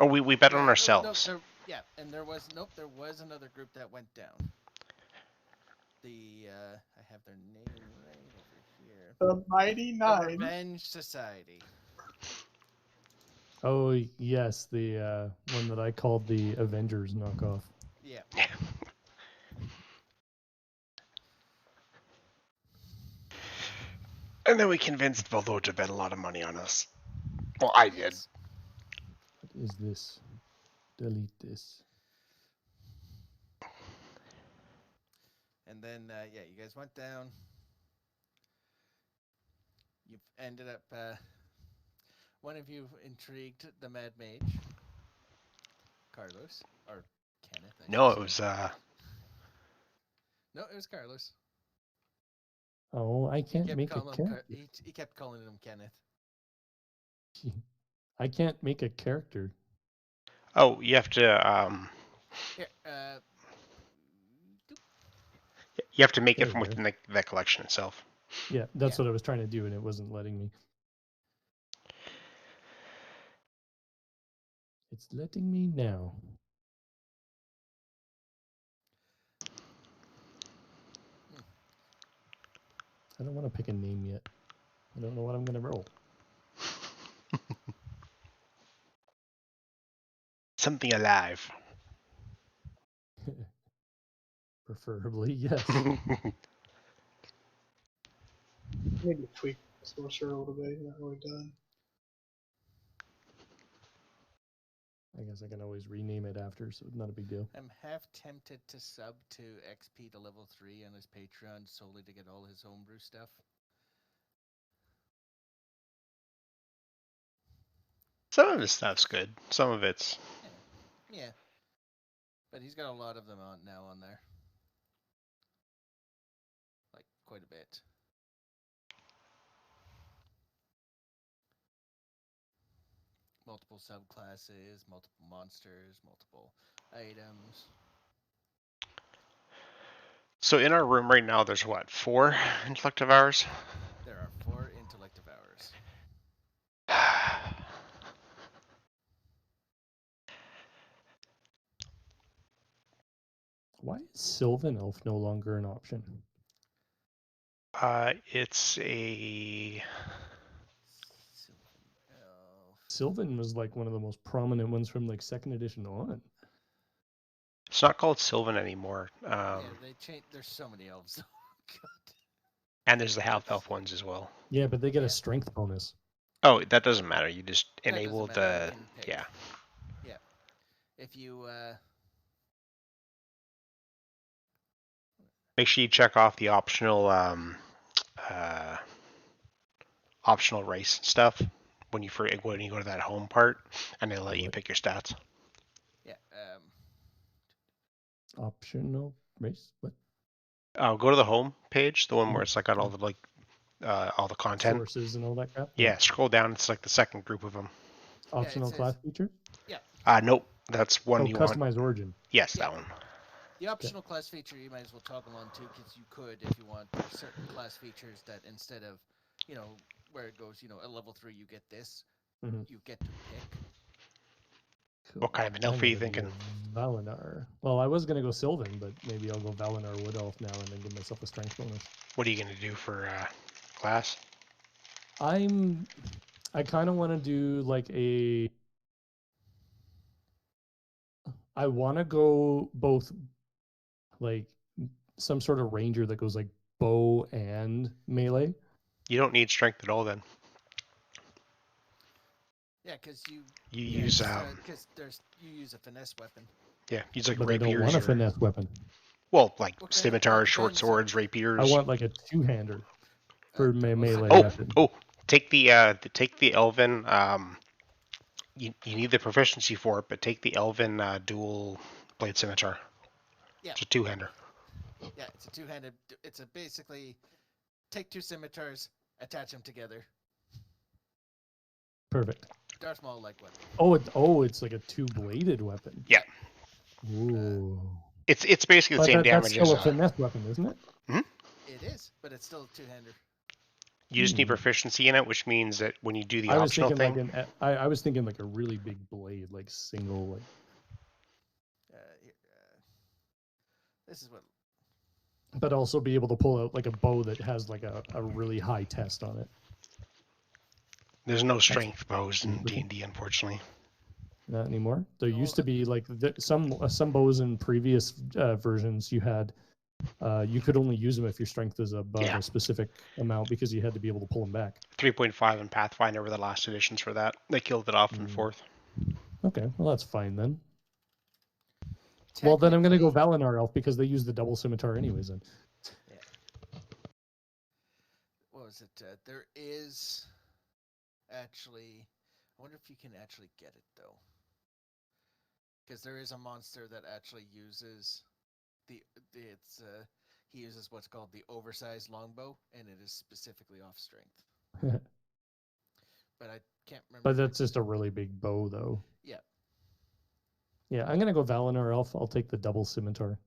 Oh, we bet on No, ourselves. yeah, and there was another group that went down. I have their name right over here. The Mighty The Nine. Revenge Society. Oh yes, the one that I called the Avengers knockoff. Yeah. And then we convinced Volo to bet a lot of money on us. Well, I did. Yes. What is this? Delete this. And then yeah, you guys went down. You've ended up. One of you intrigued the Mad Mage, Carlos or Kenneth. No, it was No, it was Carlos. Oh, I can't make a character. He kept calling him Kenneth. I can't make a character. Oh, you have to Here, you have to make There it from you go. within the collection itself. Yeah, that's what I was trying to do, and it wasn't letting me. It's letting me now. I don't want to pick a name yet. I don't know what I'm going to roll. Something alive. Preferably, yes. Maybe tweak the sorcerer a little bit. You're not really done. I guess I can always rename it after, so it's not a big deal. I'm half tempted to sub to XP to level 3 on his Patreon solely to get all his homebrew stuff. Some of his stuff's good. Some of it's Yeah. But he's got a lot of them on there. Like quite a bit. Multiple subclasses, multiple monsters, multiple items. So in our room right now, there's what, 4 intellective hours? There are 4 intellective hours. Why is Sylvan Elf no longer an option? It's a Sylvan was like one of the most prominent ones from like 2nd edition on. It's not called Sylvan anymore. Yeah, they changed. There's so many elves. God. And there's the half elf ones as well. Yeah, but they get a strength bonus. Oh, that doesn't matter. You just That enable doesn't matter, the you can pick. yeah. Yeah. If you Make sure you check off the optional optional race stuff when you go to that home part, and they'll let you pick your stats. yeah, Optional race? What? Go to the home page, the one where it's like got all the all the content. Sources and all that crap? Yeah, scroll down. It's like the second group of them. Optional says- class feature? Nope, that's one Oh, you want. customize origin. Yes, Yeah. that one. the optional class feature you might as well toggle on too, because you could if you want. There's certain class features that instead of, where it goes, at level 3 you get this, Mhm. you get to pick. What kind of an elf I'm are you gonna thinking? go Valinar. Well, I was gonna go Sylvan, but maybe I'll go Valinar Wood Elf now and then give myself a strength bonus. What are you gonna do for class? I kind of want to do like I want to go both like some sort of ranger that goes like bow and melee. You don't need strength at all then. Yeah, because you use you use a finesse weapon. use like But I don't rapiers. want a finesse weapon. Well, like Okay, scimitars, short depends. swords, rapiers. I want like a two-hander for melee Oh, weapon. take the elven. You need the proficiency for it, but take the elven dual blade scimitar. Yeah. It's a two-hander. Yeah, it's a two-handed. It's a basically take 2 scimitars, attach them together. Perfect. Darth Maul like weapon. It's like a two-bladed weapon. Yeah. Ooh. It's basically the same That's damage still as a finesse weapon, isn't it? It is, but it's still a two-hander. You just need proficiency in it, which means that when you do the I was optional thinking thing, I was thinking like a really big blade, like single, like. Here, this is what. But also be able to pull out like a bow that has like a really high test on it. there's no strength bows in Okay. D&D, unfortunately. Not anymore. There Oh, used to be like some bows in previous versions you had. You could only use them if your strength is above Yeah. a specific amount because you had to be able to pull them back. 3.5 and Pathfinder were the last editions for that. They killed it off in fourth. Okay, well that's fine then. Well, then I'm gonna go Valinor Elf because they use the double scimitar anyways. Then. Yeah. What was it? There is actually. I wonder if you can actually get it though, because there is a monster that actually uses he uses what's called the oversized longbow, and it is specifically off strength. But I can't remember. But that's just a really big bow, though. Yeah. Yeah, I'm gonna go Valinor Elf. I'll take the double scimitar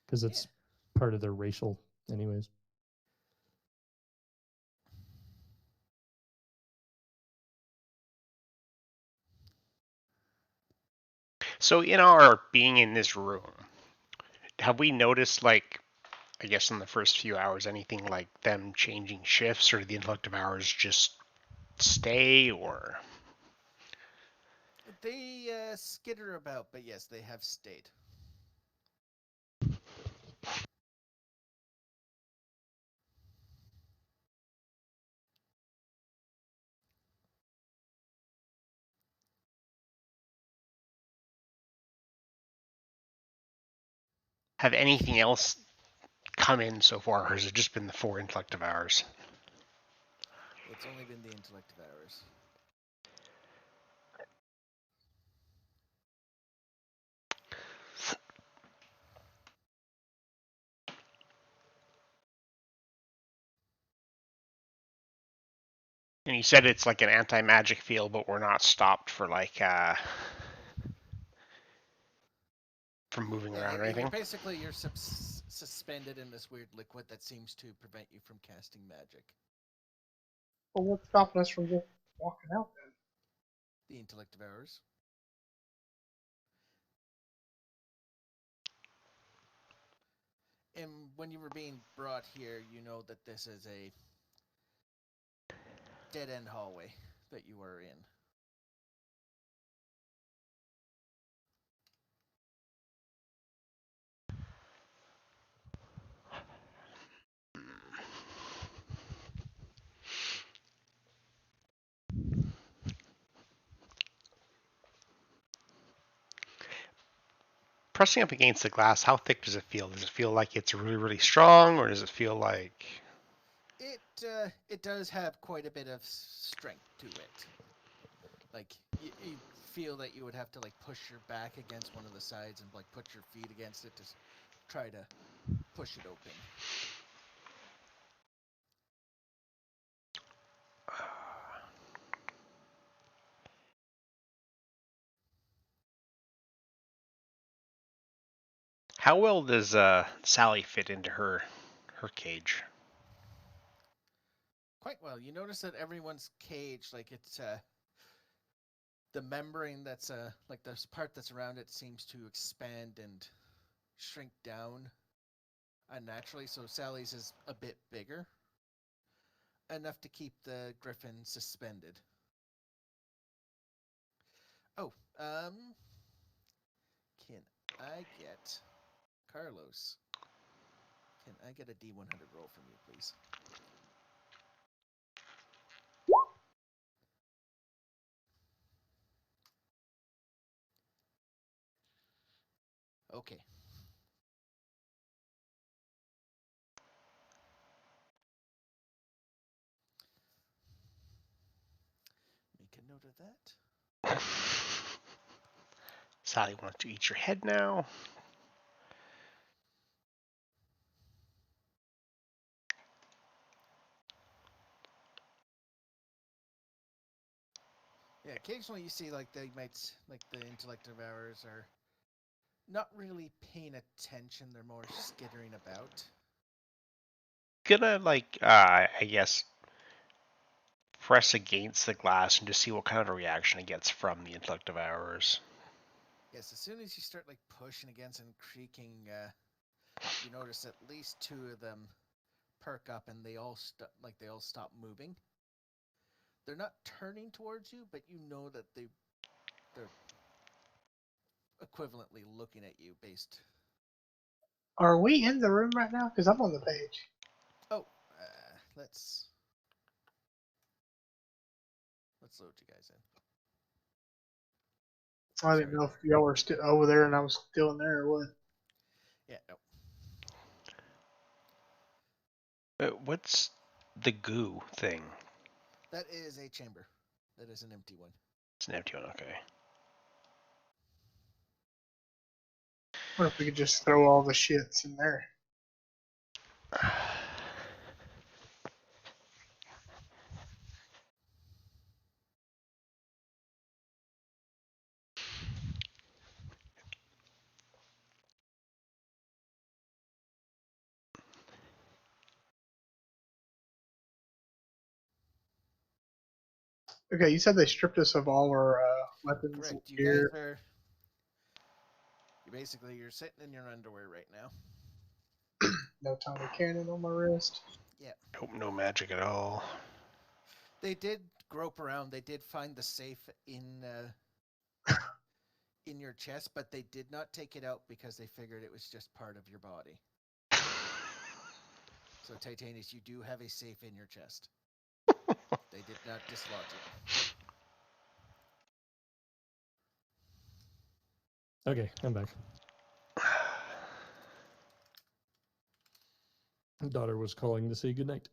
because it's part of their racial, anyways. So in our being in this room, have we noticed, like, I guess in the first few hours, anything like them changing shifts, or do the intellective hours just stay, or? They skitter about, but yes, they have stayed. Have anything else come in so far, or has it just been the 4 intellective hours? It's only been the intellective hours. And you said it's like an anti-magic field, but we're not stopped for like from moving around or anything. Basically, you're suspended in this weird liquid that seems to prevent you from casting magic. Well, what's stopping us from just walking out then? The intellective hours. And when you were being brought here, you know that this is a dead-end hallway that you are in. Pressing up against the glass, how thick does it feel? Does it feel like it's really, really strong, or does it feel like... It does have quite a bit of strength to it. Like, you feel that you would have to, like, push your back against one of the sides and, like, put your feet against it to try to push it open. How well does Sally fit into her cage? Quite well. You notice that everyone's cage, like, it's the membrane that's like this part that's around it seems to expand and shrink down unnaturally. So Sally's is a bit bigger, enough to keep the griffin suspended. Oh, can I get Carlos? Can I get a D100 roll from you, please? Okay. Make a note of that. Sally wants to eat your head now. Yeah, occasionally you see like they might like the intellective hours are not really paying attention. They're more skittering about. gonna I guess press against the glass and just see what kind of reaction it gets from the intellect devourers. Yes, as soon as you start like pushing against and creaking, you notice at least two of them perk up and they all stop moving. They're not turning towards you, but you know that they're equivalently looking at you based. Are we in the room right now? Because I'm on the page. Oh, let's load you guys in. I didn't know if y'all were still over there and I was still in there or what. Yeah, no. What's the goo thing? That is a chamber. That is an empty one. It's an empty one, okay. I wonder if we could just throw all the shits in there. Okay, you said they stripped us of all our weapons and Correct. You gear. guys are. You're sitting in your underwear right now. No tiny cannon on my wrist. Yeah. Nope, no magic at all. They did grope around. They did find the safe in your chest, but they did not take it out because they figured it was just part of your body. So, Titanius, you do have a safe in your chest. They did not dislodge it. Okay, I'm back. Daughter was calling to say goodnight.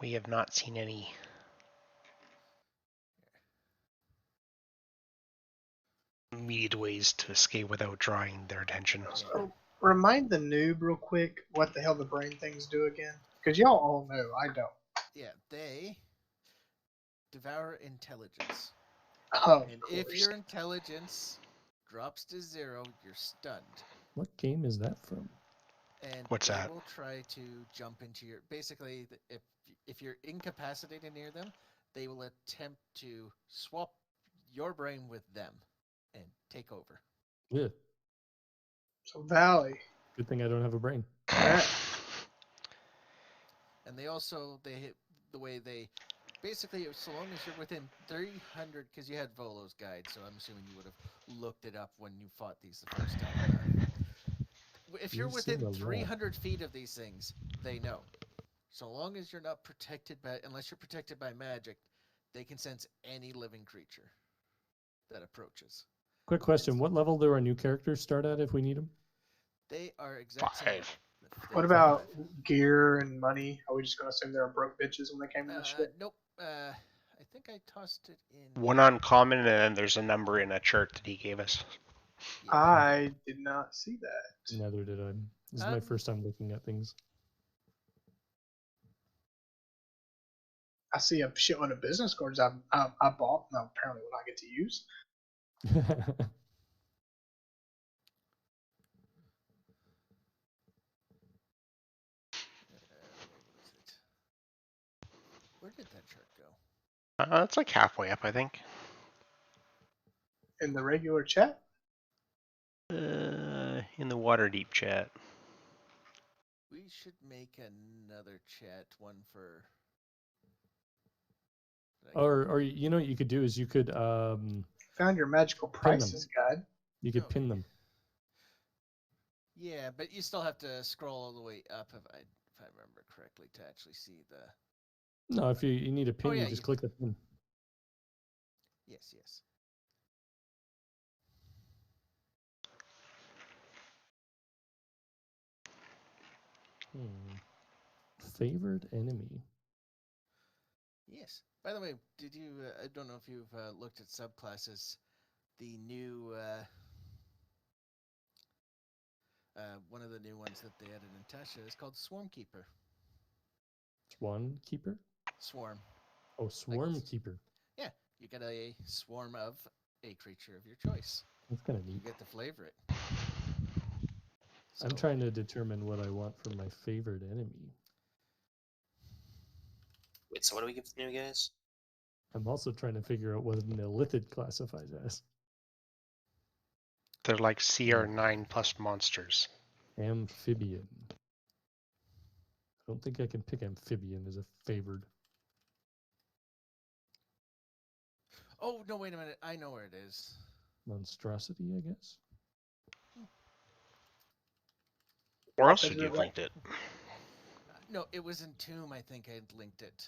We have not seen any immediate ways to escape without drawing their attention. So, remind the noob real quick what the hell the brain things do again. Because y'all all know, I don't. Yeah, they devour intelligence. Oh, And if your intelligence drops to 0, you're stunned. What game is that from? And What's they that? will try to jump into your. Basically, if you're incapacitated near them, they will attempt to swap your brain with them and take over. Yeah. So Valley. Good thing I don't have a brain. That, And they also the way they basically, so long as you're within 300, because you had Volo's guide, so I'm assuming you would have looked it up when you fought these the first time. If you're You've seen within a lot. 300 feet of these things, they know. So long as you're not protected unless you're protected by magic, they can sense any living creature that approaches. Quick question: what level do our new characters start at if we need them? They are exact same level. 5. what about gear and money? Are we just going to assume they were broke bitches when they came in the ship? Nope. I think I tossed it in. One uncommon, and then there's a number in a chart that he gave us. Yeah. I did not see that. Neither did I. This is my first time looking at things. I see a shitload of business cards I bought. No, apparently will not get to use. What is it? Where did that chart go? It's like halfway up, I think. In the regular chat? In the Waterdeep chat. We should make another chat one for. or you know what you could do is you could Found your magical prices guide. You could pin them. Yeah, but you still have to scroll all the way up if I remember correctly to actually see the. No, if you need a pin, yeah, you just click the pin. Yes, yes. Favored enemy. Yes. By the way, did you? I don't know if you've looked at subclasses. The new one of the new ones that they added in Tasha is called Swarm Keeper. Swan Keeper? Swarm. Oh, Swarm Keeper. Yeah, you get a swarm of a creature of your choice. That's kind of neat. You get to flavor it. I'm trying to determine what I want for my favorite enemy. Wait, so what do we give the new guys? I'm also trying to figure out what an illithid classifies as. They're like CR9 plus monsters. Amphibian. I don't think I can pick amphibian as a favored. Oh no! Wait a minute. I know where it is. Monstrosity, I guess. Or else Is would you it have linked it? No, it was in Tomb. I think I had linked it.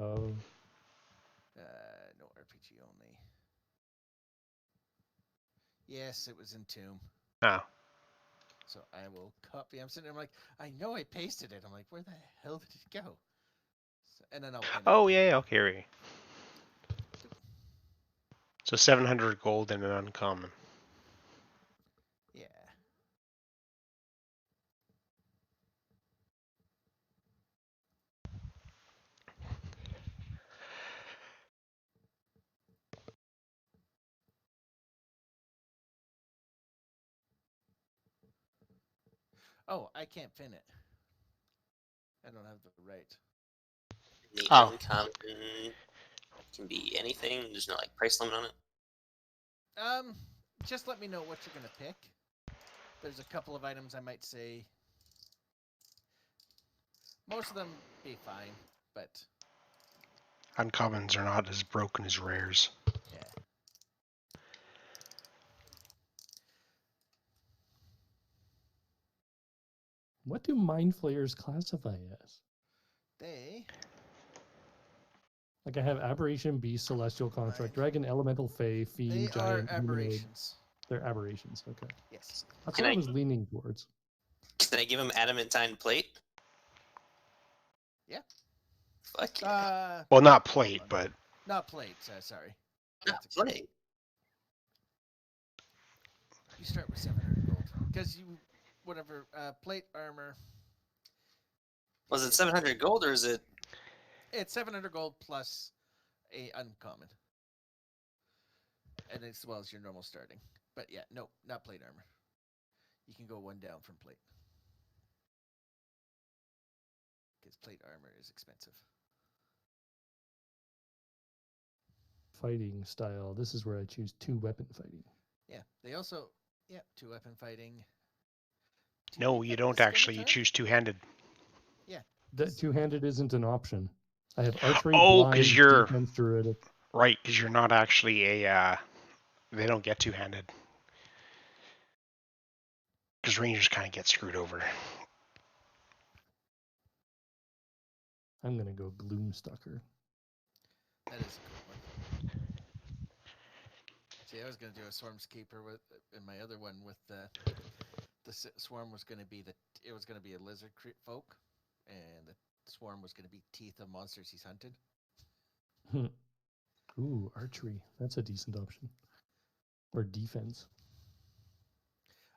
Oh, No RPG only. Yes, it was in Tomb. Oh. So I will copy. I'm sitting there, I'm like, I know I pasted it. I'm like, where the hell did it go? So, and then I'll pin Oh, it. yeah, okay, right. So 700 gold and an uncommon. Yeah. Oh, I can't pin it. I don't have the right. The Oh. uncommon can be anything. There's no like price limit on it. Just let me know what you're gonna pick. There's a couple of items I might say. Most of them be fine, but Uncommons are not as broken as rares. yeah. what do mind flayers classify as? They Like I have aberration, beast, celestial construct, Mind- dragon, elemental, fey, they fiend, are giant, humanoid. aberrations. They're aberrations. Okay, Yes. that's Can what I I- was leaning towards. Can I give him adamantine plate? Yeah. Fuck yeah. Well, not hold plate, on. but Not plate. Sorry. Not That's expensive. plate. You start with 700 gold because you whatever plate armor. Was it 700 gold or is it? It's 700 gold plus a uncommon, and as well as your normal starting. But yeah, no, not plate armor. You can go one down from plate because plate armor is expensive. Fighting style. This is where I choose 2-weapon fighting. Yeah, they also 2-weapon fighting. Do no, pick you up don't the actually. You scimitar? choose two-handed. That two-handed isn't an option. I have archery, Oh, blind, 'cause you're- defense, druidic. Right, because you're not actually a... they don't get two-handed. Because rangers kind of get screwed over. I'm gonna go Gloomstalker. That is a cool one. See, I was gonna do a Swarm's Keeper with, and my other one with the swarm was gonna be it was gonna be a lizard folk, and the swarm was gonna be teeth of monsters he's hunted. Ooh, archery. That's a decent option. Or defense.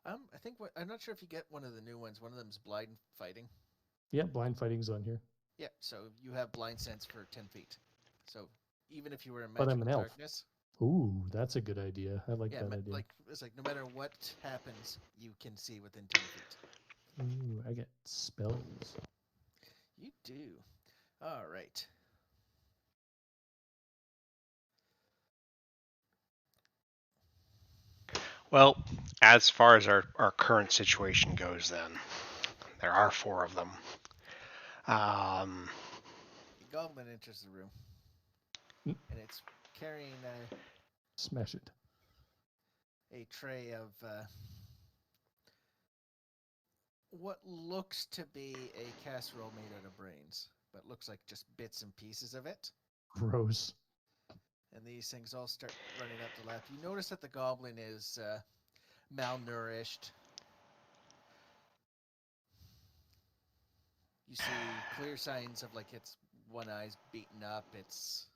I think I'm not sure if you get one of the new ones. One of them's blind fighting. Yeah, blind fighting's on here. Yeah, so you have blind sense for 10 feet. So even if you were in But I'm magical an elf. darkness, Ooh, that's a good idea. I like that idea. like it's like no matter what happens, you can see within 10 feet. Ooh, I get spells. You do. All right. Well, as far as our current situation goes, then there are 4 of them. A goblin enters the room, Mm. and it's carrying Smash it. a tray of what looks to be a casserole made out of brains, but looks like just bits and pieces of it. Gross. And these things all start running up the lap. You notice that the goblin is malnourished. You see clear signs of like its one eye's beaten up. It's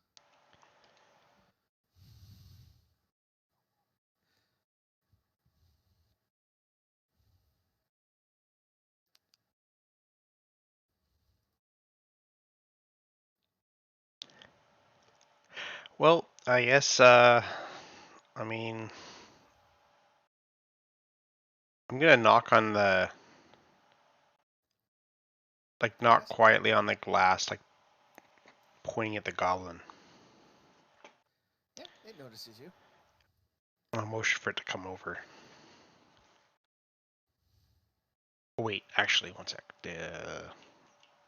Well, I guess, I mean, I'm gonna knock on the, like, not Yes. quietly on the glass, like pointing at the goblin. Yeah, it notices you. I'll motion for it to come over. Oh, wait, actually, one sec.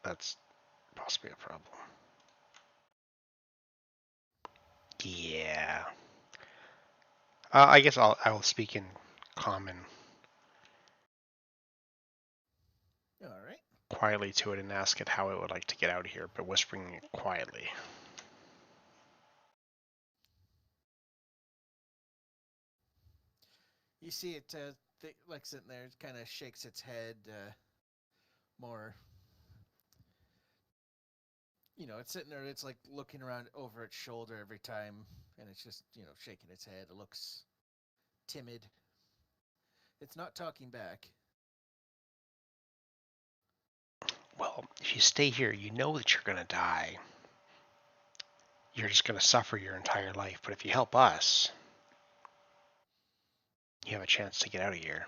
That's possibly a problem. Yeah. I guess I will speak in common All right. quietly to it and ask it how it would like to get out of here, but whispering it quietly. You see it, like sitting there, it kind of shakes its head, more. It's sitting there. It's like looking around over its shoulder every time, and it's just shaking its head. It looks timid. It's not talking back. Well, if you stay here, you know that you're gonna die. You're just gonna suffer your entire life. But if you help us, you have a chance to get out of here.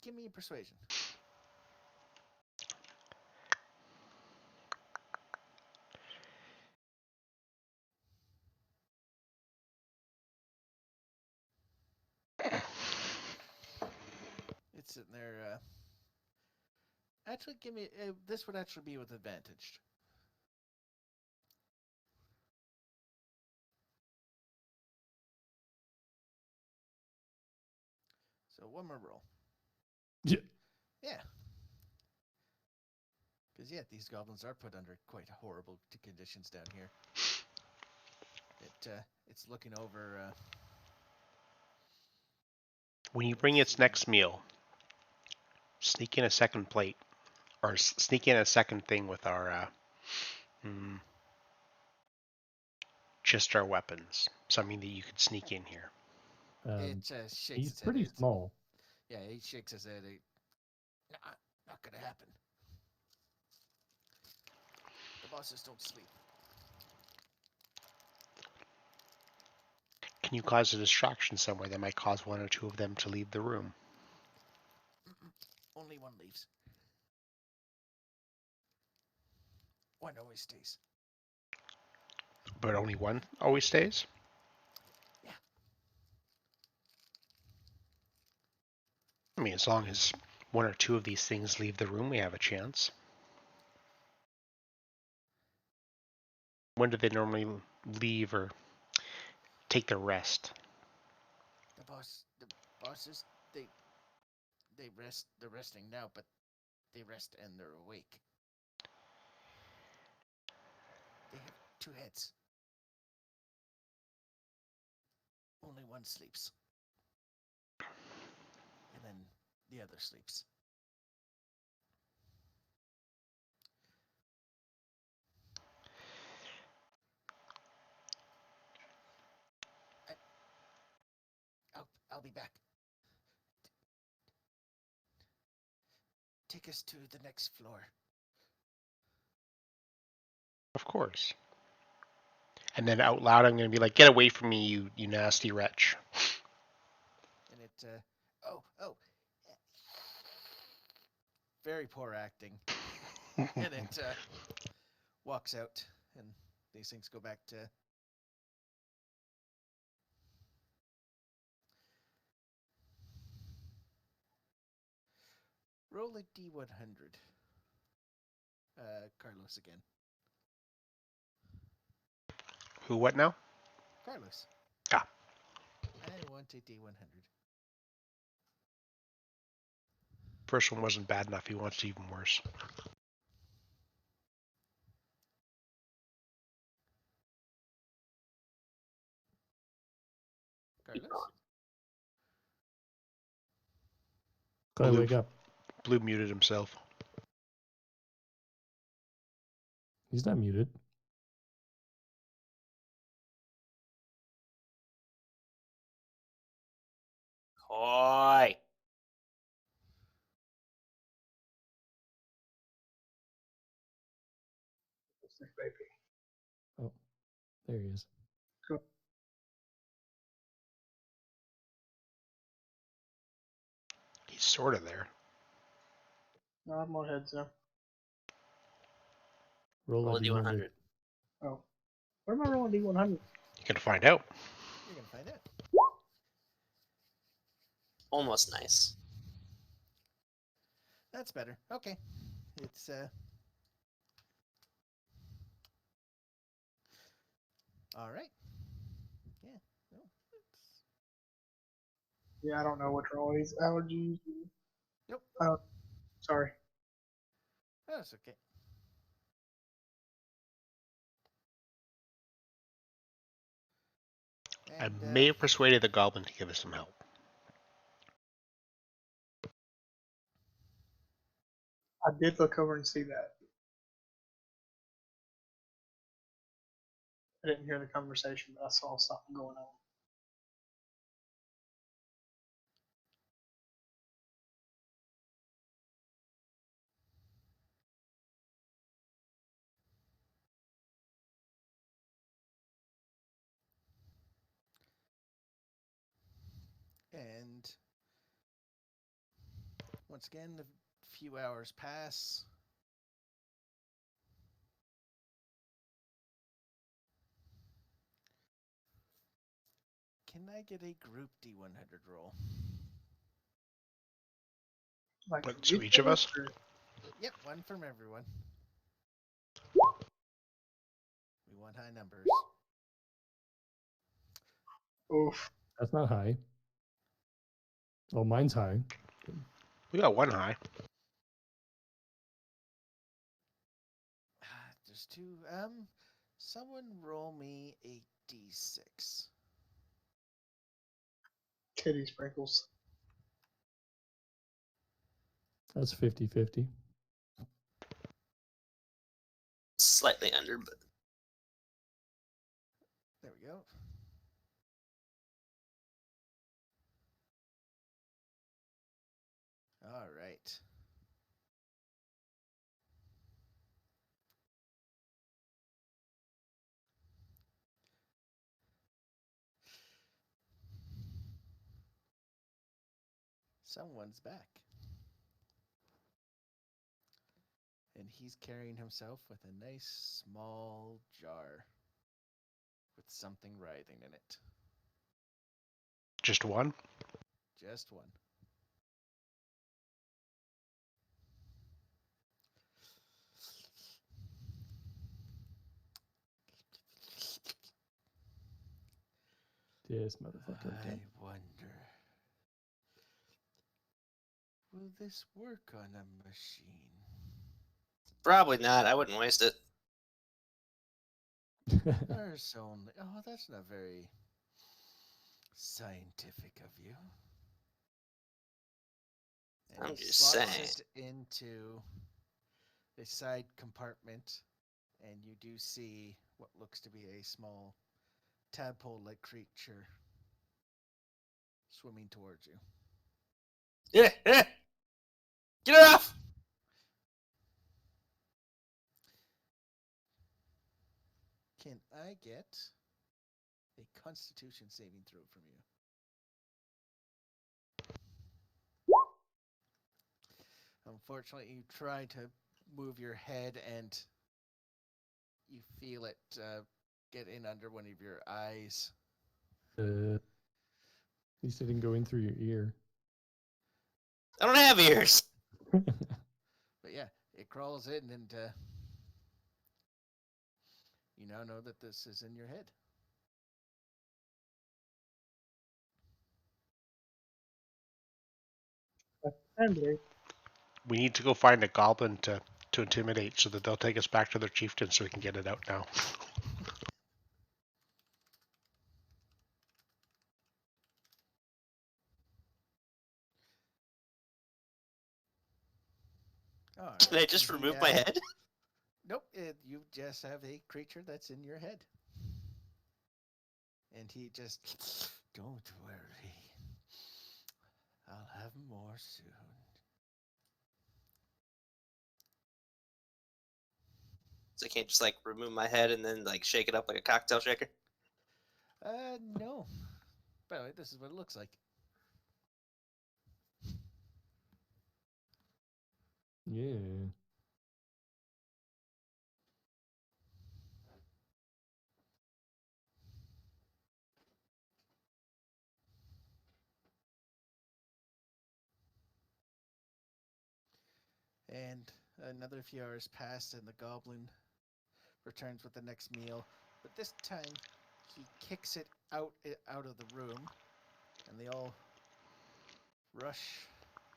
Give me a persuasion. It's sitting there. Actually, give me. This would actually be with advantage. So one more roll. Yeah. Yeah. Because these goblins are put under quite horrible conditions down here. It's looking over. When you bring its next meal, sneak in a second plate, or sneak in a second thing with our, just our weapons. Something that you could sneak in here. It shakes He's its head. pretty small. Yeah, he shakes his head. Not gonna happen. The bosses don't sleep. Can you cause a distraction somewhere that might cause one or two of them to leave the room? Only one leaves. One always stays. But only one always stays? Yeah. I mean, as long as one or two of these things leave the room, we have a chance. When do they normally leave or take their rest? The bosses, they rest. They're resting now, but they rest and they're awake. They have two heads. Only one sleeps. And then the other sleeps. I'll be back. Take us to the next floor. Of course. And then out loud, I'm going to be like, get away from me, you nasty wretch. And it, oh. Very poor acting. And it walks out, and these things go back to. Roll a D100. Carlos again. Who, what now? Carlos. Ah. I want a D100. First one wasn't bad enough. He wants even worse. Carlos? Go ahead, Blue, wake up. Blue muted himself. He's not muted. Oi! Oh, there he is. Cool. sort of there. No, I'm on heads now. Roll Roll a a D100. Oh. Where am I rolling D100? You can find out. You're gonna find out. Almost nice. That's better. Okay. It's all right. Yeah. No. It's... Yeah, I don't know what all these allergies. Nope. Sorry. That's okay. I And, may have persuaded the goblin to give us some help. I did look over and see that. I didn't hear the conversation, but I saw something going on. and once again, a few hours pass. Can I get a group D100 roll? Like What, so each of us? or- Yep, one from everyone. We want high numbers. Oof. That's not high. Well, mine's high. We got one high. There's two. Someone roll me a D6. Titty sprinkles. That's 50-50. Slightly under, but There we go. All right. Someone's back. And he's carrying himself with a nice small jar with something writhing in it. Just one? Just one. This motherfucker I again. wonder, will this work on a machine? probably not. I wouldn't waste it. There's only... Oh, that's not very scientific of you. And I'm he just slots saying. it into a side compartment, and you do see what looks to be a small tadpole-like creature swimming towards you. Yeah, yeah. Get her off! Can I get a Constitution saving throw from you? Unfortunately, you try to move your head and you feel it get in under one of your eyes. At least it didn't go in through your ear. I don't have ears. But yeah, it crawls in, and you now know that this is in your head. Anyway, We need to go find a goblin to intimidate so that they'll take us back to their chieftain so we can get it out now. All right. Can I just And remove my head? Nope. You just have a creature that's in your head. And he just, don't worry. I'll have more soon. So I can't just like remove my head and then like shake it up like a cocktail shaker? No. By the way, this is what it looks like. Yeah. And another few hours pass, and the goblin returns with the next meal. But this time, he kicks it out of the room, and they all rush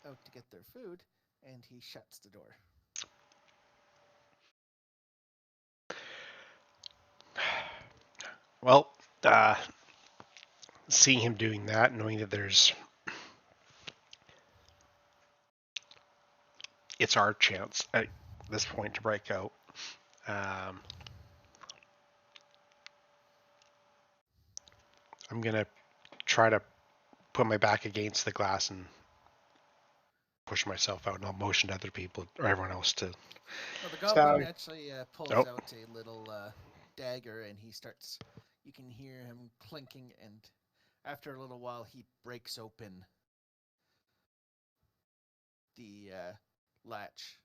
out to get their food, and he shuts the door. Well, seeing him doing that, knowing that it's our chance at this point to break out. I'm gonna try to put my back against the glass and push myself out, and I'll motion to other people or everyone else to. Well, the goblin So- actually pulls Oh. out a little dagger, and he starts. You can hear him clinking, and after a little while, he breaks open the latch,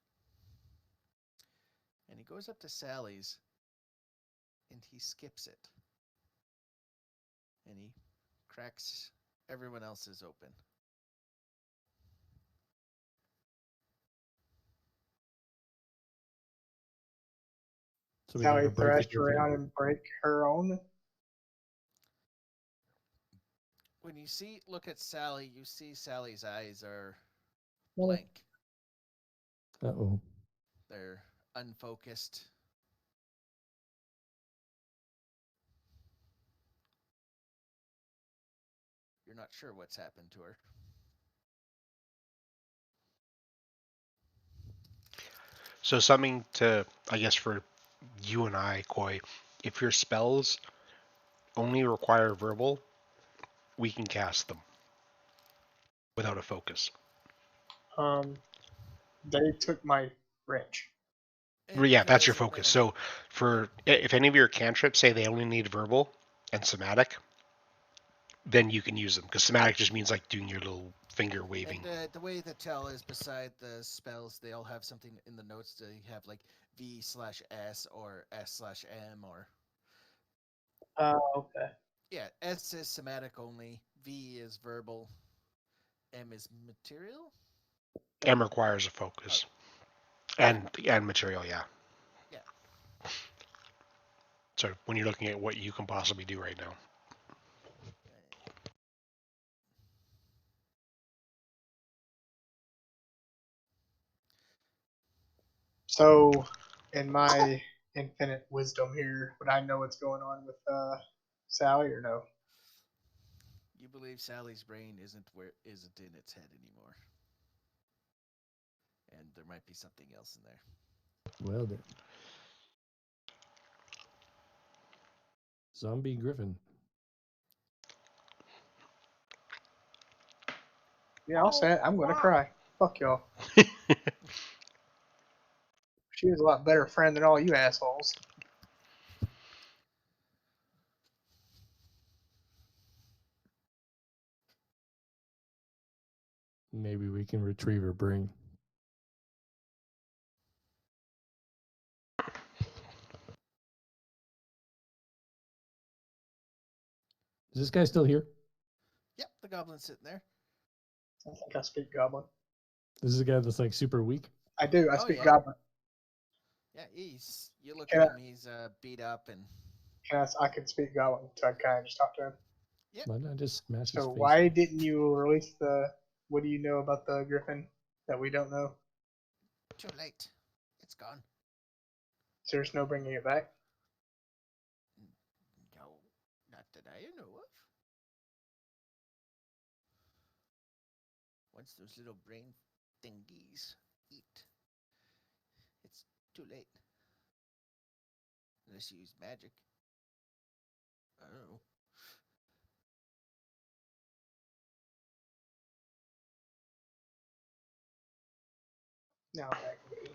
and he goes up to Sally's, and he skips it, and he cracks everyone else's open. So we Sally gotta break thrashed it with around and break her own. When you look at Sally, you see Sally's eyes are Well, blank. Uh-oh. They're unfocused. You're not sure what's happened to her. So something to, I guess, for you and I, Koi, if your spells only require verbal, we can cast them without a focus. They took my wrench. Yeah, that's your doesn't focus. matter. So for if any of your cantrips say they only need verbal and somatic, then you can use them, because somatic just means like doing your little finger waving. And the way to tell is beside the spells, they all have something in the notes. They have like V/S or S/M or Okay. yeah. S is somatic only. V is verbal. M is material. M requires a focus. And material, yeah. Yeah. So when you're looking at what you can possibly do right now. So, in my infinite wisdom here, would I know what's going on with Sally or no? You believe Sally's brain isn't in its head anymore, and there might be something else in there. Well then. Zombie Griffin. Yeah, I'll say it. I'm gonna cry. Fuck y'all. She was a lot better friend than all you assholes. Maybe we can retrieve her brain. Is this guy still here? Yep, the goblin's sitting there. I think I speak Goblin. This is a guy that's like super weak. I do. I Oh, speak yeah. Goblin. Yeah, you look Can at I- him. He's beat up, and I can speak Goblin, so I kind of just talk to him. Yep. Why not just smash his So face? why didn't you release the? What do you know about the Griffin that we don't know? too late. It's gone. So there's no bringing it back. No, not that I know of. Once those little brain thingies eat, it's too late. Unless you use magic. I don't know. No, back in the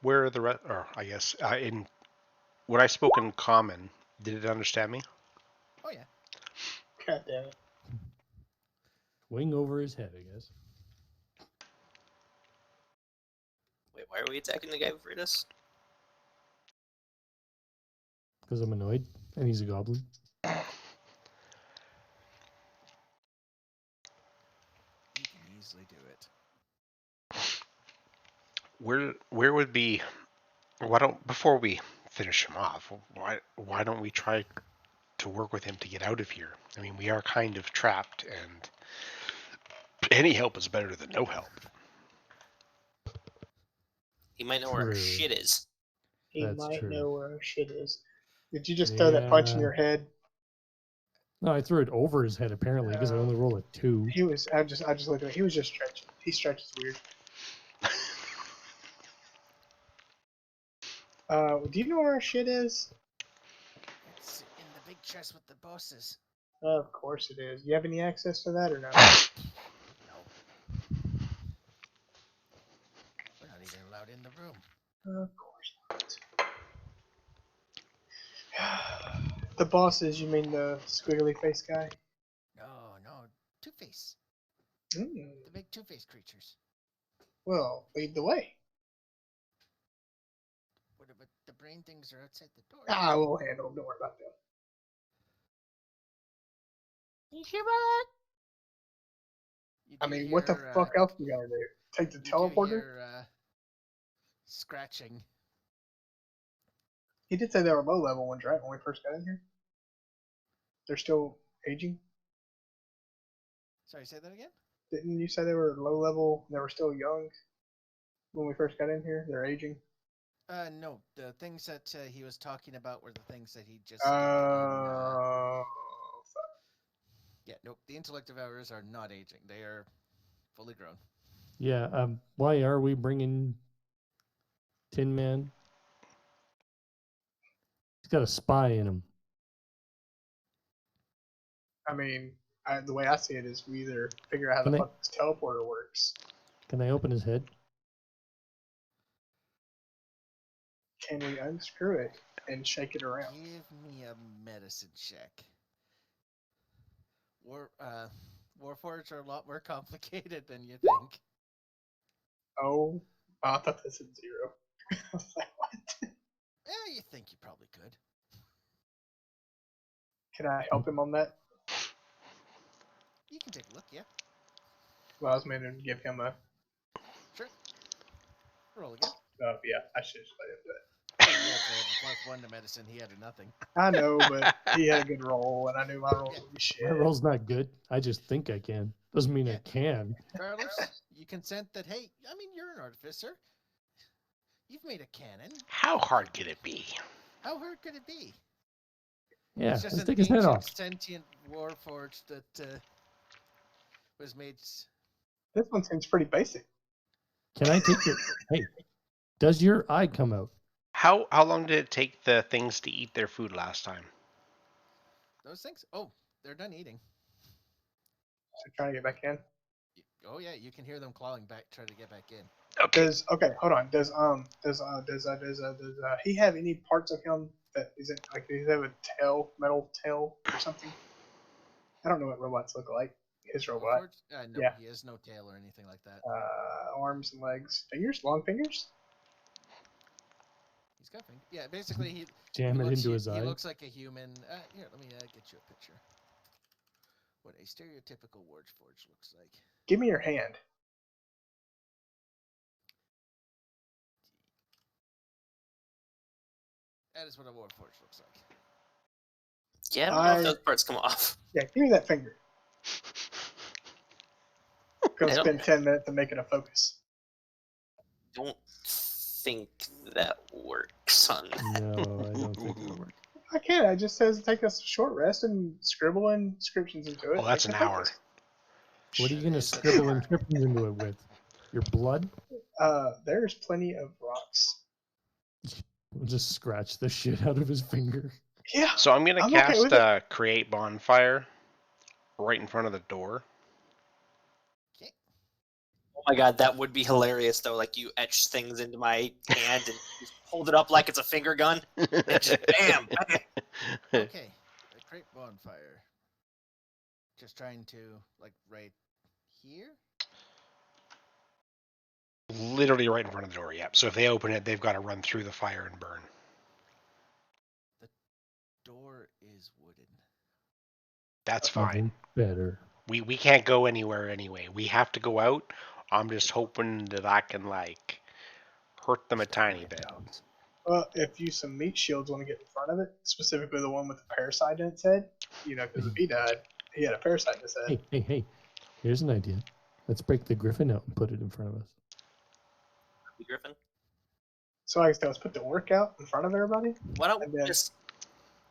Where are the rest? Or I guess in what I spoke in common, did it understand me? Oh yeah. God damn it. Wing over his head, I guess. Wait, why are we attacking the guy who freed us? Because I'm annoyed, and he's a goblin. You can easily do it. Where would be? Why don't before we finish him off? Why don't we try to work with him to get out of here? I mean, we are kind of trapped, and any help is better than no help. He might know where our True. shit is. He That's might true. know where our shit is. Did you just throw that punch in Yeah. your head? No, I threw it over his head apparently because I only rolled a 2. He was. I just looked at it. He was just stretching. He stretches weird. Do you know where our shit is? It's in the big chest with the bosses. Of course it is. You have any access to that or no? No. We're not even allowed in the room. Of course not. The bosses, you mean the squiggly face guy? No. Two-Face. Mm. The big Two-Face creatures. Well, lead the way. But the brain things are outside the door. Ah, we'll handle them. Don't worry about them. You hear that? You I do mean, what the hear, fuck else we gotta do? Take the you do teleporter? hear, scratching. He did say they were low level ones, right? When we first got in here. They're still aging. Sorry, say that again? Didn't you say they were low level? They were still young when we first got in here. They're aging. No. The things that he was talking about were the things that he just stuck in. Yeah, nope. The intellect devourers are not aging. They are fully grown. Yeah, why are we bringing Tin Man? He's got a spy in him. I mean, the way I see it is we either figure out how Can the I- fuck this teleporter works. Can I open his head? Can we unscrew it and shake it around? Give me a medicine check. Warforged are a lot more complicated than you think. Oh, I thought this was 0. I was like, what? Yeah, you think you probably could. Can I help him on that? You can take a look, yeah. Well, I was meaning to give him a. Sure. Roll again. Oh, yeah, I should just let him do it. You actually have a +1 to medicine. He had a nothing. I know, but he had a good roll, and I knew my rolls would be shit. My roll's not good. I just think I can. Doesn't mean I Yeah. can. Carlos, you consent that, hey, I mean, you're an artificer. You've made a cannon. How hard could it be? How hard could it be? Yeah, It's just let's an take his head ancient off. sentient warforged that was made. This one seems pretty basic. Can I take your... Hey, does your eye come out? How long did it take the things to eat their food last time? Those things? Oh, they're done eating. So trying to get back in. Oh yeah, you can hear them clawing back, try to get back in. Okay. Hold on. Does he have any parts of him that isn't like? Does he have a tail, metal tail or something? I don't know what robots look like. His robot. No, Yeah. he has no tail or anything like that. Arms and legs, fingers, long fingers. He's got fingers. Yeah, basically he Jam it into his he eye? looks like a human. Here, let me get you a picture. What a stereotypical Warforged looks like. Give me your hand. That is what a Warforged looks like. Yeah, I don't know if those parts come off. Yeah, give me that finger. Go I don't- spend 10 minutes to make it a focus. Don't think that works on that. No, I don't think it'll work. I can't. It just says take a short rest and scribble inscriptions into it. Oh, that's make an it a hour. focus. What are you going to Is it scribble hard? inscriptions into it with? Your blood? There's plenty of rocks. We'll just scratch the shit out of his finger. Yeah. So I'm gonna I'm okay cast with it. create bonfire right in front of the door. Okay. Oh my god, that would be hilarious though. Like you etch things into my hand and just hold it up like it's a finger gun. And just bam, bam. Okay. A create bonfire. Just trying to right here. Literally right in front of the door, yep. So if they open it, they've got to run through the fire and burn. The door is wooden. That's fine. Even better. We can't go anywhere anyway. We have to go out. I'm just hoping that I can, like, hurt them a tiny bit. Well, if you some meat shields want to get in front of it, specifically the one with the parasite in its head, because if he died, he had a parasite in his head. Hey. Here's an idea. Let's break the griffin out and put it in front of us. The Griffin. So I guess let's put the orc out in front of everybody. Why don't And we then- just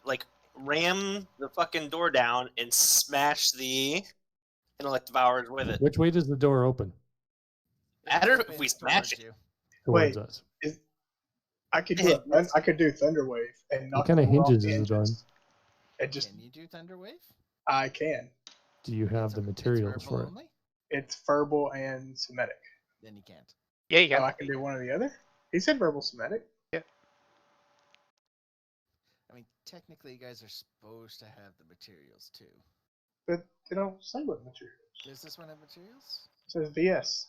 like ram the fucking door down and smash the intellect devourers with it? Which way does the door open? Matter It's if we open smash towards it. you. Towards Wait. us. I could do Hinges. I could do Thunderwave and knock What kind of the door off hinges the is it on? hinges. And just Can you do Thunderwave? I can. Do you have It's the a- it's materials verbal for it? only? It's verbal and Semitic. Then you can't. Yeah, you Oh, can. I can do one or the other. He said verbal Semitic. I mean, technically, you guys are supposed to have the materials too. But they don't say what materials. Does this one have materials? It says VS.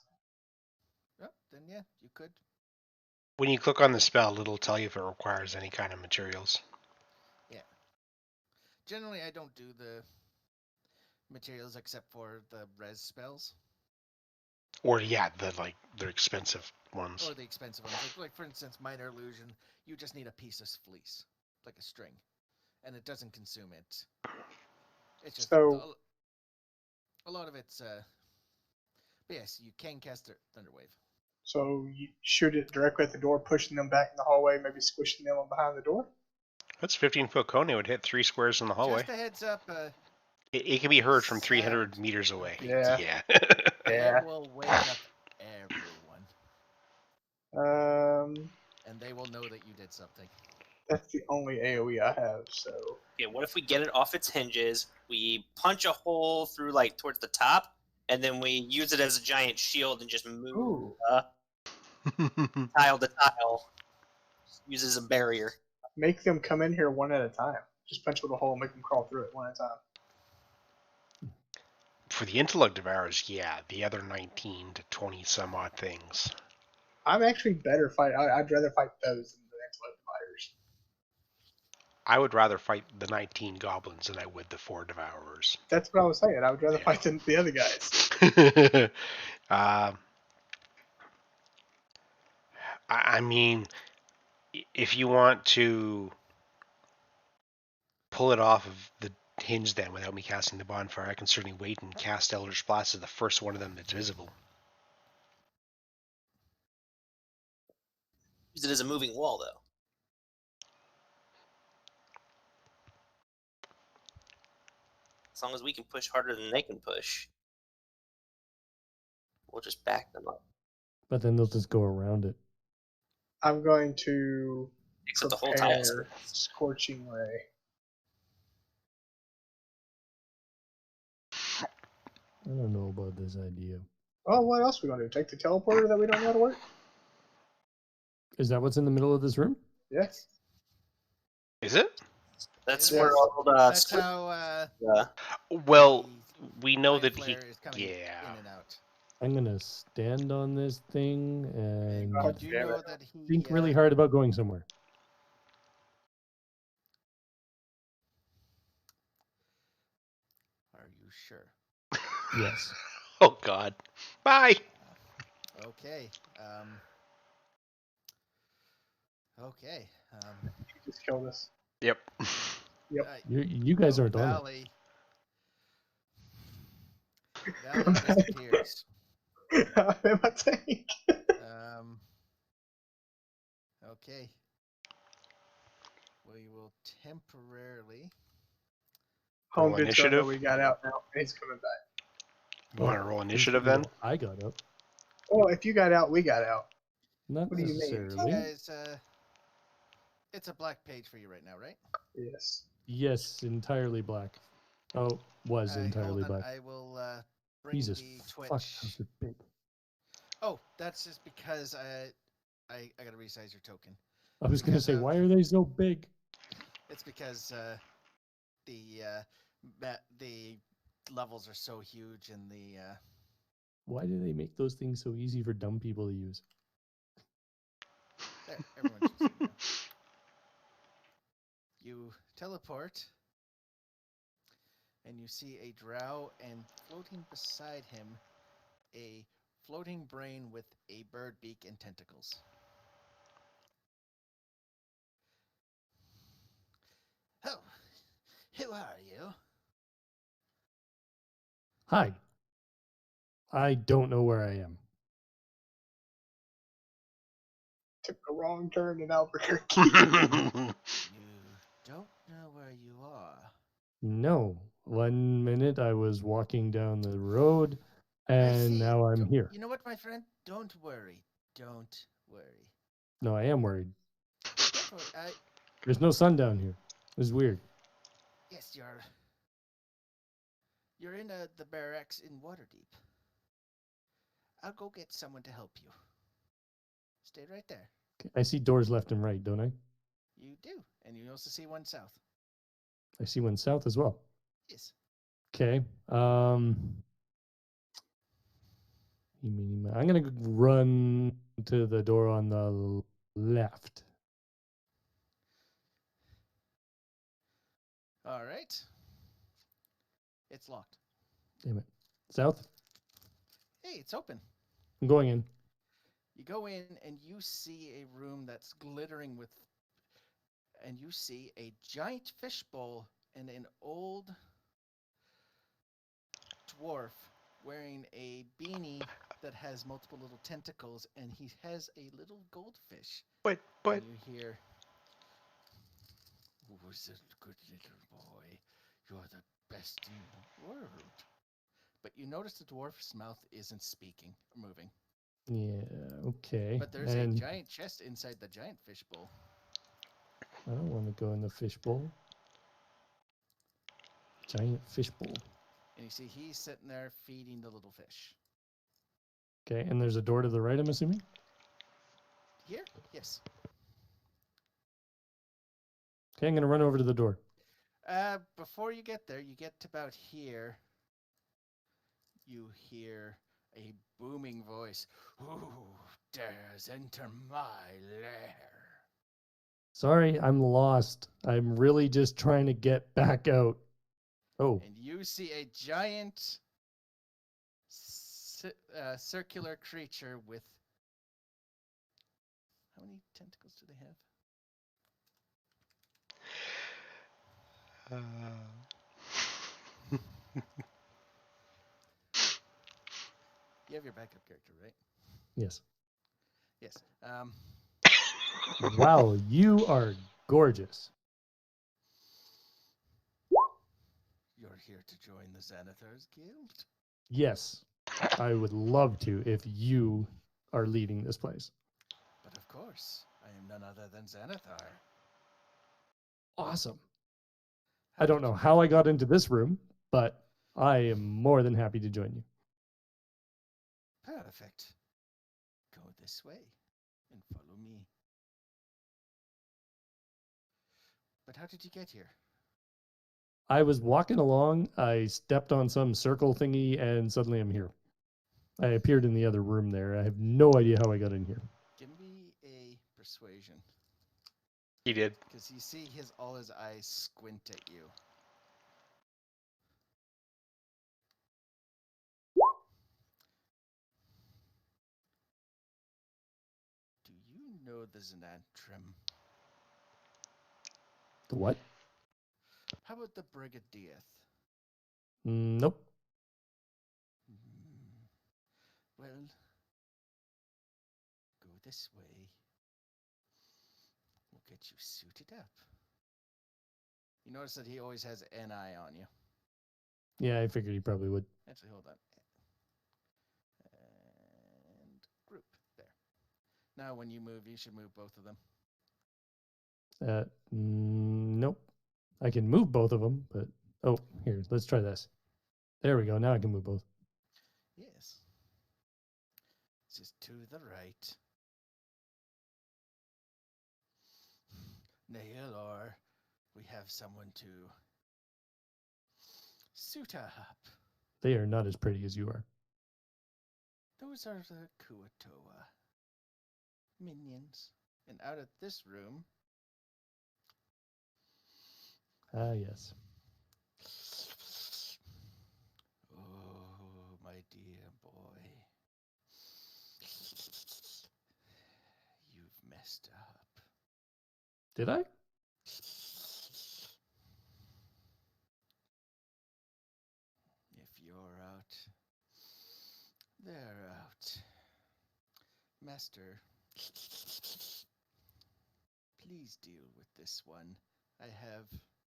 Oh, then yeah, you could. When you click on the spell, it'll tell you if it requires any kind of materials. Generally, I don't do the materials except for the res spells Or yeah, they're expensive ones. or the expensive ones. Like for instance, minor illusion. You just need a piece of fleece, like a string, and it doesn't consume it. It's just So- a lot of it's. But yes, you can cast Thunderwave. So you shoot it directly at the door, pushing them back in the hallway, maybe squishing them behind the door. That's 15-foot cone. It would hit 3 squares in the hallway. Just a heads up. It can be heard from Sad. 300 meters away. Yeah. Yeah. It will wake up everyone, and they will know that you did something. That's the only AOE I have. So Okay, what if we get it off its hinges? We punch a hole through like towards the top, and then we use it as a giant shield and just move Ooh. tile to tile. Use it as a barrier. make them come in here one at a time. Just punch a little hole and make them crawl through it one at a time. For the intellect devourers, yeah. The other 19 to 20 some odd things. I'm actually better fight. I'd rather fight those than the intellect fighters. I would rather fight the 19 goblins than I would the 4 devourers. That's what I was saying. I would rather Yeah. fight the other guys. I mean, if you want to pull it off of the hinge then without me casting the bonfire, I can certainly wait and cast Eldritch Blast as the first one of them that's visible. Use it as a moving wall, though. As long as we can push harder than they can push, we'll just back them up. But then they'll just go around it. I'm going to Except the whole tile. prepare Scorching Ray. I don't know about this idea. Well, what else are we going to do? Take the teleporter that we don't know how to work? Is that what's in the middle of this room? Yes. Is it? That's Yes. where all the That's how Well, the we know Mind that he. Flayer is coming Yeah. in and out. I'm gonna stand on this thing and God You damn know it. that he think really hard about going somewhere. Are you sure? Yes. Oh God. Bye. Okay. Okay. You just killed us. Yep. Yep. You guys aren't on it. Valley. Valley disappears. I'm in my tank. Okay. We will temporarily. Roll Home Bitch initiative? we got out now. He's coming back. You want to roll initiative then? I got up. Well, if you got out, we got out. Not What do you mean? You necessarily. guys, it's a black page for you right now, right? Yes. Yes, entirely black. Oh, was entirely Hold on, black. I will bring Jesus the fuck, Twitch. those are big. Oh, that's just because I gotta resize your token. I was gonna Because say, of- why are they so big? It's because the levels are so huge in the Why do they make those things so easy for dumb people to use? There, everyone should see you now. You teleport, and you see a drow, and floating beside him, a floating brain with a bird beak and tentacles. Oh, who are you? Hi. I don't know where I am. Took a wrong turn in Albuquerque. You don't know where you are. No. 1 minute I was walking down the road, I and see. now I'm here. You know what, my friend? Don't worry. Don't worry. No, I am worried. Don't worry. There's no sun down here. This is weird. Yes, you're in the barracks in Waterdeep. I'll go get someone to help you. Stay right there. I see doors left and right, don't I? You do, and you also see one south. I see one south as well. Yes. Okay. I'm gonna run to the door on the left. All right. It's locked. Damn it. South? Hey, it's open. I'm going in. You go in and you see a room that's glittering with, and you see a giant fishbowl and an old dwarf wearing a beanie that has multiple little tentacles, and he has a little goldfish. But And you hear, "Who's a good little boy? You're the best in the world." But you notice the dwarf's mouth isn't speaking or moving. Yeah, okay. But there's And a giant chest inside the giant fishbowl. I don't want to go in the fishbowl. Giant fishbowl. And you see he's sitting there feeding the little fish. Okay, and there's a door to the right, I'm assuming? Here? Yes. Okay, I'm gonna run over to the door. Before you get there, you get to about here. You hear a booming voice. Who dares enter my lair? Sorry, I'm lost. I'm really just trying to get back out. Oh, And you see a giant circular creature with... How many tentacles do they have? You have your backup character, right? yes. Yes. Wow, you are gorgeous. You're here to join the Xanathars Guild? Yes, I would love to if you are leading this place. But of course, I am none other than Xanathar. Awesome. How I don't did know you how get I got into this room, but I am more than happy to join you. Perfect. Go this way and follow me. But how did you get here? I was walking along, I stepped on some circle thingy, and suddenly I'm here. I appeared in the other room there. I have no idea how I got in here. Give me a persuasion. he did. Because you see all his eyes squint at you. Do you know the Xanatrum? The what? How about the Brigadieth? Nope. Well, go this way. We'll get you suited up. You notice that he always has an eye on you. Yeah, I figured he probably would. Actually, hold on. And group. There. Now, when you move, you should move both of them. Nope. I can move both of them, but oh, here, let's try this. There we go. Now I can move both. Yes. Just to the right. Nail, or we have someone to suit up. They are not as pretty as you are. those are the Kuatoa minions. And out of this room, Ah, yes. oh, my dear boy, you've messed up. Did I? If you're out, they're out. Master, please deal with this one. I have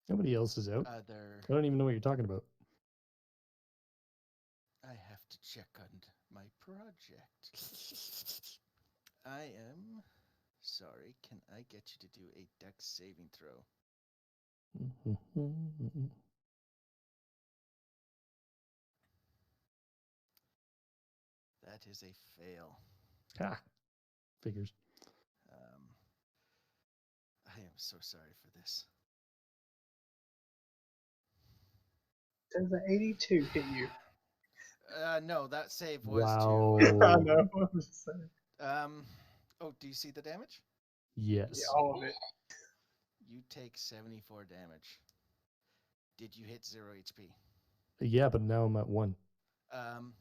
Nobody else is out. other. I don't even know what you're talking about. I have to check on my project. I am sorry. Can I get you to do a dex saving throw? That is a fail. Ha. Figures. I am so sorry for this. Does the 82 hit you? No, that save was Wow. I to. know. I'm just saying. Oh, do you see the damage? Yes. Yeah, all of it. You take 74 damage. Did you hit 0 HP? Yeah, but now I'm at 1. Um,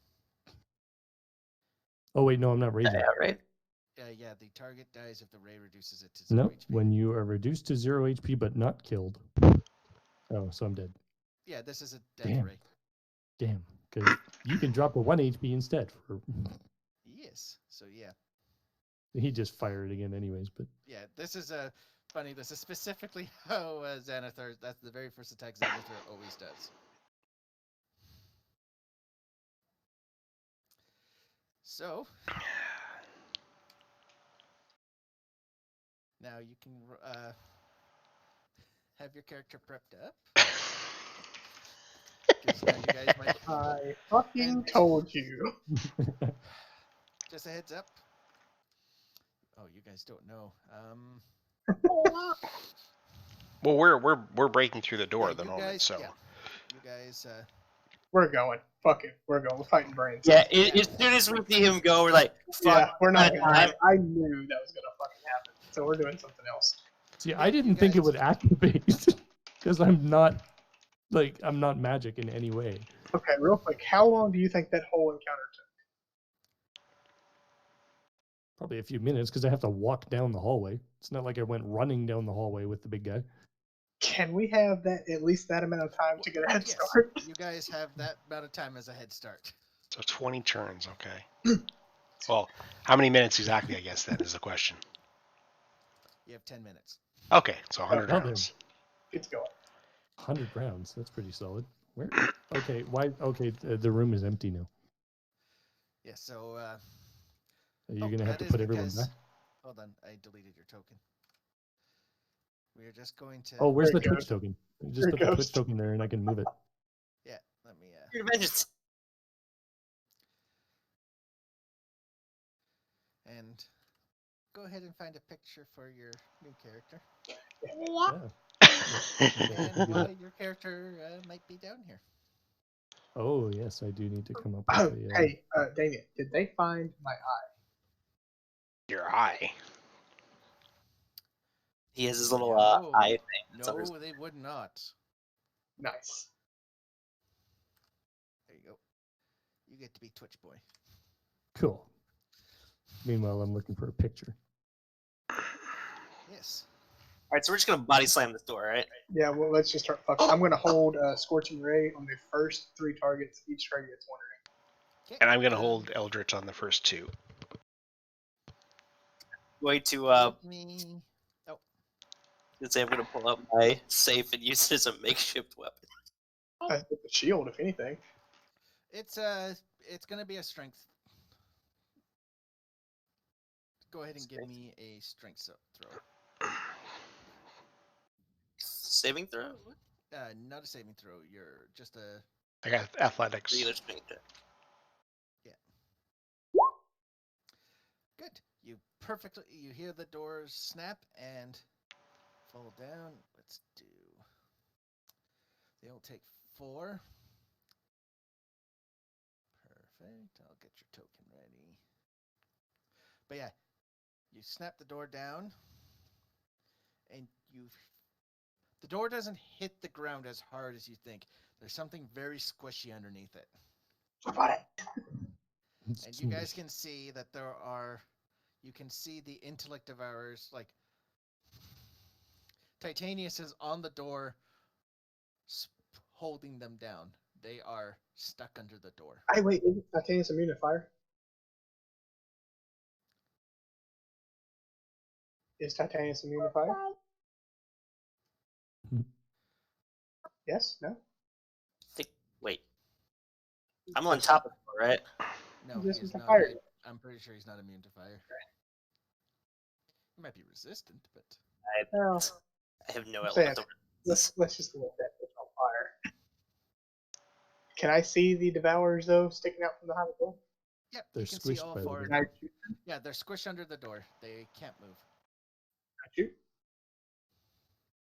Oh, wait, no, I'm not raging. Yeah, right. yeah, the target dies if the ray reduces it to 0 No, HP. when you are reduced to 0 HP but not killed. Oh, so I'm dead. Yeah, this is a death Damn. ray. Damn. Because you can drop a 1 HP instead. Yes. So yeah, He just fired again anyways, but yeah. This is funny. This is specifically how Xanathar. That's the very first attack Xanathar always does. So now you can have your character prepped up. 'Cause now you guys might. I fucking And- told you. Just a heads up. Oh, you guys don't know. Well, we're breaking through the door Yeah, at the you moment, guys, so yeah. You guys, We're going. Fuck it. We're going. We're fighting brains. Yeah, Yeah. as soon as we see him go, we're like, fuck. Yeah, we're not that gonna. time. I knew that was gonna fucking happen. So we're doing something else. see, Yeah, I you didn't think it guys- would activate because I'm not magic in any way. Okay, real quick. How long do you think that whole encounter took? Probably a few minutes because I have to walk down the hallway. It's not like I went running down the hallway with the big guy. Can we have that at least that amount of time to get a head Yes, start? you guys have that amount of time as a head start. so 20 turns, okay. Well, how many minutes exactly? I guess that is the question. You have 10 minutes. Okay, so 100 Oh, rounds. It's going. 100 rounds. That's pretty solid. Where? Okay, why? Okay, the room is empty now. Yeah, so Are you gonna have to put everyone back? Hold on, I deleted your token. We are just going to. Oh, where's There the it Twitch goes. token? You just There it put the goes. Twitch token there, and I can move it. Yeah, let me. Your vengeance. And go ahead and find a picture for your new character. Yeah. And why your character might be down here. Oh yes, I do need to come up Oh, with a. hey, Damien, did they find my eye? Your eye. He has his little No. eye thing. That's under his- No, they would not. Nice. There you go. You get to be Twitch boy. Cool. Meanwhile, I'm looking for a picture. Yes. All right, so we're just gonna body slam this door, right? Yeah, well, let's just start fucking. I'm going to hold Scorching Ray on the first 3 targets. Each target gets 1 ring. Okay, And I'm going to hold Eldritch on the first 2. Going to Give me. Oh, let's say I'm gonna pull out my safe and use it as a makeshift weapon. With the shield, if anything. it's gonna be a strength. Go ahead and give me a strength throw. Saving throw? Not a saving throw. You're just a. I got athletics. Regular strength check. Good. You hear the doors snap and fall down. Let's do. They'll take 4. Perfect. I'll get your token ready. But yeah, you snap the door down, and the door doesn't hit the ground as hard as you think. There's something very squishy underneath it. About it. And you guys can see that you can see the intellect devourers, like, Titanius is on the door holding them down. They are stuck under the door. Hey, wait, isn't Titanius immune to fire? Is Titanius immune to fire? Yes? No? Wait. I'm on top of it, right? No, This he is is the not. fire. I'm pretty sure he's not immune to fire. He might be resistant, but Well, I have no I'm saying, element. let's just look at it on fire. Can I see the devourers though sticking out from behind the door? yep, They're you can see squished all by the four of Can I them. shoot them? Yeah, they're squished under the door. They can't move. Can I shoot?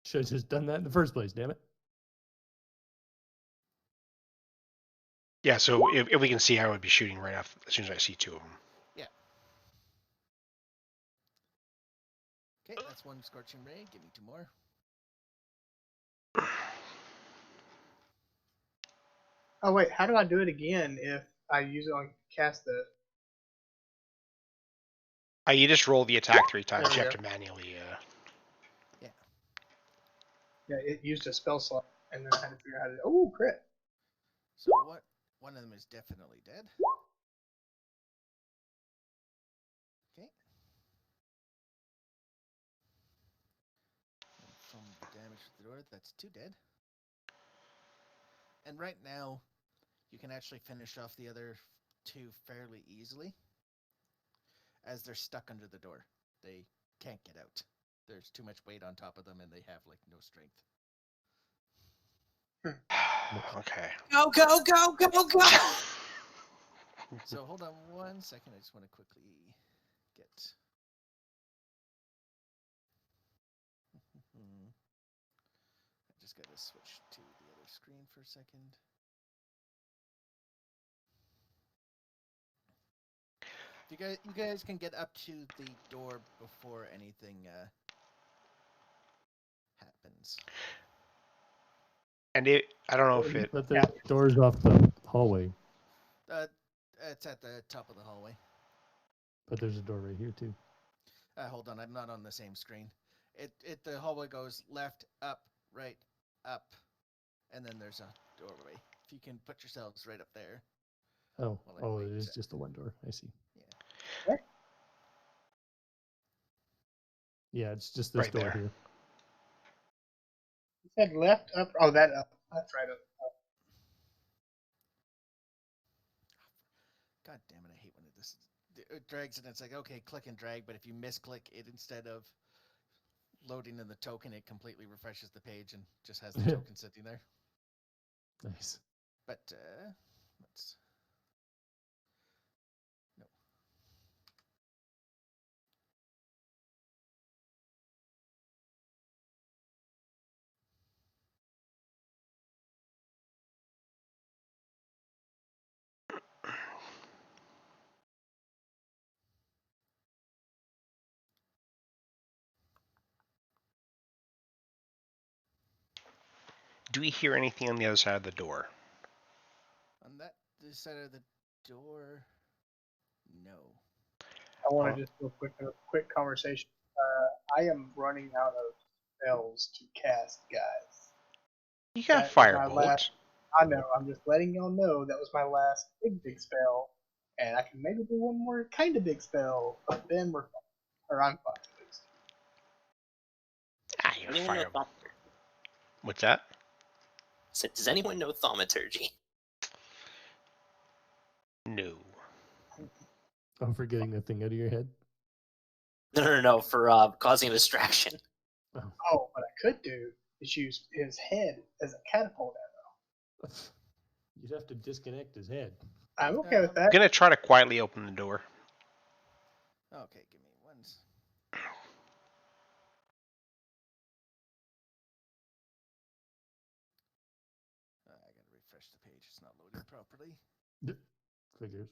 Should have just done that in the first place, damn it. Yeah, so if we can see, I would be shooting right off as soon as I see two of them. Okay, that's one scorching ray. Give me two more. Oh wait, how do I do it again if I use it on cast the? You just roll the attack 3 times. There You we have go. to manually. Yeah, it used a spell slot, and then I had to figure out how to. Oh, crit! So what? One of them is definitely dead. Okay. And from the damage to the door, that's two dead. And right now, you can actually finish off the other two fairly easily, as they're stuck under the door. They can't get out. There's too much weight on top of them, and they have like no strength. Okay. Go, go, go, go, go! So hold on 1 second. I just want to quickly get. I just got to switch to the other screen for a second. If you guys can get up to the door before anything happens. And I don't know if it. But the door's off the hallway. It's at the top of the hallway. But there's a door right here too. Hold on, I'm not on the same screen. The hallway goes left, up, right, up, and then there's a doorway. If you can put yourselves right up there. Oh, Well, I oh, wait. it is just the one door. I see. Yeah. Yeah, it's just this Right door there. here. You said left, up. Oh, that up. That's right up. God damn it! I hate when it drags and it's like, okay, click and drag, but if you misclick it, instead of loading in the token, it completely refreshes the page and just has the token sitting there. Nice. But let's no. Do we hear anything on the other side of the door? On this side of the door, no. I want to just do a quick conversation. I am running out of spells to cast, guys. You got That was my firebolt. last. I know. I'm just letting y'all know that was my last big spell, and I can maybe do one more kind of big spell, but then we're fine. Or I'm fine at least. Use Anyone know firebolt. What's that? So, does anyone know thaumaturgy? No. I'm forgetting that thing out of your head. No, for causing a distraction. Oh, what I could do is use his head as a catapult arrow. You'd have to disconnect his head. I'm okay with I'm that. gonna try to quietly open the door. Okay, give me one. I gotta refresh the page. It's not loading properly. Figures.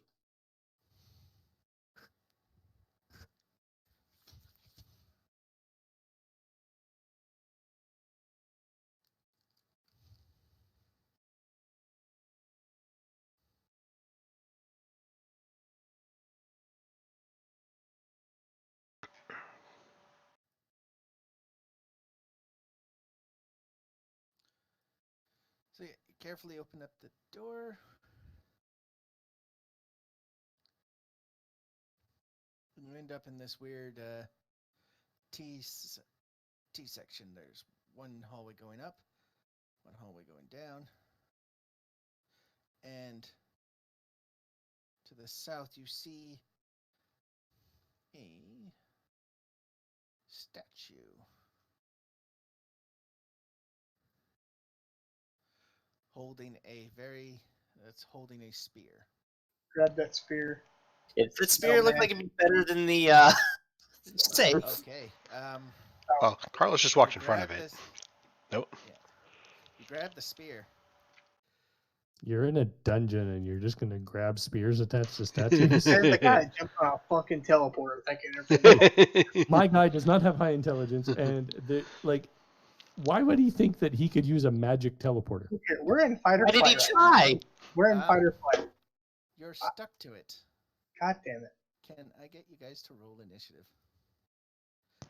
So you carefully open up the door. And you end up in this weird T section. There's one hallway going up, one hallway going down. And to the south, you see a statue. Holding a spear. Grab that spear. If the spear looked like it'd be better than the safe. Okay. Well, Carlos just walked in front of it. Nope. Yeah. You grab the spear. You're in a dungeon and you're just gonna grab spears attached to statues. There's the guy jumping on a fucking teleporter thinking My guy does not have high intelligence, and why would he think that he could use a magic teleporter? We're in fight or Why did flight. he right try? now. We're in fight or flight. You're stuck to it. God damn it. Can I get you guys to roll initiative?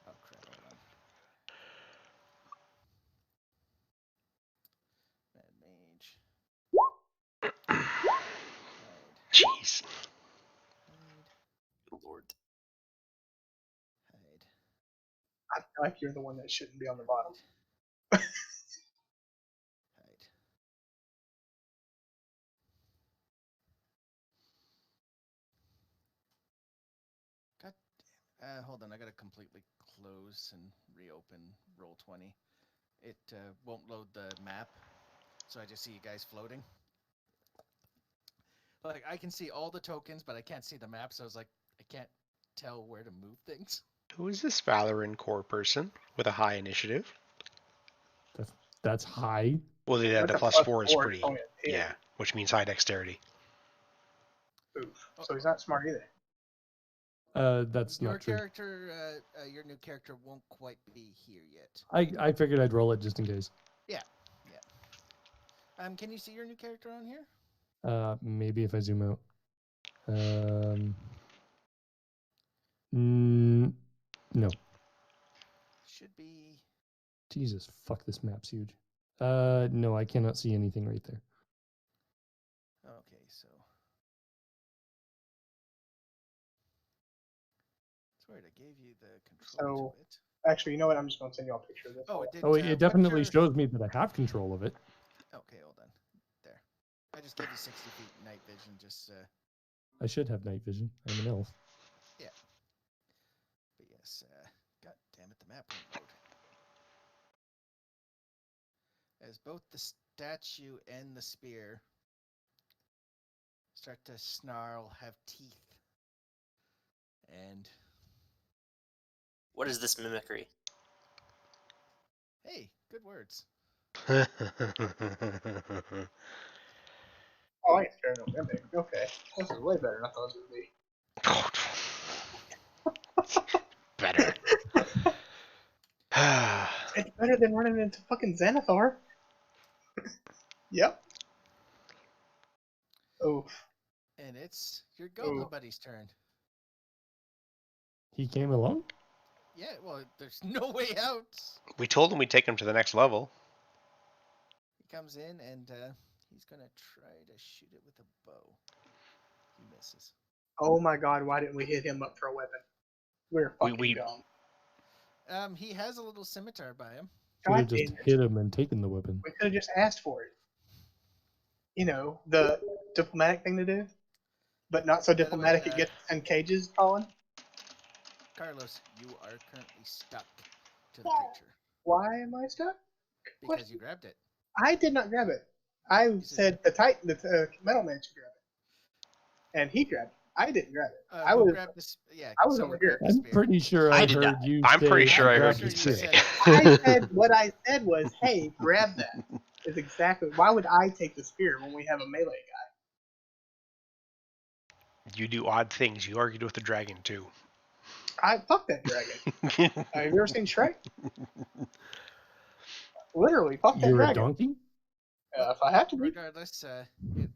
Oh crap, hold on. Mad Mage. Jeez. Lord. Hide. I feel like you're the one that shouldn't be on the bottom. Hide. God damn. Hold on, I gotta completely close and reopen Roll20. It won't load the map, so I just see you guys floating. Like, I can see all the tokens, but I can't see the map, so I was like, I can't tell where to move things. Who is this Valorant core person with a high initiative? That's high. Well, yeah, the That's plus 4 is it's pretty. only a 10. Yeah, which means high dexterity. Oof. So he's not smart either. That's Your not true. character, your new character won't quite be here yet. I figured I'd roll it just in case. Yeah. Can you see your new character on here? Maybe if I zoom out. No. Should be. Jesus, fuck, this map's huge. No, I cannot see anything right there. Okay, so. That's weird. I gave you the control to it. Actually, you know what? I'm just going to send you all a picture of this. Oh, it did. Oh, it what's definitely your- shows me that I have control of it. Okay, hold on. There. I just gave you 60 feet night vision. Just. I should have night vision. I'm an elf. But yes. God damn it, the map won't load. As both the statue and the spear start to snarl, have teeth, and What is this mimicry? hey, good words. Oh, I get scared of mimic. Okay. This is way better than I thought it would be. Better. It's better than running into fucking Xanathar. Yep. Oof. And it's your goblin Ooh. buddy's turn. He came along? Yeah, well, there's no way out. We told him we'd take him to the next level. He comes in and he's gonna try to shoot it with a bow. He misses. Oh my god, why didn't we hit him up for a weapon? We're fucking we- dumb. He has a little scimitar by him. Could have God just damn it. hit him and taken the weapon. We could have just asked for it. You know, the diplomatic thing to do. But not so By the way, diplomatic it gets in cages, Colin. Carlos, you are currently stuck to the creature Why am I stuck? because you grabbed it. I did not grab it. I said the Titan, the metal man should grab it. And he grabbed it. I didn't grab it. I who was grabbed this? Yeah, I was someone over here. grabbed the I'm spear. pretty sure I I did heard not. you I'm say, pretty sure I heard sure you you say. said- I said what I said was, hey, grab that. Is exactly why would I take the spear when we have a melee guy? You do odd things. You argued with the dragon too. Fuck that dragon. Have you ever seen Shrek? Literally, fuck that You're a dragon. donkey? If I have to be, Regardless,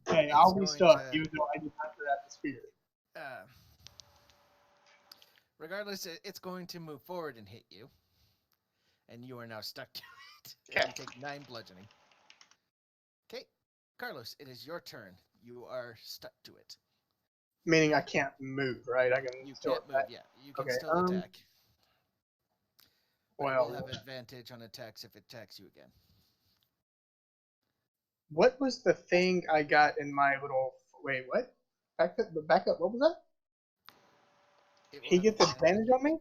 hey, I'll be stuck, even though I do not grab the spear. Regardless, it's going to move forward and hit you, and you are now stuck to it. Okay. You take 9 bludgeoning. Okay, Carlos, it is your turn. You are stuck to it. Meaning I can't move, right? I can You still can't move. attack. Yeah, you can Okay, still attack. But well, you will have advantage on attacks if it attacks you again. what was the thing I got in my little? Wait, what? Back up. What was that? It will He have gets advantage on me?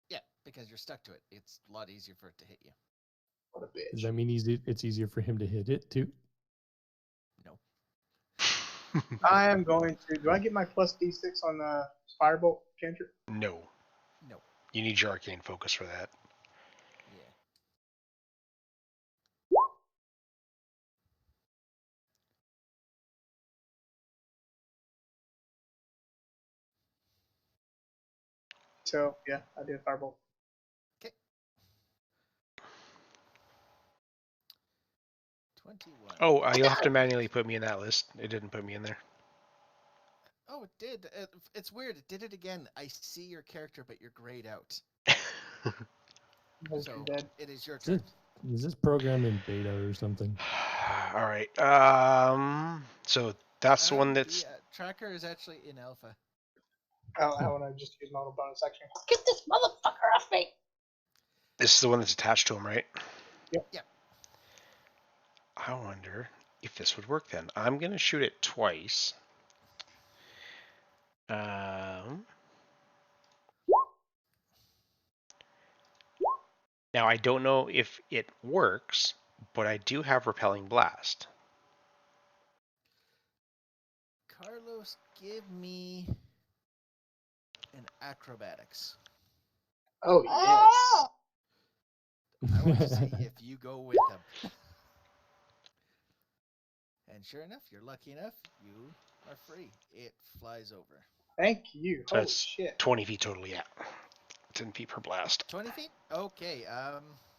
Yeah, because you're stuck to it. It's a lot easier for it to hit you. What a Does bitch. that mean it's easier for him to hit it too? No. I am going to. Do I get my plus D6 on the firebolt cantrip? No. No. You need your arcane focus for that. Yeah. So yeah, I did firebolt. Okay. 21. Oh, you'll have to manually put me in that list. It didn't put me in there. Oh, it did. It's weird. It did it again. I see your character, but you're grayed out. Was So dead. it is your Is turn. this program in beta or something? All right. So that's the one that's. The tracker is actually in alpha. I want to just use my little bonus action. Get this motherfucker off me! This is the one that's attached to him, right? Yep. Yep. I wonder if this would work then. I'm gonna shoot it twice. Now I don't know if it works, but I do have repelling blast. Carlos, give me an acrobatics. Oh yes. I want to see if you go with him. And sure enough, you're lucky enough, you are free. It flies over. Thank you. So Holy that's shit. 20 feet total, yeah. 10 feet per blast. 20 feet? Okay.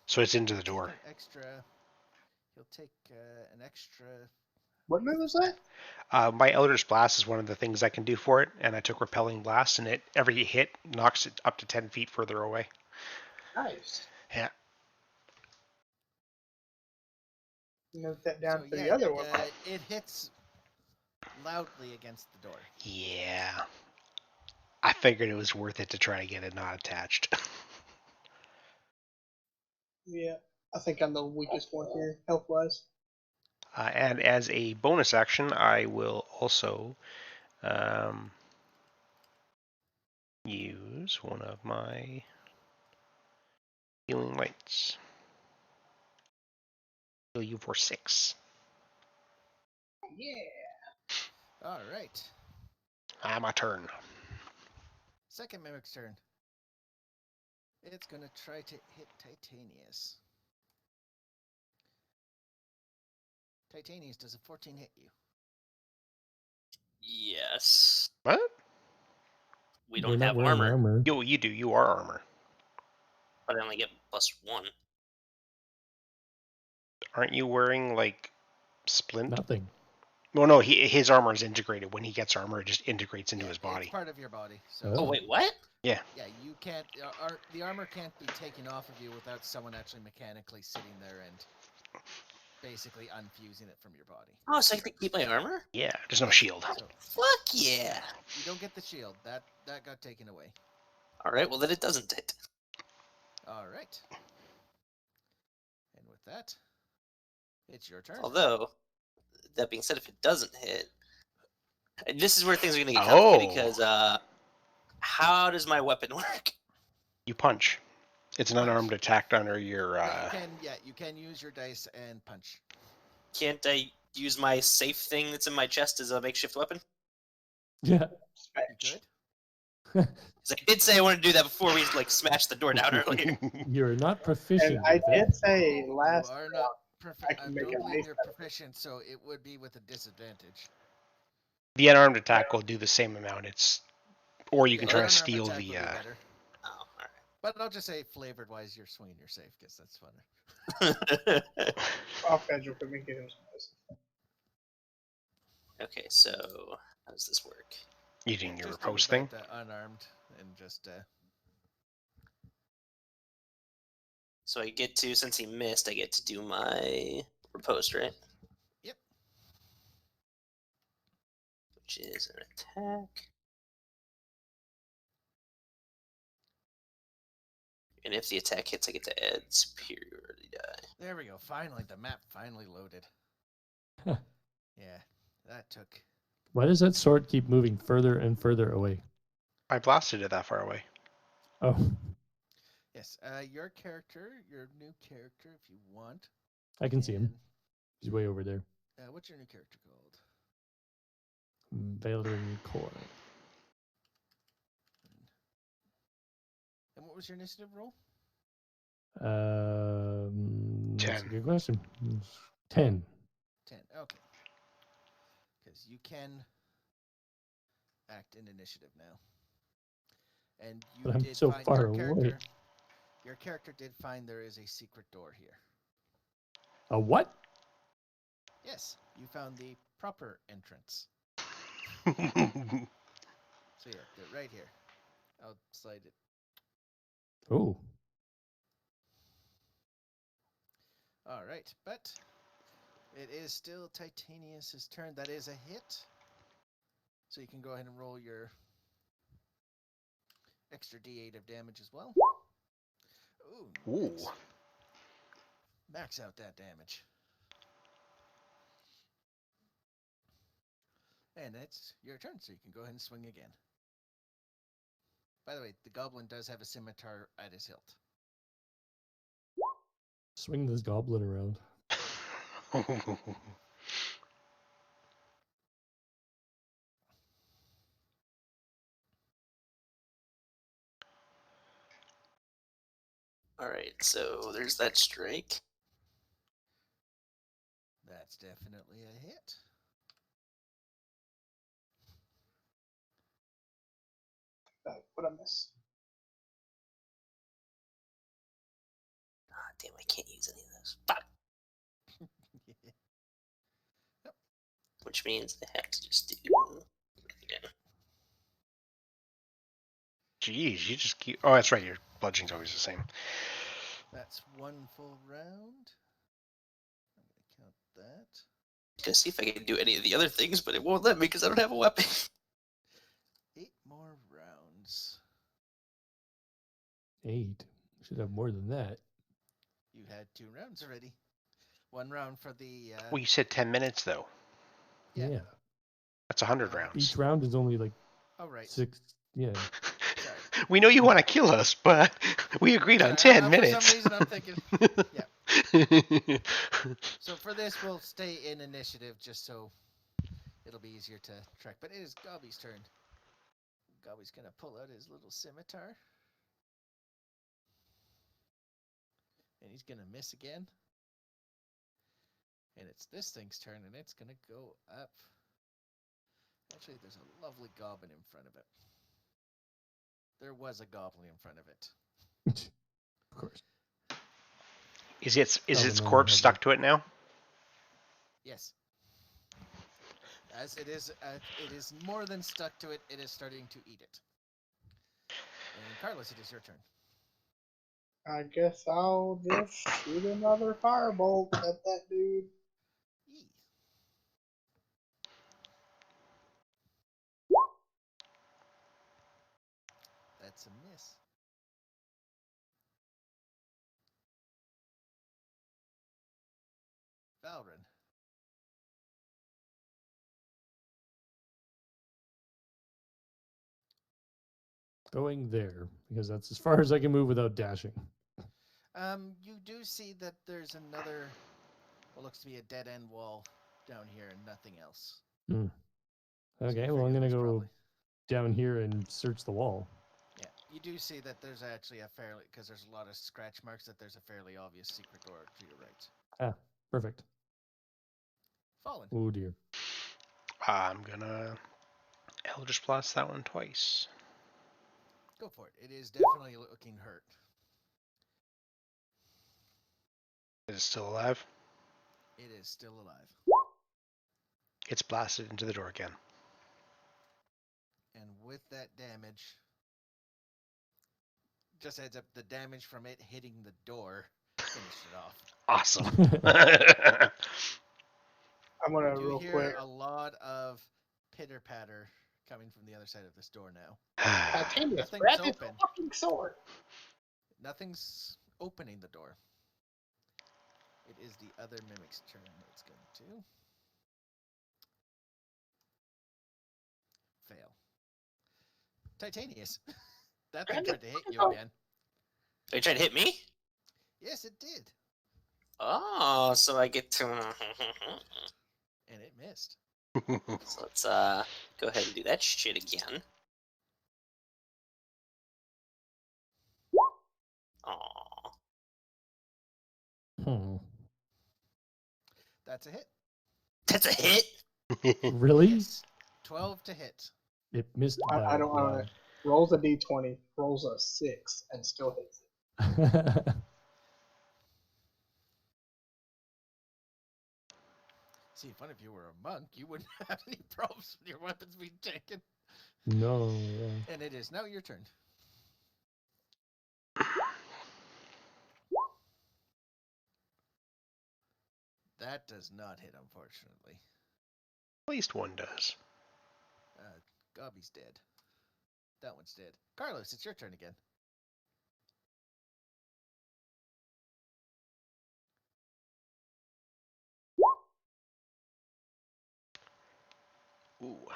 So it's into the Take door. an extra. He'll take an extra. What move was that? My Eldritch Blast is one of the things I can do for it, and I took repelling blast, and every hit knocks it up to 10 feet further away. Nice. Yeah. Note that down So for yeah, the other one. it hits loudly against the door. Yeah. I figured it was worth it to try to get it not attached. Yeah. I think I'm the weakest one here, health-wise. And as a bonus action, I will also use one of my healing lights. Heal you for 6. Yeah. All right. My turn. Second mimic's turn. It's gonna try to hit Titanius. Titanius, does a 14 hit you? Yes. What? We They're don't not have wearing armor, Yo, you do. You are armor. but I only get +1. Aren't you wearing, like, splint? Nothing. Well, no, his armor is integrated. When he gets armor, it just integrates into Yeah, his body. It's part of your body. So Oh, wait, what? yeah, you can't. The armor can't be taken off of you without someone actually mechanically sitting there and basically unfusing it from your body. Oh, so I can keep my armor? Yeah, there's no shield. So Fuck yeah! you don't get the shield. That got taken away. Alright, well then it doesn't hit. All right. And with that, it's your turn. Although, that being said, if it doesn't hit, this is where things are going to get complicated because how does my weapon work? You punch. It's an unarmed attack under your. But you can use your dice and punch. Can't I use my safe thing that's in my chest as a makeshift weapon? Yeah. You could. 'Cause I did say I wanted to do that before we smashed the door down earlier. You're not proficient. And I with it. did say last You are not I can make don't a believe nice you're weapon. proficient, so it would be with a disadvantage. The unarmed attack will do the same amount. Or you can Yeah, try to unarmed steal attack the. would be better. Oh, all But I'll just say flavored wise, you're swinging your safe because that's funner. right. Off edge will make it nice. Okay, so how does this work? Eating your Just do riposte about thing. the unarmed and just So I get to, since he missed, I get to do my riposte, right? Yep. Which is an attack. And if the attack hits, I get to add superiority die. There we go. Finally, the map finally loaded. Huh. Yeah, that took. Why does that sword keep moving further and further away? I blasted it that far away. Oh, Yes, your character, your new character, if you want. I can see him. and, He's way over there. What's your new character called? Valerin Core. And what was your initiative roll? That's a 10. good question. 10. 10. Okay. Because you can act in initiative now. And you But I'm did so find far your away. character. Your character did find there is a secret door here. A what? Yes, you found the proper entrance. So yeah, right here. I'll slide it. Oh, All right, but it is still Titanius's turn. That is a hit. So you can go ahead and roll your extra D8 of damage as well. Ooh, Ooh. nice. Max out that damage. And it's your turn, so you can go ahead and swing again. By the way, the goblin does have a scimitar at his hilt. swing this goblin around. All right, so there's that strike. That's definitely a hit. What I miss? Ah, damn, I can't use any of those. Fuck. Which means I have to just do. Yeah. Jeez, you just keep. Oh, that's right. Your bludgeoning's always the same. That's one full round. I'm going to count that. Gonna see if I can do any of the other things, but it won't let me because I don't have a weapon. 8 more rounds. 8. Should have more than that. You had 2 rounds already. 1 round for the. Well, you said 10 minutes, though. Yeah. That's 100 rounds. Each round is only like Oh, right. 6. Yeah. Sorry. We know you want to kill us, but we agreed on Sorry, 10 minutes. For some reason, I'm thinking. Yeah. So for this, we'll stay in initiative just so it'll be easier to track. But it is Gobby's turn. Gobby's going to pull out his little scimitar. And he's going to miss again. And it's this thing's turn, and it's going to go up. Actually, there's a lovely goblin in front of it. There was a goblin in front of it. Of course. Is its no corpse one stuck to it now? Yes. As it is more than stuck to it. It is starting to eat it. And Carlos, it is your turn. I guess I'll just shoot another firebolt at that dude. Yee. That's a miss. Valrin. Going there because that's as far as I can move without dashing. You do see that there's another, what looks to be a dead end wall down here and nothing else. Hmm. So Okay, you well, I'm figure going to there's go probably- down here and search the wall. Yeah, you do see that there's actually a fairly, because there's a lot of scratch marks, that there's a fairly obvious secret door to your right. Ah, perfect. Fallen. Oh, dear. I'm gonna Eldritch Blast that one twice. Go for it. It is definitely looking hurt. Is it still alive? It is still alive. It's blasted into the door again. And with that damage, just heads up, the damage from it hitting the door finished it off. Awesome. I'm gonna You do real hear quick. a lot of pitter patter coming from the other side of this door now. Titanius, Nothing's grab his open. fucking sword. Nothing's opening the door. It is the other mimic's turn. It's going to fail. Titanius, that thing tried to hit you again. Are you trying to hit me? Yes, it did, Oh, so I get to. and it missed. So let's go ahead and do that shit again. Aw. Hmm. That's a hit. That's a hit? Really? Yes, 12 to hit. It missed by I a don't lot. rolls a d20, rolls a 6, and still hits it. See, fun if you were a monk, you wouldn't have any problems with your weapons being taken. No, yeah. And it is now your turn. That does not hit, unfortunately. At least one does. Gobby's dead. That one's dead. Carlos, it's your turn again. Ooh,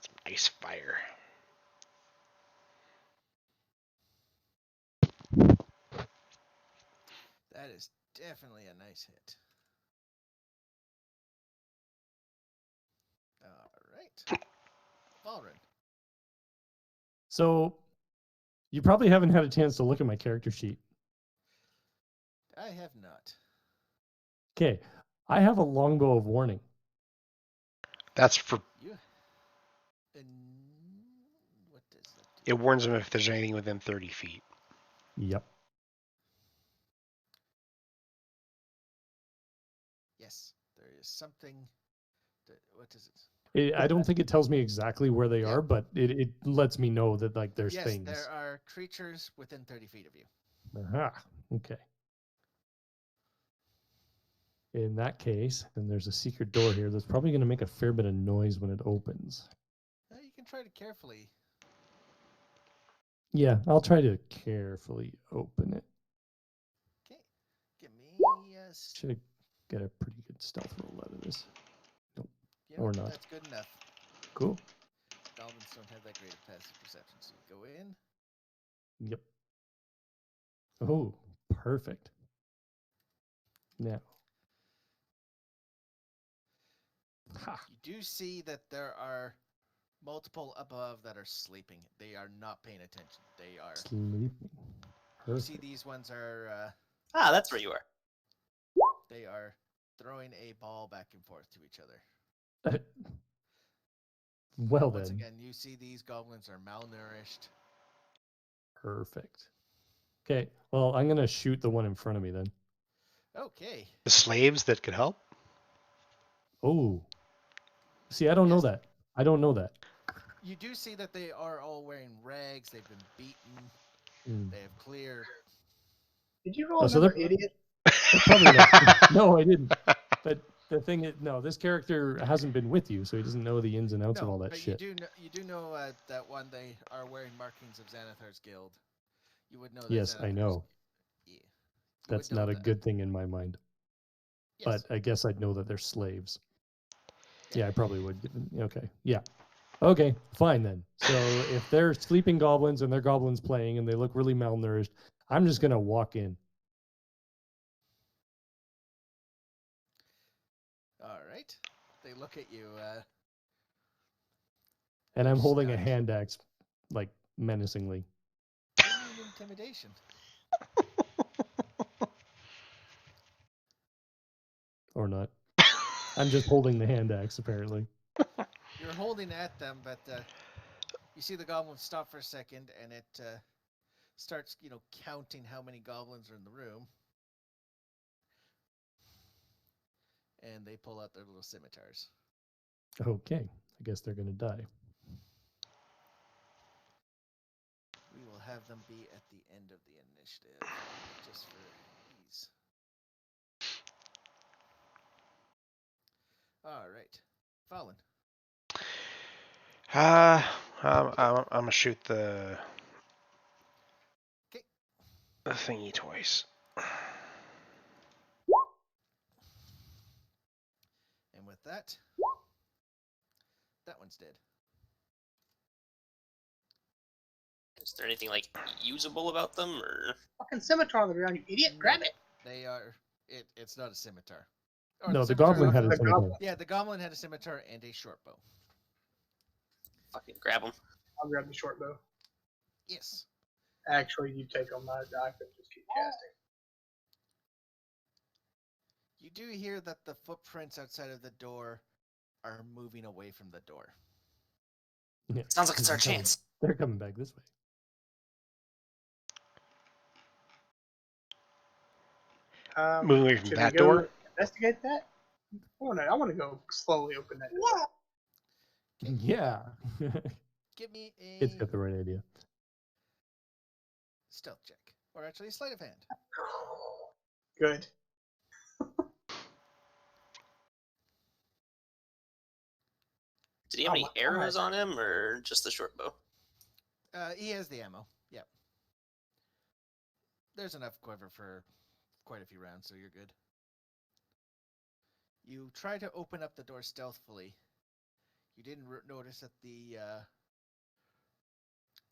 some ice fire. That is definitely a nice hit. All right. Valrin. So, you probably haven't had a chance to look at my character sheet. I have not. Okay, I have a longbow of warning. That's for. You. And what does that do? It warns them if there's anything within 30 feet. Yep. Yes, there is something. What is it? I don't think it tells me exactly where they Yeah. are, but it lets me know that like there's Yes, things. there are creatures within 30 feet of you. Aha. Okay. In that case, and there's a secret door here that's probably going to make a fair bit of noise when it opens. You can try to carefully. Yeah, I'll try to carefully open it. Okay, give me a. Should get a pretty good stealth roll out of this. You or not. That's good enough. Cool. Goblins don't have that great of passive perception, so you go in. Yep. Oh, perfect. Now. Ha. You do see that there are multiple above that are sleeping. They are not paying attention. They are. Sleeping. You see Perfect. these ones are. Ah, that's where you are. They are throwing a ball back and forth to each other. Well Once then. again, you see these goblins are malnourished. Perfect. Okay. Well, I'm gonna shoot the one in front of me then. Okay. The slaves that could help? Oh. See, I don't know Yes. that. I don't know that. You do see that they are all wearing rags. They've been beaten. Mm. They have clear. Did you roll Oh, so another they're- idiot? They're probably not. No, I didn't. But the thing is, no, this character hasn't been with you, so he doesn't know the ins and outs of No, all that but shit. you do know that one they are wearing markings of Xanathar's guild. You would know that. Yes, I know. Yeah. You That's would know not a that. good thing in my mind. Yes. But I guess I'd know that they're slaves. Yeah. Yeah, I probably would. Okay. Yeah. Okay, fine then. So if they're sleeping goblins and they're goblins playing and they look really malnourished, I'm just going to walk in. All right. They look at you. And I'm holding a Stunned. hand axe, like menacingly. Give me an intimidation. Or not. I'm just holding the hand axe, apparently. holding at them, but you see the goblin stop for a second, and it starts, counting how many goblins are in the room. And they pull out their little scimitars. Okay, I guess they're gonna die. We will have them be at the end of the initiative, just for ease. All right, Fallon. I'm gonna shoot the Okay. thingy twice. And with that one's dead. Is there anything like usable about them, or Fucking scimitar on the ground, you idiot! Grab it. They are. It's not a scimitar. Or No, the scimitar goblin is- had a The scimitar. goblin. Yeah, the goblin had a scimitar and a short bow. fucking grab them? I'll grab the short bow. Yes. Actually, you take them. I could just keep casting. You do hear that the footprints outside of the door are moving away from the door. Yeah, Sounds like it's our they're coming- chance. They're coming back this way. Moving away from Should that we go door? investigate that? I want to go slowly open that door. Yeah, Give me a it's got the right idea. stealth check, or actually a sleight of hand. Good. Did he have Oh any my arrows God. on him, or just the short bow? He has the ammo. Yep. There's enough cover for quite a few rounds, so you're good. You try to open up the door stealthily. You didn't notice that the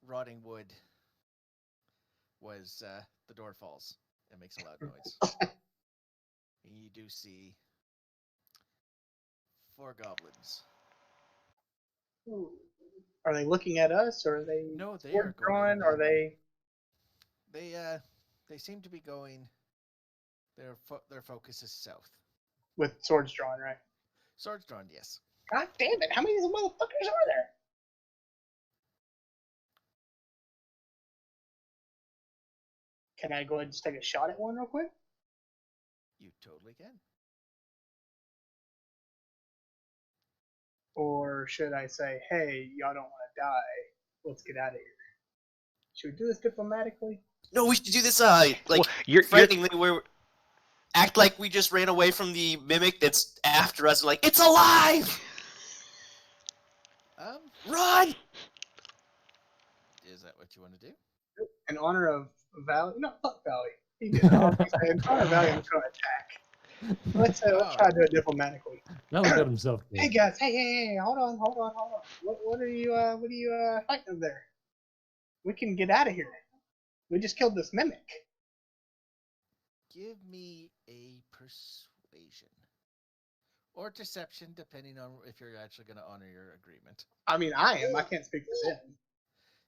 rotting wood was the door falls and makes a loud noise. And you do see 4 goblins. Are they looking at us, or are they? No, they sword are going. drawn? Are they? They seem to be going. Their focus is south. With swords drawn, right? Swords drawn, yes. God damn it! How many of these motherfuckers are there? Can I go ahead and just take a shot at one real quick? You totally can. Or should I say, hey, y'all don't want to die. Let's get out of here. Should we do this diplomatically? No, we should do this. Like Well, you're frighteningly, we act like we just ran away from the mimic that's after us. Like it's alive. Run! Is that what you want to do? In honor of Valley? No, fuck Valley. He did. I was gonna say, in honor of Valley, I'm just going to attack. Let's try to do it diplomatically. Now he got himself killed. Hey guys, hey, hold on. What are you fighting over there? We can get out of here. We just killed this mimic. Give me a persuasion. Or deception, depending on if you're actually going to honor your agreement. I mean, I am. I can't speak for them.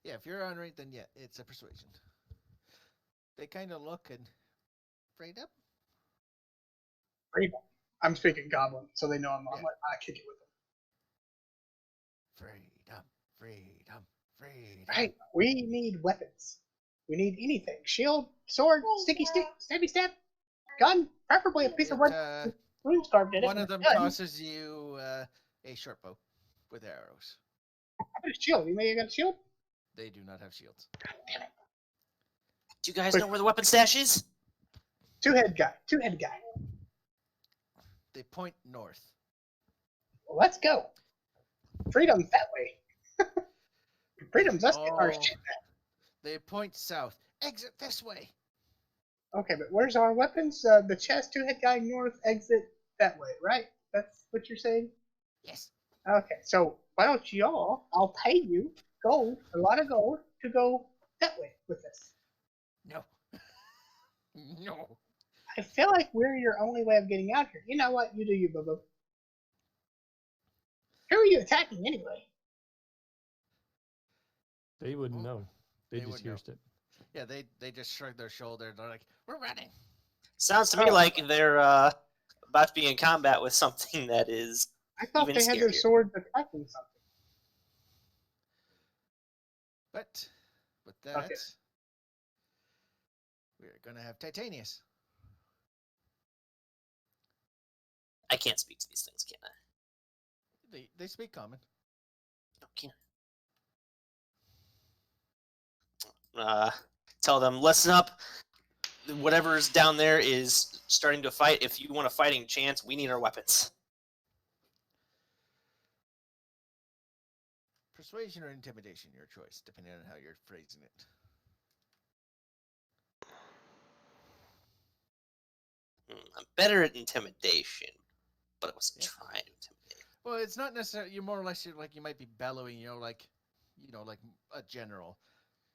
Yeah, if you're honoring, then yeah, it's a persuasion. They kind of look and afraid up. I'm speaking Goblin, so they know I'm Yeah. like, I kick it with them. Freedom. Right, we need weapons. We need anything. Shield, sword, sticky stick, stabby stab, gun, preferably a piece of wood. Rune carved in it. One of them Gun. tosses you a short bow with arrows. How about a shield? You may have got a shield? They do not have shields. Do you guys know where the weapon stash is? Two-head guy. They point north. Well, let's go. Freedom's that way. Freedom's us getting our Oh. shit back. They point south. Exit this way. Okay, but where's our weapons? The chest, two-head guy north, exit that way, right? That's what you're saying? Yes. Okay, so why don't y'all, I'll pay you gold, a lot of gold, to go that way with us. No. No. I feel like we're your only way of getting out here. You know what? You do you, boo-boo. Who are you attacking anyway? They wouldn't Well, know. They they just wouldn't know. hearsed it. Yeah, they just shrug their shoulder. They're like, we're running. Sounds to me Oh. like they're about to be in combat with something that is I thought even they had their scarier. swords attacking something. But with that, Okay. we're gonna have Titanius. I can't speak to these things, can I? They speak common. No, can I? Tell them, listen up. Whatever's down there is starting to fight. If you want a fighting chance, we need our weapons. Persuasion or intimidation, your choice, depending on how you're phrasing it. I'm better at intimidation, but I wasn't Yeah. trying to intimidate. Well, it's not necessarily. You're more or less like you might be bellowing. like a general.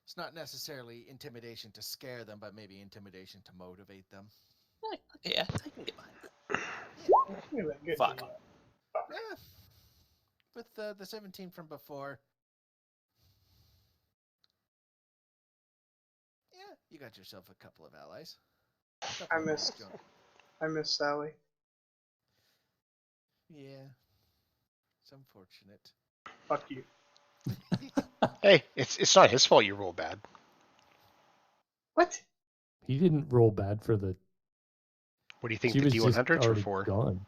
It's not necessarily intimidation to scare them, but maybe intimidation to motivate them. Okay, I can get behind that. Anyway, good Fuck. deal. Yeah. With the 17 from before. Yeah, you got yourself a couple of allies. I miss Sally. Yeah. It's unfortunate. Fuck you. Hey, it's not his fault you roll bad. What? He didn't roll bad for the. What do you think She the was just D100s were already for? gone.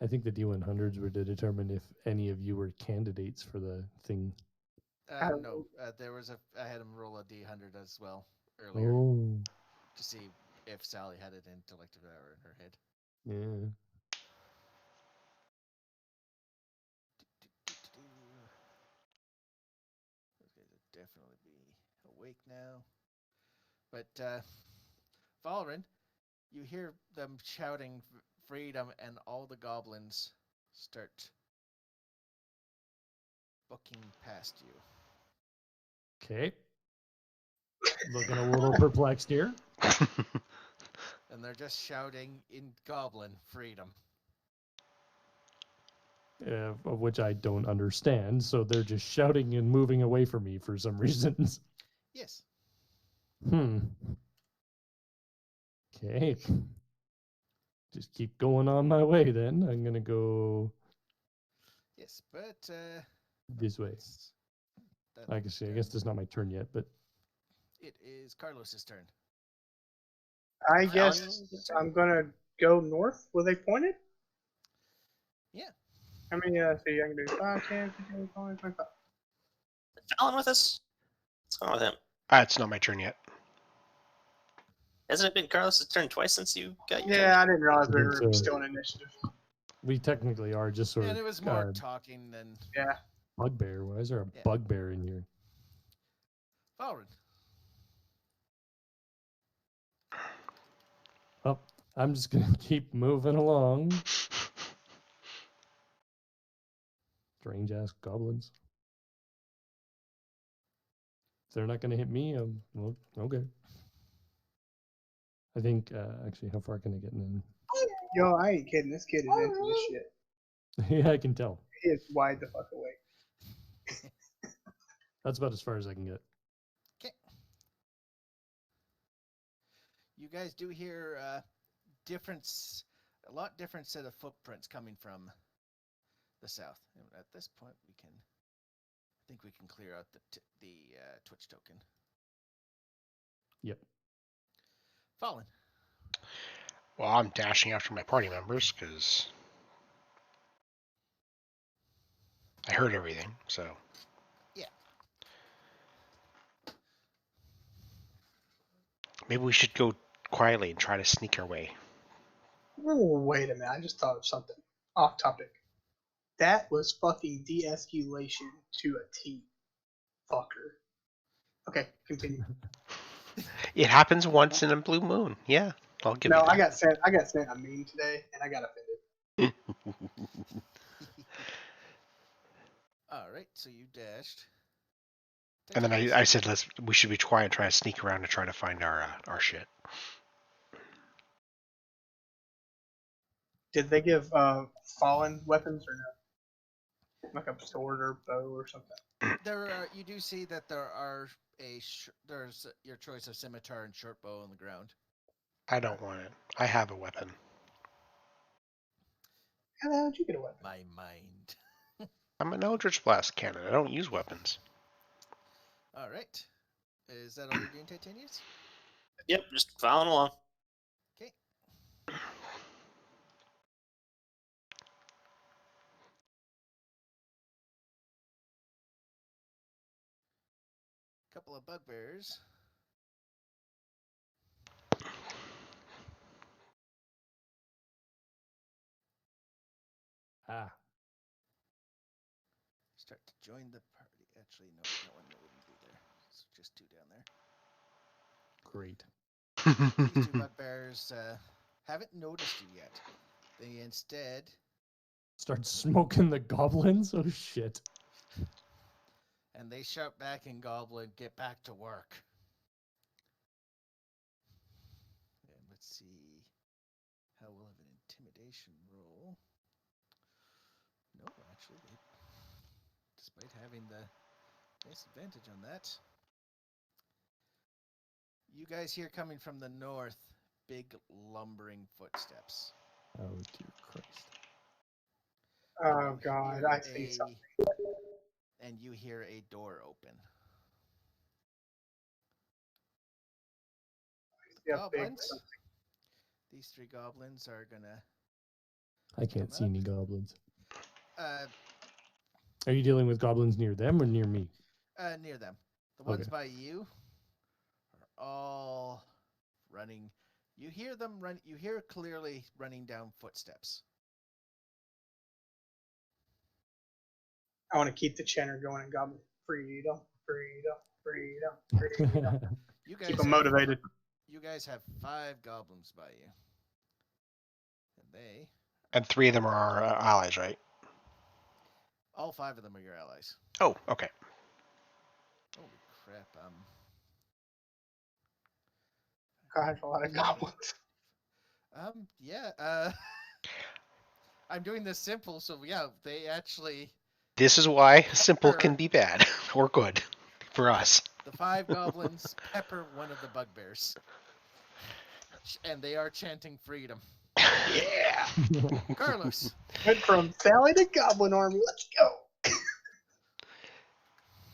I think the D100s were to determine if any of you were candidates for the thing. No, there was I had him roll a D100 as well earlier Oh, to see if Sally had an intellective error in her head. yeah. Those guys would definitely be awake now. But Valrin, you hear them shouting freedom, and all the goblins start booking past you. Okay. Looking a little perplexed here. And they're just shouting in goblin freedom. Of which I don't understand. So they're just shouting and moving away from me for some reasons. Yes. Okay. Just keep going on my way then. I'm gonna go Yes, but this way. I can see. I guess it's not my turn yet, but it is Carlos's turn. I guess I'm gonna go north. Were they pointed? Yeah. How many? See, I can do 5, 10, 15, 20, 25. Fallon with us? What's going on with him? It's not my turn yet. Hasn't it been Carlos' turn twice since you got your Yeah, I didn't realize we think were so. still in initiative. we technically are just sort And of it was more talking than Yeah. bugbear. Why is there a Yeah. bugbear in here? Valrin. Oh, I'm just gonna keep moving along. Strange ass goblins. If they're not gonna hit me, well, okay. I think actually, how far can I get in? Yo, I ain't kidding. This kid is into this shit. Yeah, I can tell. He is wide the fuck awake. That's about as far as I can get. Okay. You guys do hear a lot different set of footprints coming from the south. And at this point, I think we can clear out the Twitch token. Yep. Fallen. Well, I'm dashing after my party members because I heard everything. So Yeah. maybe we should go quietly and try to sneak our way. Oh, wait a minute. I just thought of something. Off topic. That was fucking de-escalation to a T. Fucker. Okay, continue. It happens once in a blue moon. Yeah, I'll give No, you that. I got sent a meme today, and I got offended. All right, so you dashed. And then I said, we should be quiet and try to sneak around and try to find our shit. Did they give fallen weapons or no? Like a sword or bow or something? There are. You do see that there are there's your choice of scimitar and short bow on the ground. I don't want it. I have a weapon. How the hell did you get a weapon? My mind. I'm an Eldritch Blast cannon. I don't use weapons. All right. Is that all you're doing, Titanius? Yep, just following along. Okay. Couple of bugbears. Ah, Start to join the party. Actually, no, that one wouldn't be there. It's just two down there. great. These two bugbears haven't noticed you yet. They instead, Start smoking the goblins? Oh, shit. and they shout back in Goblin, "Get back to work." And let's see. How will have an intimidation roll? No, actually, they, despite having the disadvantage on that. You guys hear coming from the north, big lumbering footsteps. Oh, dear Christ. Oh You God, hear I see something. And you hear a door open. Yeah, big Goblins. something. These three goblins are gonna I can't see up. any goblins. uh Are you dealing with goblins near them or near me? near them. The ones Okay. by you are all running. You hear them run. You hear clearly running down footsteps. I want to keep the chanter going and goblin. Freedom, freedom, freedom, freedom. You guys Keep them have- motivated. You guys have 5 goblins by you, and they, And 3 of them are our allies, right? all 5 of them are your allies. Oh, okay. Holy crap! God, a lot of goblins. Yeah. I'm doing this simple, so yeah, they actually. This is why simple Pepper. can be bad or good for us. The 5 goblins pepper one of the bugbears, and they are chanting freedom. Yeah. Carlos, Went from Sally to Goblin Army. Let's go.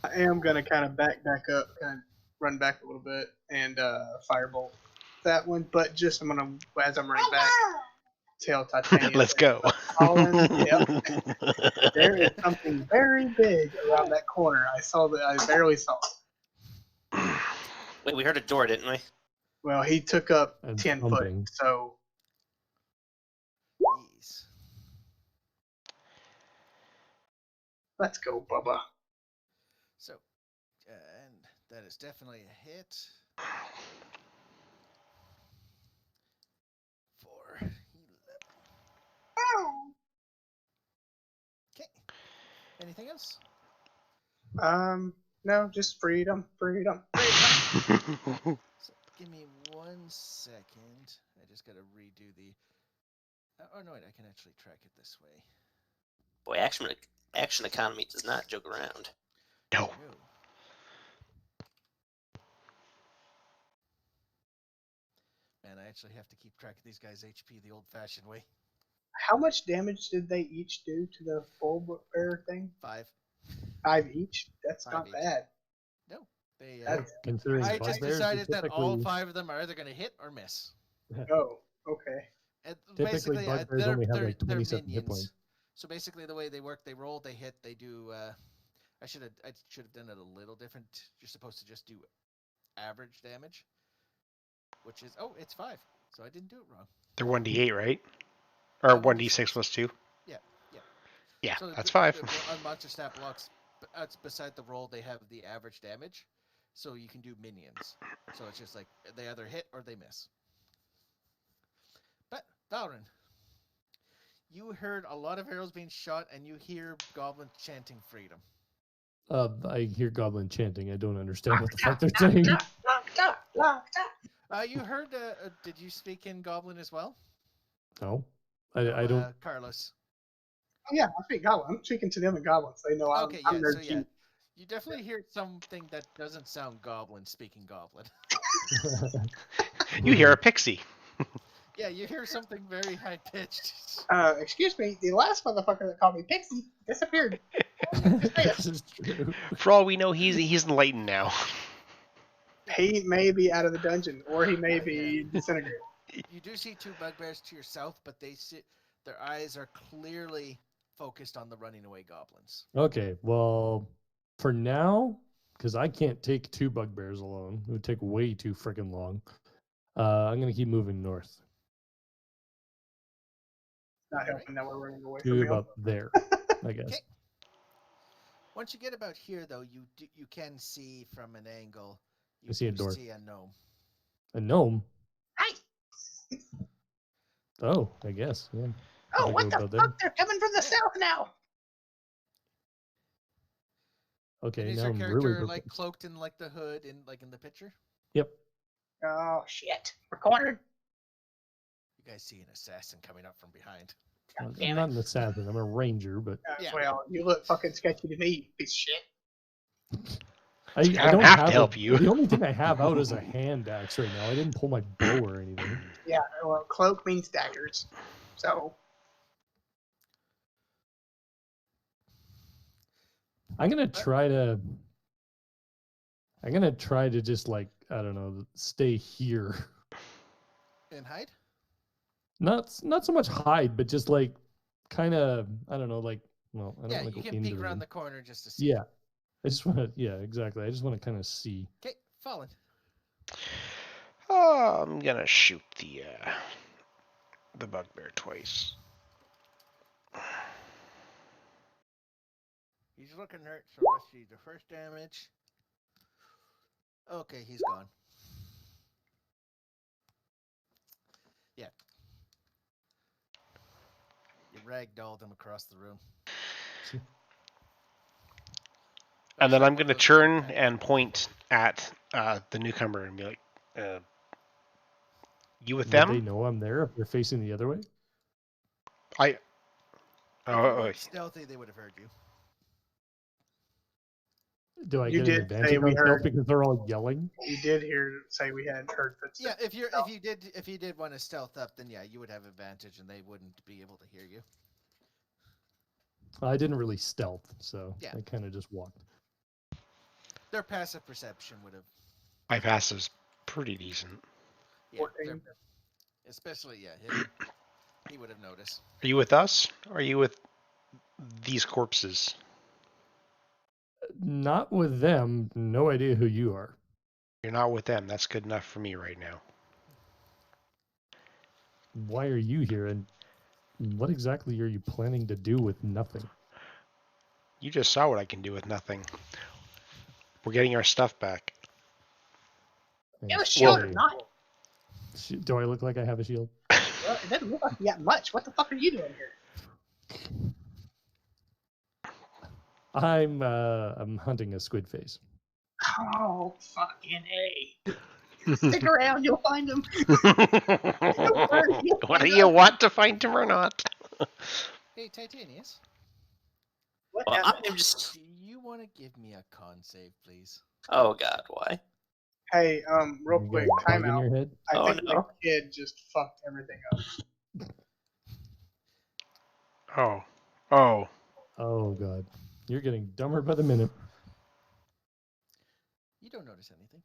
I am gonna kind of back up, kind of run back a little bit, and firebolt that one. But just I'm gonna, as I'm running back, tell Titania. Let's go. Colin, yep. There is something very big around that corner. I barely saw it. Wait, we heard a door, didn't we? Well, he took up And 10 foot, thumping. so yes. let's go, Bubba. So, and that is definitely a hit. For 11. Okay. Anything else? No, just freedom. So, give me 1 second. I just gotta redo the. Oh no, wait, I can actually track it this way. Boy, action economy does not joke around. No. No. Man, I actually have to keep track of these guys' HP the old-fashioned way. How much damage did they each do to the full bear thing? 5. 5 each? That's 5 not each. bad. No, they. That's Considering I just bugbears are decided that all typically- 5 of them are either going to hit or miss. oh, okay. And Typically, basically, bugbears they're, only have they're, like they're 27 hit minions. points. So basically, the way they work, they roll, they hit, they do. I should have done it a little different. You're supposed to just do average damage, which is it's 5. So I didn't do it wrong. They're 1d8, right? Or 1d6. 1d6 plus 2? Yeah. Yeah, So that's 5. On monster stat blocks, beside the roll, they have the average damage, so you can do minions. So it's just like they either hit or they miss. But Valrin, you heard a lot of arrows being shot, and you hear goblins chanting freedom. I hear goblin chanting. I don't understand what the fuck they're saying. You heard? Did you speak in goblin as well? No, I don't. Carlos. Oh, yeah, I speak Goblin. I'm speaking to them in Goblin, so they know I'm, Okay, I'm yeah. their So yeah, chief. you definitely hear something that doesn't sound goblin speaking goblin. You hear a pixie. Yeah, you hear something very high pitched. Excuse me, the last motherfucker that called me Pixie disappeared. This is true. For all we know, he's enlightened now. He may be out of the dungeon, or he may be disintegrated. You do see two bugbears to your south, but their eyes are clearly focused on the running away goblins. Okay, well, for now, because I can't take 2 bugbears alone, it would take way too freaking long. I'm gonna keep moving north Not helping that we're running away to from you. about there, I guess. Okay. Once you get about here, though, you can see from an angle. You I see a do door. see a gnome. A gnome. Hi. Oh, I guess. Yeah. Oh, I'll what go the about fuck? They're coming from the Yeah. south now. Okay, And is now your I'm character really like perplexed. cloaked in like the hood in the picture? Yep. Oh shit, we're cornered. You guys see an assassin coming up from behind. God I'm damn not it. an assassin. I'm a ranger, but Yeah. Well, you look fucking sketchy to me, you piece of shit. I don't don't have to help you. The only thing I have out is a hand axe right now. I didn't pull my bow or anything. Yeah, well, cloak means daggers. So, I'm gonna try to just like, I don't know, stay here. And hide? Not so much hide, but just like kind of, I don't know, like, well, I don't Yeah, want to you go can into peek the around room. the corner just to see. Yeah. I just want to, yeah, exactly. I just want to kind of see. Okay, Fallen. Oh, I'm gonna shoot the bugbear twice. He's looking hurt, so let's see the first damage. Okay, he's gone. Yeah. You ragdolled him across the room. And then Actually, I'm one of gonna those turn attacks. and point at the newcomer and be like, "You with Would they them?" know I'm there if they're facing the other way? I. If you Oh, weren't stealthy, they would have heard you. Do I You get an did advantage say on we stealth heard- because they're all yelling? you did say we had heard Yeah, footsteps. if you did want to stealth up, then yeah, you would have advantage, and they wouldn't be able to hear you. I didn't really stealth, so Yeah. I kind of just walked. Their passive perception would have. my passive's pretty decent. Yeah, 14. especially him. He would have noticed. Are you with us? Or are you with these corpses? Not with them. No idea who you are. You're not with them. That's good enough for me right now. Why are you here, and what exactly are you planning to do with nothing? You just saw what I can do with nothing. We're getting our stuff back. You have a shield or Okay. not? Do I look like I have a shield? Well, it doesn't look like you got much. What the fuck are you doing here? I'm hunting a squid face. Oh, fucking A. Stick around, you'll find him. What do you want to find him or not? Hey, Titanius, What Well, happened? I'm just. do you want to give me a con save, please? Oh God, why? Hey, real You quick, got a bug in timeout. your head? I Oh, think no. my kid just fucked everything up. Oh. Oh god, you're getting dumber by the minute. You don't notice anything.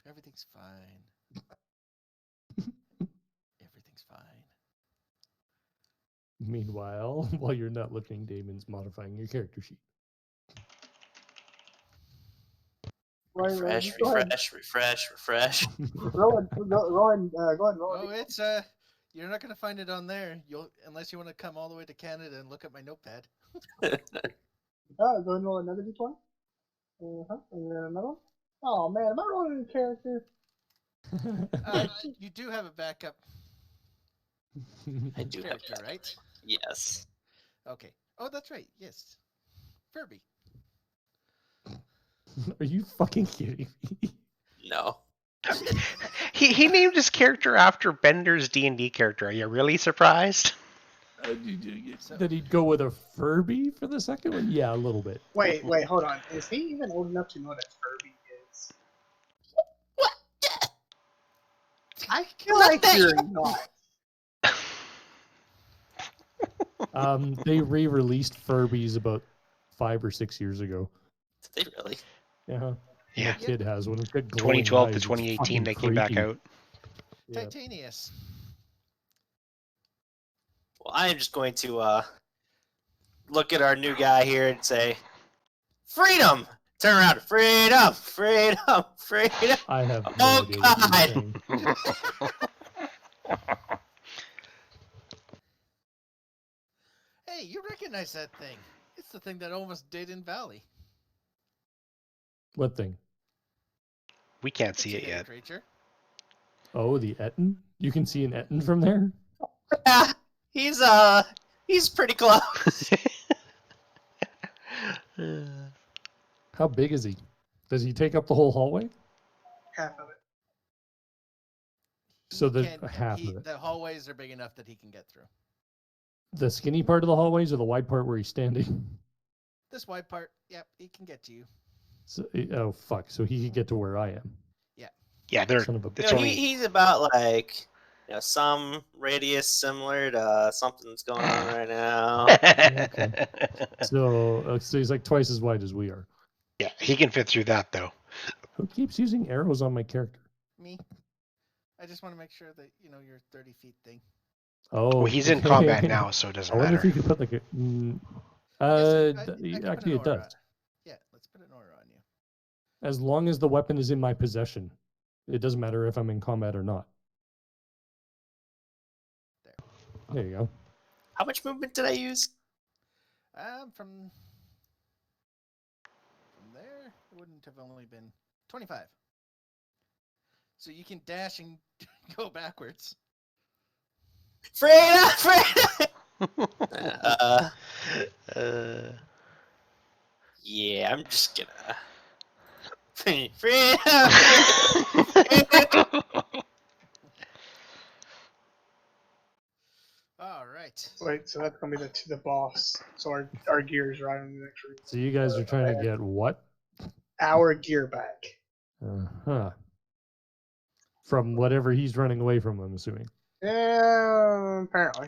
Everything's fine. Everything's fine. Meanwhile, while you're not looking, Damon's modifying your character sheet. Roy, Refresh, go ahead. refresh. Roll it. Go ahead. Roll Oh, it. it's you're not gonna find it on there. Unless you want to come all the way to Canada and look at my notepad. Go ahead and roll another d20. And then another one. Oh man, am I rolling a character? You do have a backup I do have character, that. right? Yes. Okay. Oh, that's right. Yes, Furby. Are you fucking kidding me? No. He named his character after Bender's D&D character. Are you really surprised? Did he go with a Furby for the second one? Yeah, a little bit. Wait, hold on. Is he even old enough to know what a Furby is? What? I feel like you're not. They re-released Furbies about 5 or 6 years ago. Did they really? Yeah. Yeah. My kid has one. It's got glowing 2012 eyes. to It's 2018, fucking they came back creepy. out. Yeah. Titanius. Well, I am just going to look at our new guy here and say, "Freedom!" Turn around, freedom, freedom, freedom. I have no Oh, idea what God. you're saying. Hey, you recognize that thing? It's the thing that almost did in Valley. What thing? We can't The see it two-headed yet. creature. Oh, the Etten? You can see an Etten from there? Yeah, he's pretty close. How big is he? Does he take up the whole hallway? Half of it. So He the can't- half he- of it. The hallways are big enough that he can get through. The skinny part of the hallways or the wide part where he's standing? This wide part, yep, he can get to you. So, oh, fuck. So he could get to where I am. Yeah, they're. Son of a It's You know, only. he's about like some radius similar to something that's going on right now. So he's like twice as wide as we are. Yeah, he can fit through that though. Who keeps using arrows on my character? Me. I just want to make sure that your 30 feet thing. Oh, Well, he's in okay. combat now, so it doesn't I wonder if matter. you could put like a. I can put actually, an it aura does. Yeah, let's put an aura on you. As long as the weapon is in my possession, it doesn't matter if I'm in combat or not. There you go. How much movement did I use? From there, it wouldn't have only been 25. So you can dash and go backwards. Freedom, freedom. Yeah, I'm just gonna. Freedom. All right. Wait, so that's gonna be the boss. So our gear is right in the next room. So you guys are trying to get what? Our gear back. Uh-huh. From whatever he's running away from, I'm assuming. Yeah, apparently.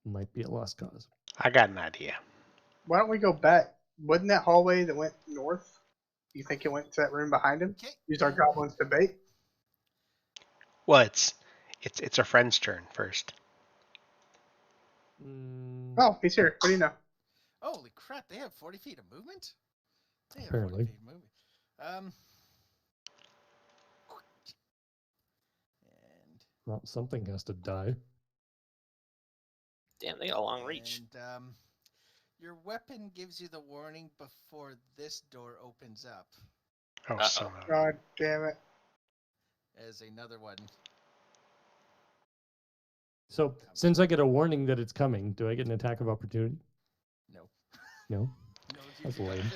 Might be a lost cause. I got an idea. Why don't we go back? Wasn't that hallway that went north? You think it went to that room behind him? Okay. Used our goblins to bait? Well, it's our friend's turn first. Oh, he's here. What do you know? Holy crap! They have 40 feet of movement. They have Apparently. 40 feet of movement. And Well, something has to die. Damn, they got a long reach. And your weapon gives you the warning before this door opens up. Oh, Uh-oh. son of a- God damn it. As another one. So, since I get a warning that it's coming, do I get an attack of opportunity? No. No? No, you That's do not. lame.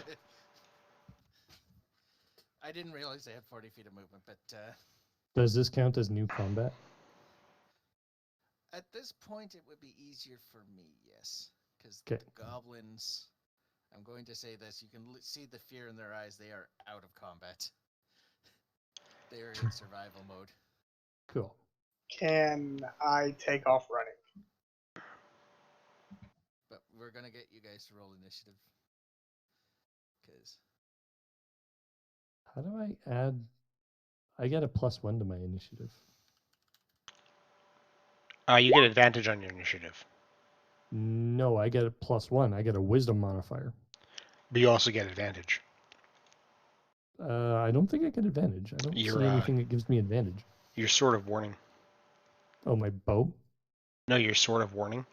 I didn't realize they had 40 feet of movement, but Does this count as new combat? at this point it would be easier for me, yes. Because Okay. the goblins, I'm going to say this, you can see the fear in their eyes. They are out of combat. They are in survival mode. Cool. Can I take off running? But we're going to get you guys to roll initiative. Because How do I add... I get a +1 to my initiative. You get advantage on your initiative, No, I get a +1. I get a wisdom modifier. but you also get advantage. I don't think I get advantage. I don't You're, see anything that gives me advantage. Your sword of warning. Oh, my bow? No, your sword of warning.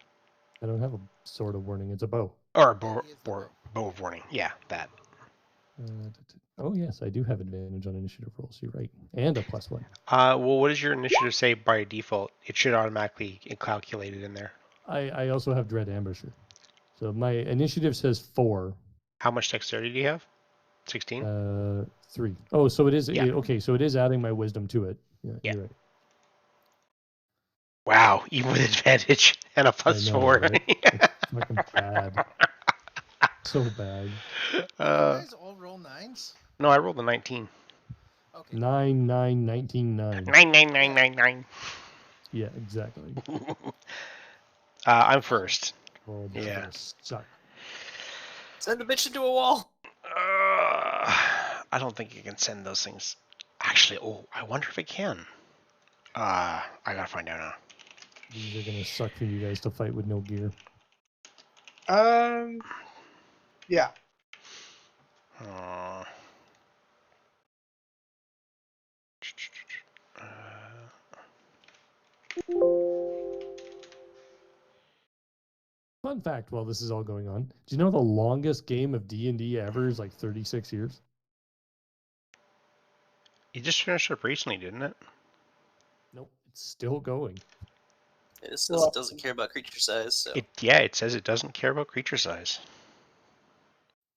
I don't have a sword of warning. It's a bow. Or a bow, He is the bow. bow of warning. Yeah, that. Oh, yes, I do have advantage on initiative rolls. You're right. And a +1. Well, what does your initiative say by default? It should automatically calculate it in there. I also have Dread Ambusher. So my initiative says 4. How much dexterity do you have? 16? 3. Oh, so it is... Yeah. Okay, so it is adding my wisdom to it. Yeah, Yeah. you're right. Wow, even with advantage and a +4. right? It's fucking bad. So bad. you guys all roll 9s? No, I rolled a 19. Okay. 9, 9, 19, 9. 9. Yeah, exactly. I'm first. Oh, that's Yeah. gonna suck. Send the bitch into a wall. I don't think you can send those things. Actually, I wonder if it can. I gotta find out now. These are gonna suck for you guys to fight with no gear. Yeah. Uh, Fun fact: while this is all going on, do you know the longest game of D&D ever is like 36 years? you just finished up recently, didn't it? Nope, it's still going. It says Well- it doesn't care about creature size, so It says it doesn't care about creature size.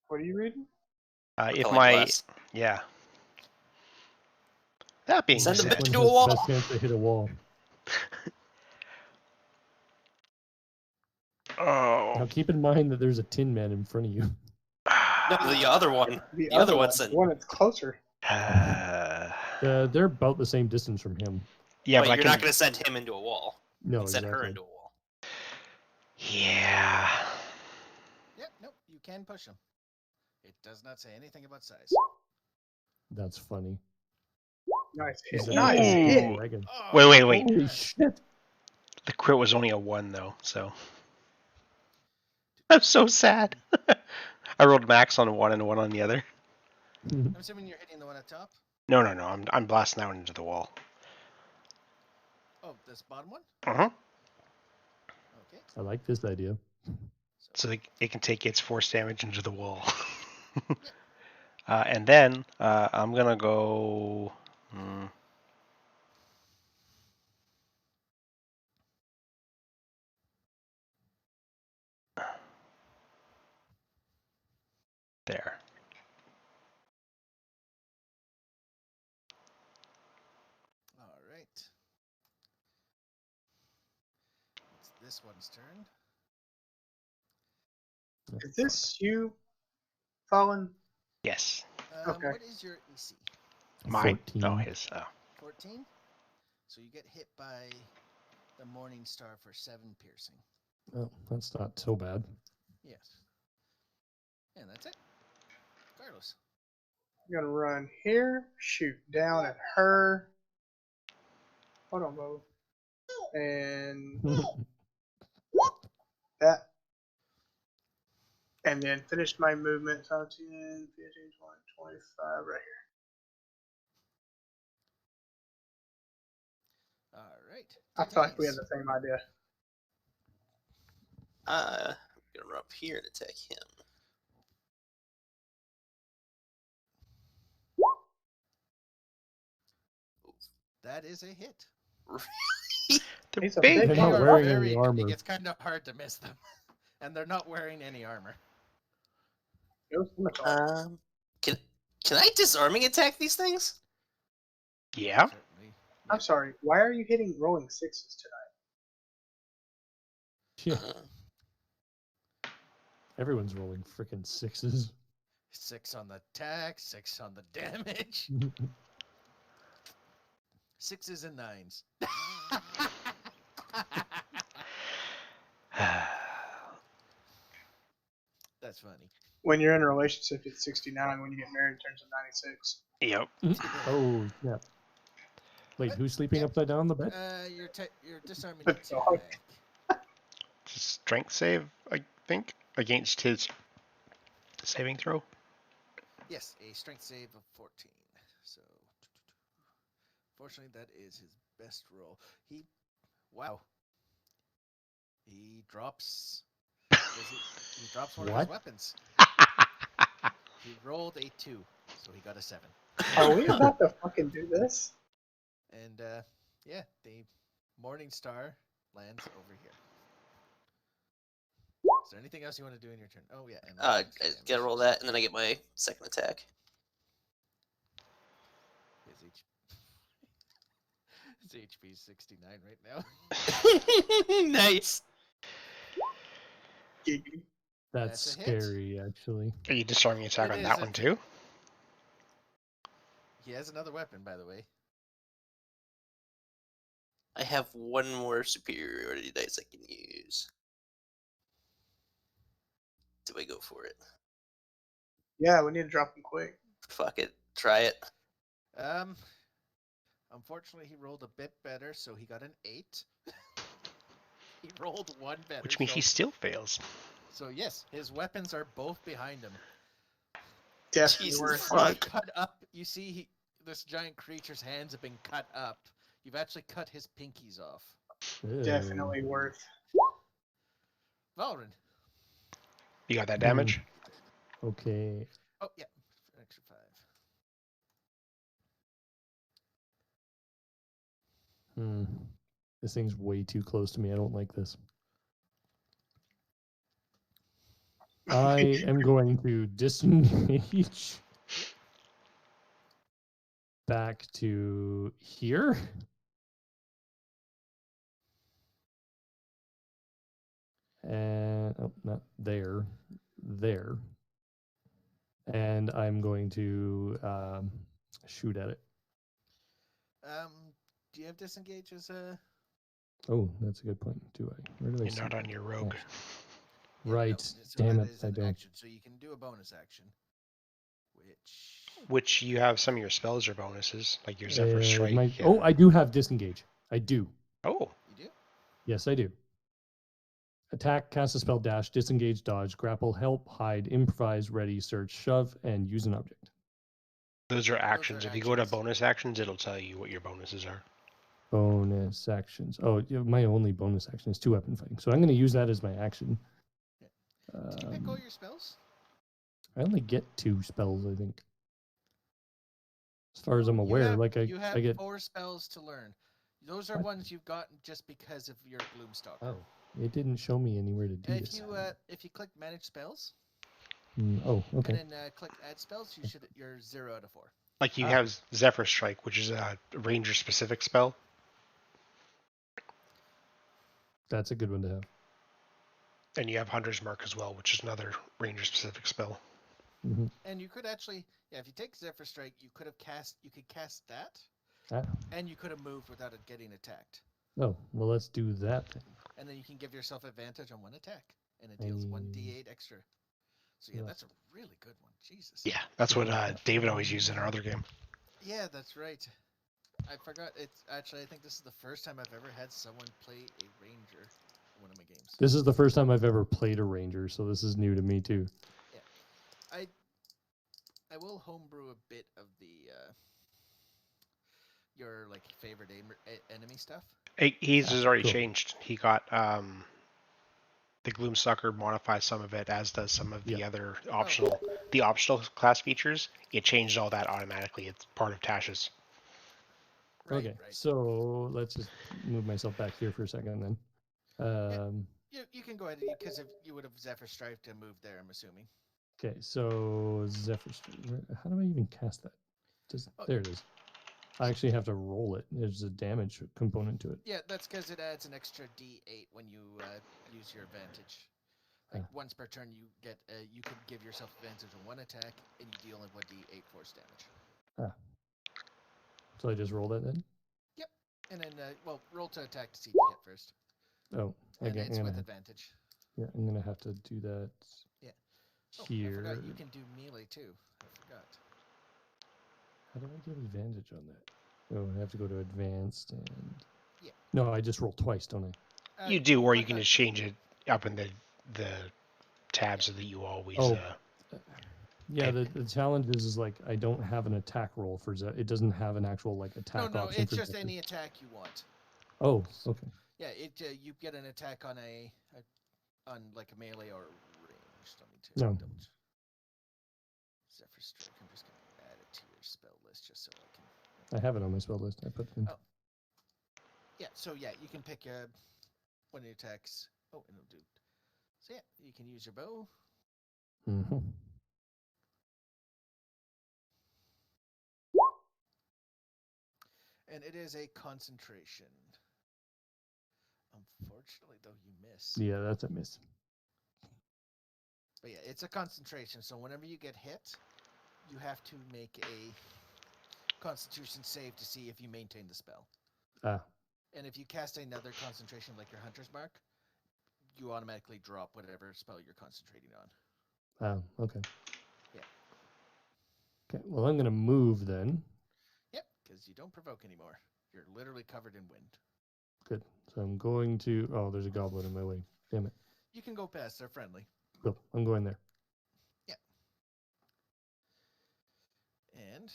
What are you reading? we're If calling my glass. yeah. That being Send them said, bitch Which into one a has the wall. best chance to hit a wall? Now oh, keep in mind that there's a Tin Man in front of you. No, the other one. The The other other one one, sent. the one that's closer. They're about the same distance from him. yeah, but but I you're can. not going to send him into a wall. No, You send her exactly. into a wall. Yeah. Yep, nope, you can push him. It does not say anything about size. That's funny. Nice Is hit. that Nice Ooh. hit. dragon? Wait. Holy shit! The crit was only a 1 though, so I'm so sad. I rolled max on one and one on the other. I'm assuming you're hitting the one at top. No. I'm blasting that one into the wall. Oh, this bottom one? Uh-huh. Okay. I like this idea. So it can take its force damage into the wall. And then I'm gonna go. There. All right. It's this one's turn. Is this you, Fallen? Yes. Okay. What is your EC? Mine. 14. Oh, his. 14? So you get hit by the Morning Star for 7 piercing. Oh, that's not so bad. Yes. And that's it. Carlos. I'm gonna run here, shoot down at her. Hold on, Bo. And that. And then finish my movement. 5, 10, 15, 20, 25 right here. All right. I feel like we had Titties. the same idea. I'm going to run up here and attack him. That is a hit. They're He's a big. big They're not motherfucker. wearing Very any armor. big. It's kind of hard to miss them. And they're not wearing any armor. Go scimitar. Can I disarming attack these things? Yeah. Certainly. I'm sorry. Why are you hitting rolling sixes tonight? Yeah, everyone's rolling freaking sixes. 6 on the attack, 6 on the damage. 6s and 9s. That's funny. When you're in a relationship, it's 69. When you get married, it turns to 96. Yep. Oh, yeah. Wait, But, who's sleeping yeah. upside down on the bed? You're disarming But dog. attack. Strength save, I think, against his saving throw. Yes, a strength save of 14. So, fortunately, that is his best roll. Wow. He drops. He drops one of his What? weapons. He rolled a 2, so he got a 7. Are we about to fucking do this? And yeah, the Morning Star lands over here. Is there anything else you want to do in your turn? Oh yeah, and I gotta roll that, and then I get my second attack. His HP is 69 right now. Nice. Giggity. That's That's a hit. scary, actually. Are you disarming attack It on is that a- one too? He has another weapon, by the way. I have one more superiority dice I can use. use? Do I go for it? Yeah, we need to drop him quick. Fuck it. Try it. Unfortunately, he rolled a bit better, so he got an 8. He rolled 1 better. Which means so, he still fails. So yes, his weapons are both behind him. Definitely Jesus worth fuck. it. Cut up. You see, this giant creature's hands have been cut up. You've actually cut his pinkies off. Ew. Definitely worth. Valrin. You got that damage? Okay. Oh yeah, extra 5. This thing's way too close to me. I don't like this. I am going to disengage back to here. And oh, not there. There. And I'm going to shoot at it. Do you have disengage as a? Oh, that's a good point. Do I? Where do I You're see not on that? your rogue. Action. Yeah, Right. no, so Damn that it. is I an don't. action, so you can do a bonus action, which. Which you have some of your spells or bonuses, like your Zephyr Strike. Oh, I do have disengage. I do. Oh, You do? Yes, I do. Attack, cast a spell, dash, disengage, dodge, grapple, help, hide, improvise, ready, search, shove, and use an object. those are actions. If you go to actions. bonus actions, it'll tell you what your bonuses are. Bonus actions. Oh, yeah, my only bonus action is 2 weapon fighting. So I'm going to use that as my action. Did you pick all your spells? I only get 2 spells, I think. As far as I'm You aware, have, like you have I get. 4 spells to learn. Those are What? ones you've gotten just because of your Gloomstalker. Oh, it didn't show me anywhere to do this. If you click manage spells Oh, okay. and then click add spells, you're 0 out of 4. Like you have Zephyr Strike, which is a ranger specific spell. That's a good one to have. And you have Hunter's Mark as well, which is another ranger specific spell. Mm-hmm. And you could actually, if you take Zephyr Strike, you could cast that, Ah. and you could have moved without it getting attacked. Oh, well, let's do that then. And then you can give yourself advantage on 1 attack, and it deals 1d8 extra. So yeah, that's a really good one. Jesus. Yeah, that's what David always used in our other game. Yeah, that's right. I forgot. It's actually, I think this is the first time I've ever had someone play a ranger in one of my games. This is the first time I've ever played a ranger, so this is new to me too. Yeah, I will homebrew a bit of the your like favorite enemy stuff. He's has already cool. changed. He got the Gloomstalker modifies some of it, as does some of the other optional the optional class features. It changed all that automatically. It's part of Tash's. Right, Okay, right. so let's just move myself back here for a second then. You can go ahead because if you would have Zephyr Strike to move there, I'm assuming. Okay, so Zephyr Strike. How do I even cast that? There it is. I actually have to roll it. There's a damage component to it. Yeah, that's because it adds an extra D8 when you use your advantage. Like once per turn, you get you can give yourself advantage on 1 attack, and you deal 1d8 force damage. So I just roll that then? Yep, and then roll to attack to see if you hit first. Oh, and it's with advantage. Yeah, I'm gonna have to do that. Yeah. Here. I forgot you can do melee too. I forgot. How do I get advantage on that? Oh, I have to go to advanced and. Yeah. No, I just roll twice, don't I? You do, or you can just change it up in the tabs so that you always. Yeah, the challenge is like I don't have an attack roll for it doesn't have an actual like attack option. No, it's for just Zephyr. any attack you want. Oh, okay. Yeah, you get an attack on on like a melee or range. Let me No. double check. Zephyr Strike. I'm just gonna add it to your spell list just so I can. I have it on my spell list. I put it in. Oh. Yeah, so yeah, you can pick one of your attacks. Oh, and it'll do. So yeah, you can use your bow. Mm-hmm. And it is a concentration. Unfortunately, though, you miss. Yeah, that's a miss. But yeah, it's a concentration. So whenever you get hit, you have to make a Constitution save to see if you maintain the spell. Ah. And if you cast another concentration like your Hunter's Mark, you automatically drop whatever spell you're concentrating on. Oh, okay. Yeah. Okay, well, I'm going to move then. Yep, because you don't provoke anymore. You're literally covered in wind. Good. So I'm going to... Oh, there's a goblin in my way. Damn it. You can go past. They're friendly. Cool. I'm going there. And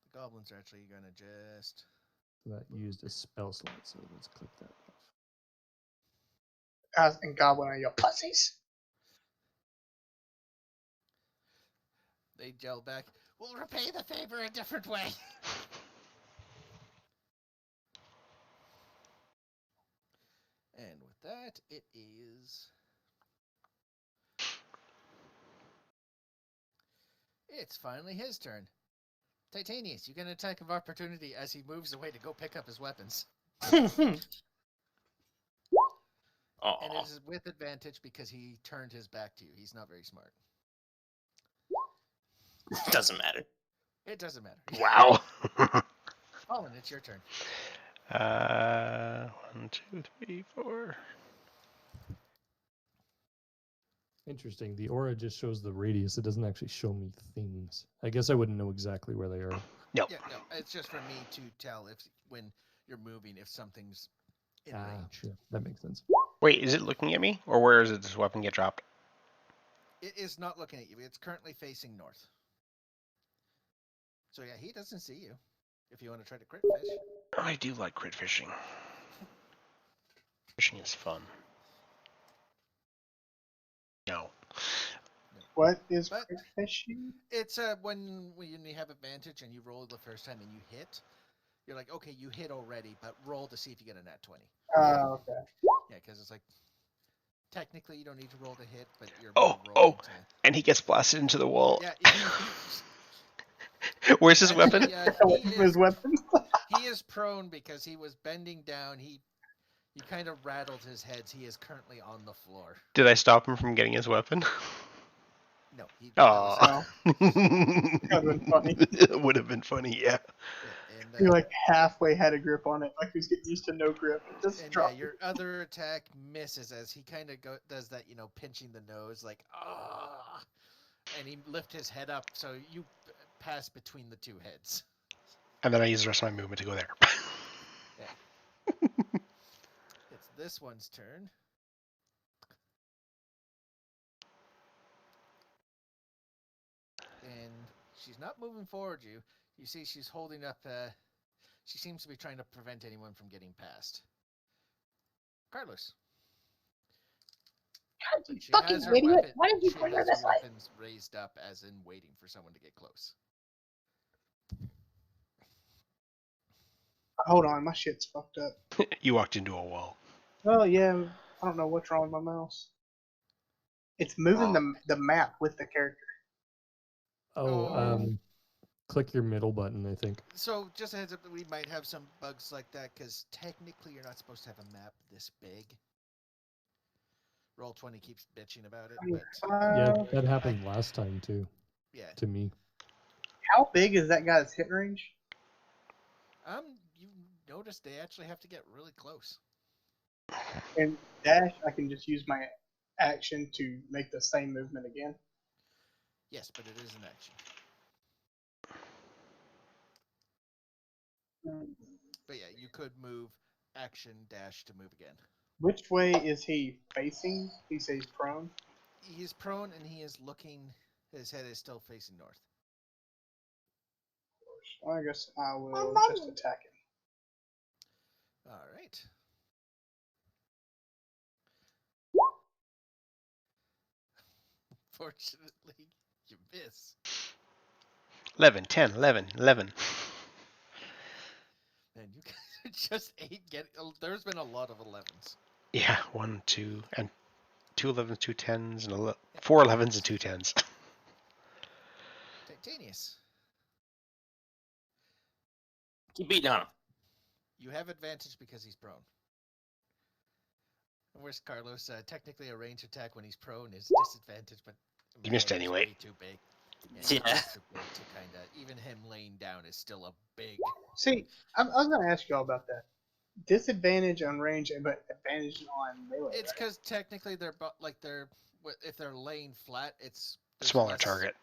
the goblins are actually going to just... That used a spell slot, so let's click that off. And Goblin are your pussies. They yell back, "We'll repay the favor a different way." And with that, it is... It's finally his turn. Titanius, you get an attack of opportunity as he moves away to go pick up his weapons. And it is with advantage because he turned his back to you. He's not very smart. Doesn't matter. It doesn't matter. Wow. Colin, it's your turn. 1, 2, 3, 4. Interesting. The aura just shows the radius. It doesn't actually show me things. I guess I wouldn't know exactly where they are. Nope. Yeah, no, it's just for me to tell if when you're moving if something's in range. Yeah, that makes sense. Wait, is it looking at me, or where does this weapon get dropped? It is not looking at you. It's currently facing north. So yeah, he doesn't see you. If you want to try to crit fish. I do like crit fishing. Fishing is fun. No. What is But- crit fishing? It's when you have advantage and you roll the first time and you hit. You're like, okay, you hit already, but roll to see if you get a nat 20. Okay. Yeah, because it's like, technically you don't need to roll to hit, but you're Oh, rolling to... And he gets blasted into the wall. Yeah, Where's his actually, weapon? yeah, His weapon. he is prone because he was bending down. He kind of rattled his head. He is currently on the floor. Did I stop him from getting his weapon? No, he. Aw. That would've been funny. It would have been funny, yeah. And, He like halfway had a grip on it, like he was getting used to no grip. It just and yeah, dropped. your other attack misses as he kind of does that, pinching the nose, like ah, and he lift his head up, so you pass between the two heads. And then I use the rest of my movement to go there. It's this one's turn. And she's not moving forward you. You see she's holding up, she seems to be trying to prevent anyone from getting past. Carlos. God, you But she fucking has her idiot! weapon, Why did you she bring her has this her way? weapons raised up as in waiting for someone to get close. Hold on, my shit's fucked up. You walked into a wall. Oh yeah, I don't know what's wrong with my mouse. It's moving the map with the character. Oh. Click your middle button, I think. So just a heads up that we might have some bugs like that, because technically you're not supposed to have a map this big. Roll20 keeps bitching about it, but Yeah, that happened last time too, yeah. to me. How big is that guy's hit range? You notice they actually have to get really close. And dash, I can just use my action to make the same movement again. Yes, but it is an action. But yeah, you could move action dash to move again. Which way is he facing? He says prone. He's prone and he is looking. His head is still facing north. I guess I will just attack him. All right. Fortunately, you miss. 11, 10, 11, 11. And you guys just there's been a lot of 11s. Yeah, 1, 2, and 2 11s, 2 10s, and 4 11s and 2 10s. Titanius, Keep beating on him. you have advantage because he's prone. Where's Carlos? Technically, a range attack when he's prone is disadvantage, but You missed man, he's anyway. Way too big. Yeah. He's too big to kind of even him laying down is still a big. See, I was gonna ask y'all about that. disadvantage on range, but advantage on melee. It's Right? because technically if they're laying flat, there's Smaller less, target.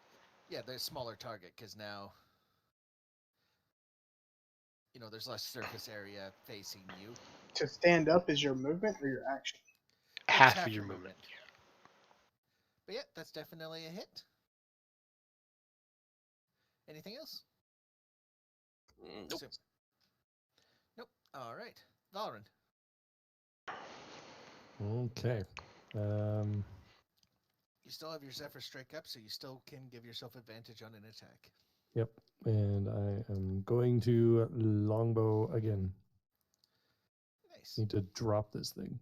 Yeah, there's smaller target because now there's less surface area facing you. To stand up is your movement or your action? It's Half of your movement. But yeah, that's definitely a hit. Anything else? Nope. Nope. All right, Valorant. Okay. You still have your Zephyr Strike up, so you still can give yourself advantage on an attack. Yep. And I am going to longbow again. Nice. Need to drop this thing.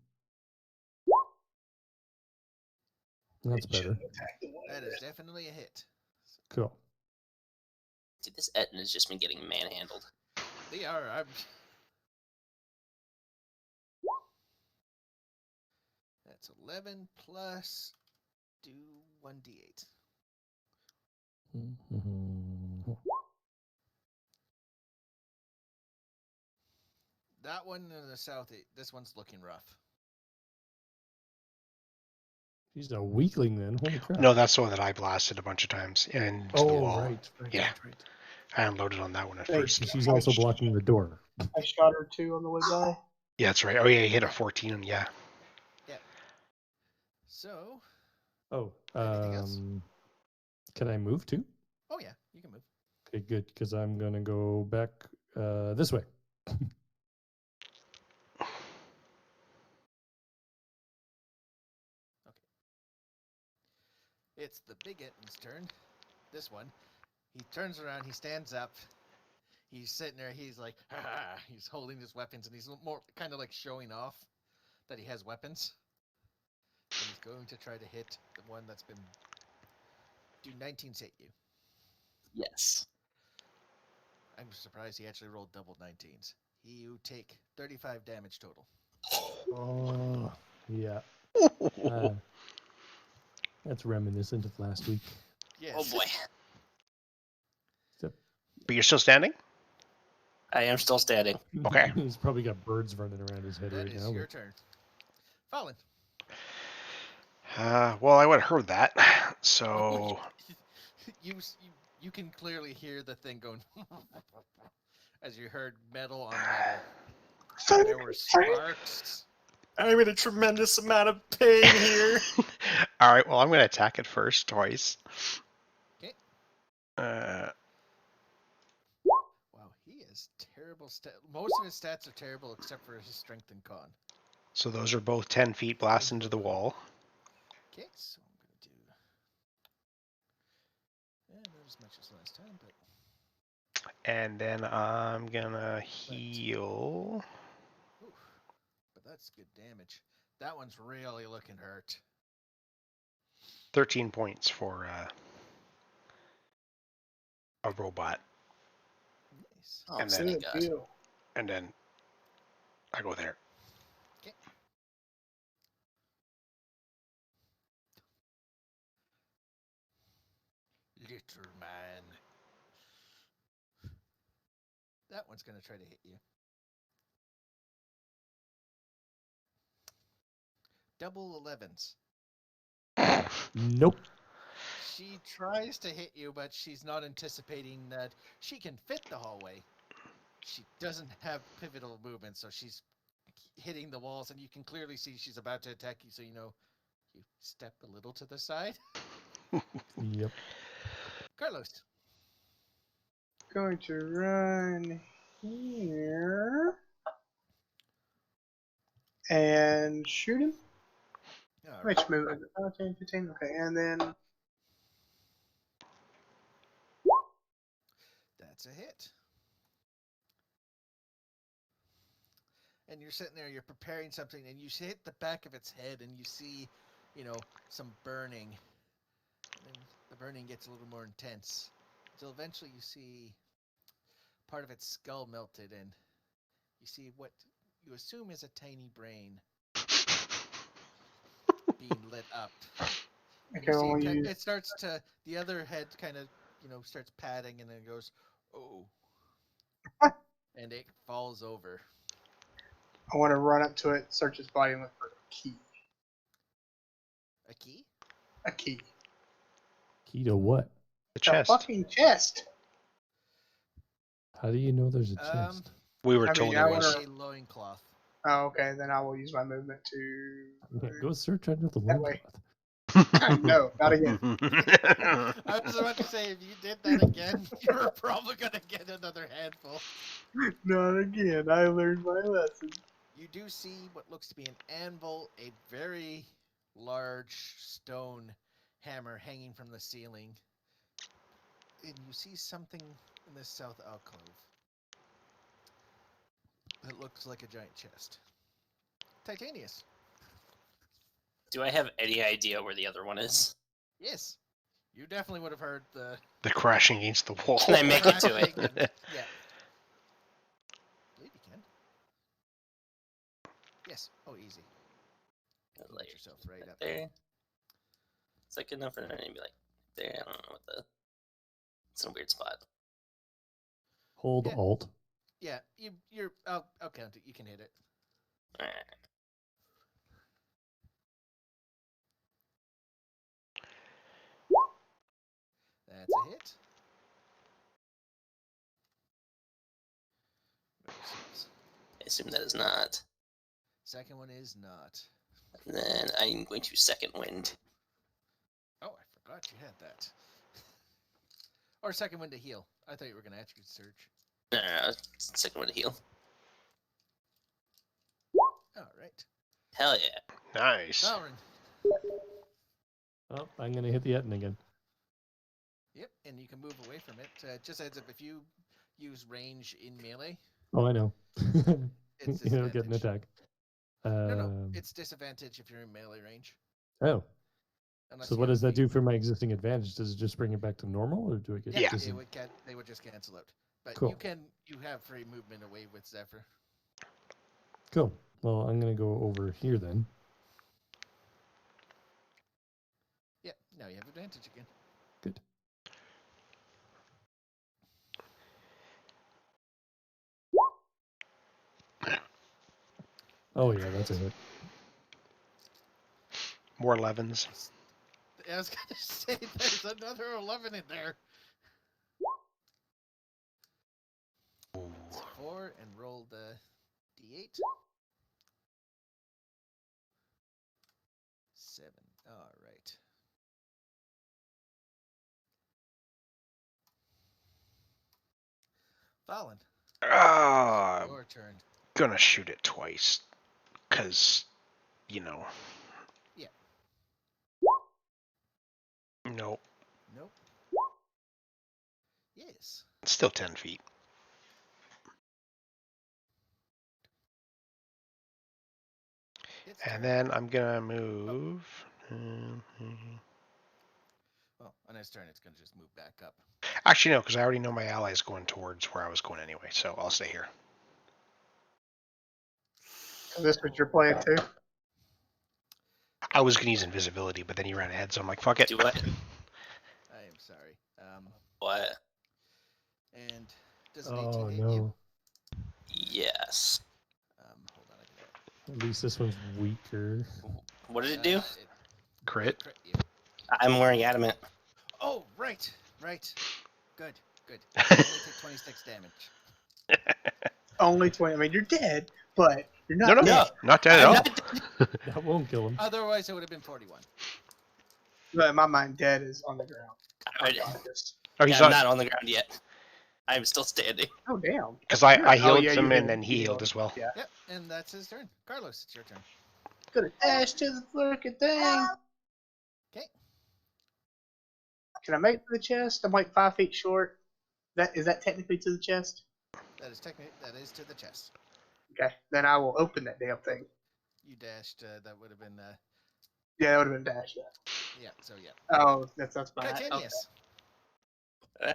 That's It should better. attack the one That over is there. definitely a hit. Cool. Dude, this Etten has just been getting manhandled. They are. That's 11 plus do 1d8. That one in the south, this one's looking rough. He's a weakling then. Holy crap. No, that's the one that I blasted a bunch of times into the Oh, wall. right. Yeah. Right. I unloaded on that one at Thanks. first. She's also blocking the door. I shot her 2 on the way by. Yeah, that's right. Oh yeah, he hit a 14. Yeah. So, Oh, Anything else? can I move too? oh yeah, you can move. Okay, good, because I'm gonna go back this way. It's the big Etton's turn. This one. He turns around, he stands up. He's sitting there, he's like, ah, he's holding his weapons, and he's more kind of like showing off that he has weapons. And he's going to try to hit the one that's been... Do 19s hit you? Yes. I'm surprised he actually rolled double 19s. You take 35 damage total. Oh, yeah. That's reminiscent of last week. Yes. Oh boy. But you're still standing? I am still standing. Okay. He's probably got birds running around his head That right is now. your turn. Fallen. Well, I would have heard that. So You can clearly hear the thing going as you heard metal on metal. There were sparks. I'm in a tremendous amount of pain here. all right. Well, I'm going to attack it first twice. Okay. Uh, Wow, he is terrible. Most of his stats are terrible except for his strength and con. so those are both 10 feet blast into the wall. Okay, so I'm going to do... not as much as last time, but... And then I'm going to heal. Oof, but that's good damage. That one's really looking hurt. 13 points for a robot. Nice. Oh, And thank Good God. deal. And then I go there. Okay. Little man. That one's going to try to hit you. Double 11s. Nope. She tries to hit you, but she's not anticipating that she can fit the hallway. She doesn't have pivotal movement, so she's hitting the walls, and you can clearly see she's about to attack you, so you step a little to the side. Yep. Carlos. Going to run here and shoot him. All Which right. move? 10, 15. Okay, and then That's a hit. And you're sitting there, you're preparing something, and you hit the back of its head, and you see, some burning. And then the burning gets a little more intense. Until eventually you see part of its skull melted, and you see what you assume is a tiny brain being lit up. And okay, you see well, it starts to, the other head kind of, starts padding, and then it goes, oh. And it falls over. I want to run up to it, search its body, and look for a key. A key? A key. Key to what? The A chest. fucking chest. How do you know there's a Um, chest? We were I mean, told I it wanna- was. A loincloth. Oh, okay. Then I will use my movement to. Yeah, go search under the That way. loincloth. No, not again. I was about to say, if you did that again, you were probably going to get another handful. Not again. I learned my lesson. You do see what looks to be an anvil, a very large stone hammer hanging from the ceiling. And you see something in the south alcove that looks like a giant chest. Titanius. Do I have any idea where the other one is? Yes. You definitely would have heard the... The crashing against the wall. Can I make it to it? crashing and- yeah. I believe you can. Yes. Oh, easy. You can Like, get yourself right up there. there. It's like enough for me to be like there. I don't know what the. It's in a weird spot. Hold Yeah. Alt. Yeah, you're. I'll count it. You can hit it. All right. That's a hit. Versus. I assume that is not. Second one is not. And then I'm going to second wind. Oh, I forgot you had that. Or second one to heal. I thought you were going to actually search. No, second wind to heal. All right. Hell yeah. Nice. Valrin. Oh, I'm gonna hit the Etten again. Yep, and you can move away from it. Just heads up, if you use range in melee, Oh, I know. it's You'll get an disadvantage. attack. No, it's disadvantage if you're in melee range. Oh, Unless so you what have does that the- do for my existing advantage? Does it just bring it back to normal, or do I get Yeah, dis- they would just cancel out. But Cool. you have free movement away with Zephyr. Cool. Well, I'm gonna go over here then. Yep, now you have advantage again. Good. Oh yeah, that's a hit. More 11s. I was gonna say there's another 11 in there. It's 4 and roll the d8. 7. All right. Fallon, Ah, your turn. gonna shoot it twice. Cause, you know. Yeah. Nope. Nope. Yes. It's still 10 feet. It's And turn. then I'm gonna move. Well, on his turn, it's gonna just move back up. Actually, no, because I already know my ally's going towards where I was going anyway, so I'll stay here. Is this what you're playing too? I was gonna use invisibility, but then he ran ahead, so I'm like, fuck it. Do what? I am sorry. What? And does an 18 Oh hit you? no. Yes. Hold on, I can At least this one's weaker. What did it do? Crit. Crit you. I'm wearing adamant. Oh, right. Good. You only take 26 damage. Only 20. I mean, you're dead, but you're not No, no, dead. not dead at I'm all. not That won't kill him. Otherwise, it would have been 41. But in my mind, dead is on the ground. I- Unconscious. Oh, Yeah, he's I'm not. not on the ground yet. I'm still standing. Oh, damn. Because I Oh, healed yeah, you him healed and then he you healed healed as well. Yeah. Yep, and that's his turn. Carlos, it's your turn. Gonna dash to the freaking thing. Okay. Can I make it to the chest? I'm like 5 feet short. Is that technically to the chest? That is to the chest. Okay. Then I will open that damn thing. You dashed. That would have been. Yeah, that would have been dash. Yeah. So yeah. Oh, that's fine. Okay. Titanius.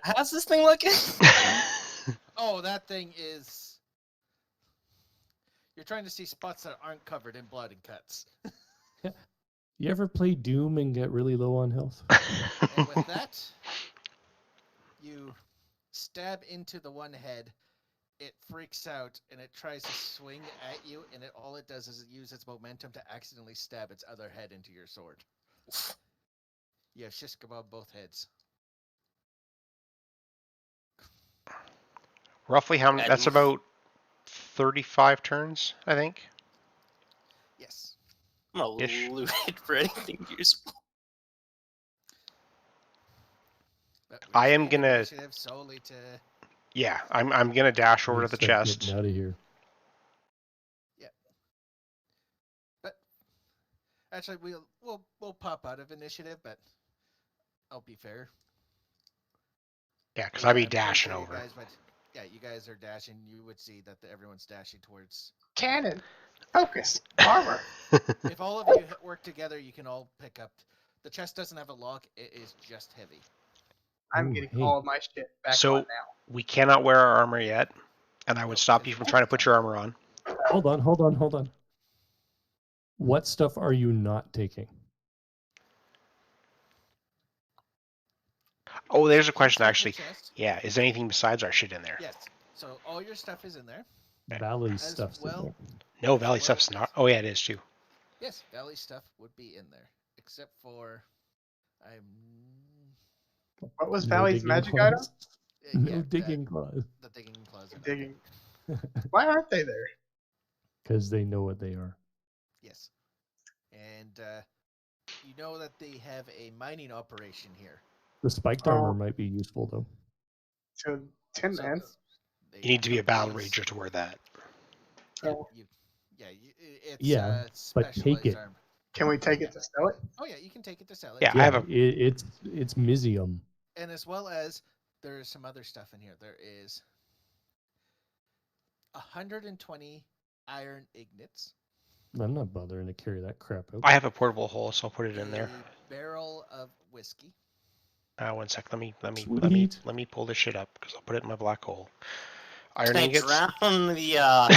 How's this thing looking? Oh, that thing is. You're trying to see spots that aren't covered in blood and cuts. You ever play Doom and get really low on health? And with that, you stab into the one head, it freaks out and it tries to swing at you, and all it does is it use its momentum to accidentally stab its other head into your sword. You have shish kebab both heads. Roughly how many? And- That's about 35 turns, I think. Yes. I'm gonna Ish. loot it for anything useful. But we're I am taking gonna- initiative solely to. Yeah, I'm gonna dash over We to the start chest. getting out of here. But actually, we'll pop out of initiative, but I'll be fair. Yeah, because Yeah, I'd be I'm pretty dashing sure you over. guys would- yeah, you guys are dashing. You would see that everyone's dashing towards. Cannon. Focus. Armor. If all of you work together, you can all pick up. The chest doesn't have a lock; it is just heavy. I'm Ooh, getting hey. all of my shit back So- on now. We cannot wear our armor yet, and I would No, stop because you from it's trying to put your time. armor on. Hold on. What stuff are you not taking? Oh, there's a question Inside the actually. chest, Yeah, is anything besides our shit in there? yes. So all your stuff is in there. Okay. Valley As stuff's well- in there. No, As Valley well stuff's as- not. Oh yeah, it is too. Yes, Valley stuff would be in there, except for I'm. What was No Valley's digging magic claws. item? No digging claws. The digging claws. Are not Digging. there. Why aren't they there? Because they know what they are. Yes, and you know that they have a mining operation here. The spiked Oh. armor might be useful though. To Tin So Man. they You need to be a took battle these- rager to wear that. Yeah, Oh. it's Yeah, but specialized take it. armor. Can we take it to sell it? Oh yeah, you can take it to sell it. Yeah, I have a. it's Mizium. And as well as there's some other stuff in here. There is 120 iron ignits. I'm not bothering to carry that crap out. I have a portable hole, so I'll put it in there. A barrel of whiskey. 1 sec. Let me Sweet. pull this shit up because I'll put it in my black hole. Iron Can I ingots. drown the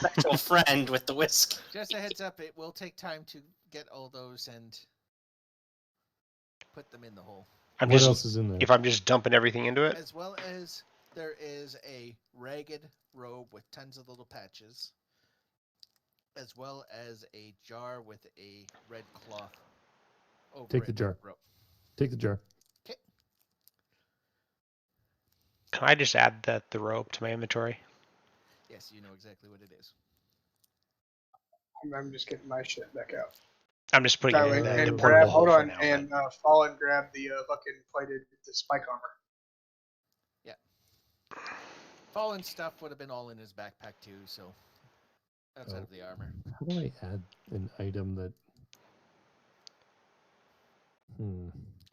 sexual friend with the whiskey? Just a heads up, it will take time to get all those and put them in the hole. I'm What just else is in there? if I'm just dumping everything into it. As well as there is a ragged robe with tons of little patches. As well as a jar with a red cloth over Take it the jar. with rope. Take the jar. Can I just add the robe to my inventory? Yes, you know exactly what it is. I'm just getting my shit back out. I'm just putting it That way, in the and portable grab, hole hold for on, now. and fall and grab the fucking the spike armor. Fallen stuff would have been all in his backpack too, so outside Oh. of the armor. How do I add an item that?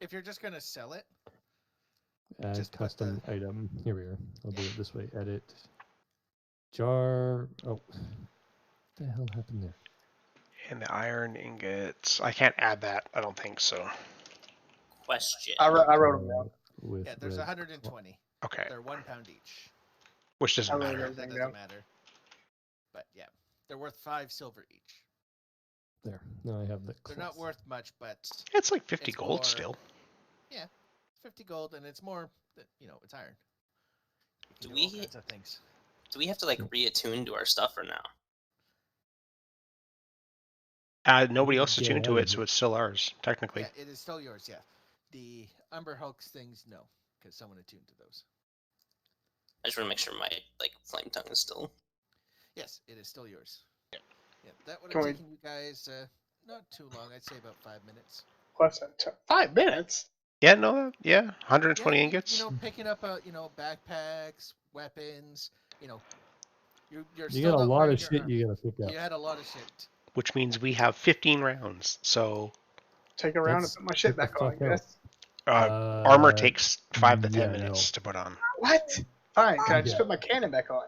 If you're just gonna sell it, Add Just put custom item. Here we are. I'll do it this way. Edit. Jar. Oh. What the hell happened there? And the iron ingots. I can't add that. I don't think so. Question. I wrote them down. With yeah, there's red 120. Okay, They're £1 each. which doesn't I wrote matter. everything That down. doesn't matter. But yeah, they're worth 5 silver each. There. Now I have the. They're not cloth. worth much, but It's like 50 It's gold more- still. 50 gold, and it's more. It's iron. You can Do all we- kinds of things. Do we have to like reattune to our stuff or no? Nobody else is Get tuned out to of it, so it. it's still ours technically. Yeah, it is still yours. Yeah, the Umber Hulks things, no, because someone attuned to those. I just want to make sure my like flame tongue is still. Yes, it is still yours. Yeah. Yeah, that would Can have we- taken you guys not too long. I'd say about 5 minutes. Plus 5 minutes. Yeah, no, yeah, 120 Yeah, ingots. Picking up backpacks, weapons. You're You still got a not lot wearing of your shit armor. you gotta pick up. You had a lot of shit. Which means we have 15 rounds. So Take a round and Let's put my shit get the back on, I fuck out. guess. armor takes 5 to 10 yeah, minutes to put on. What? Fine. Can I just Yeah. put my cannon back on?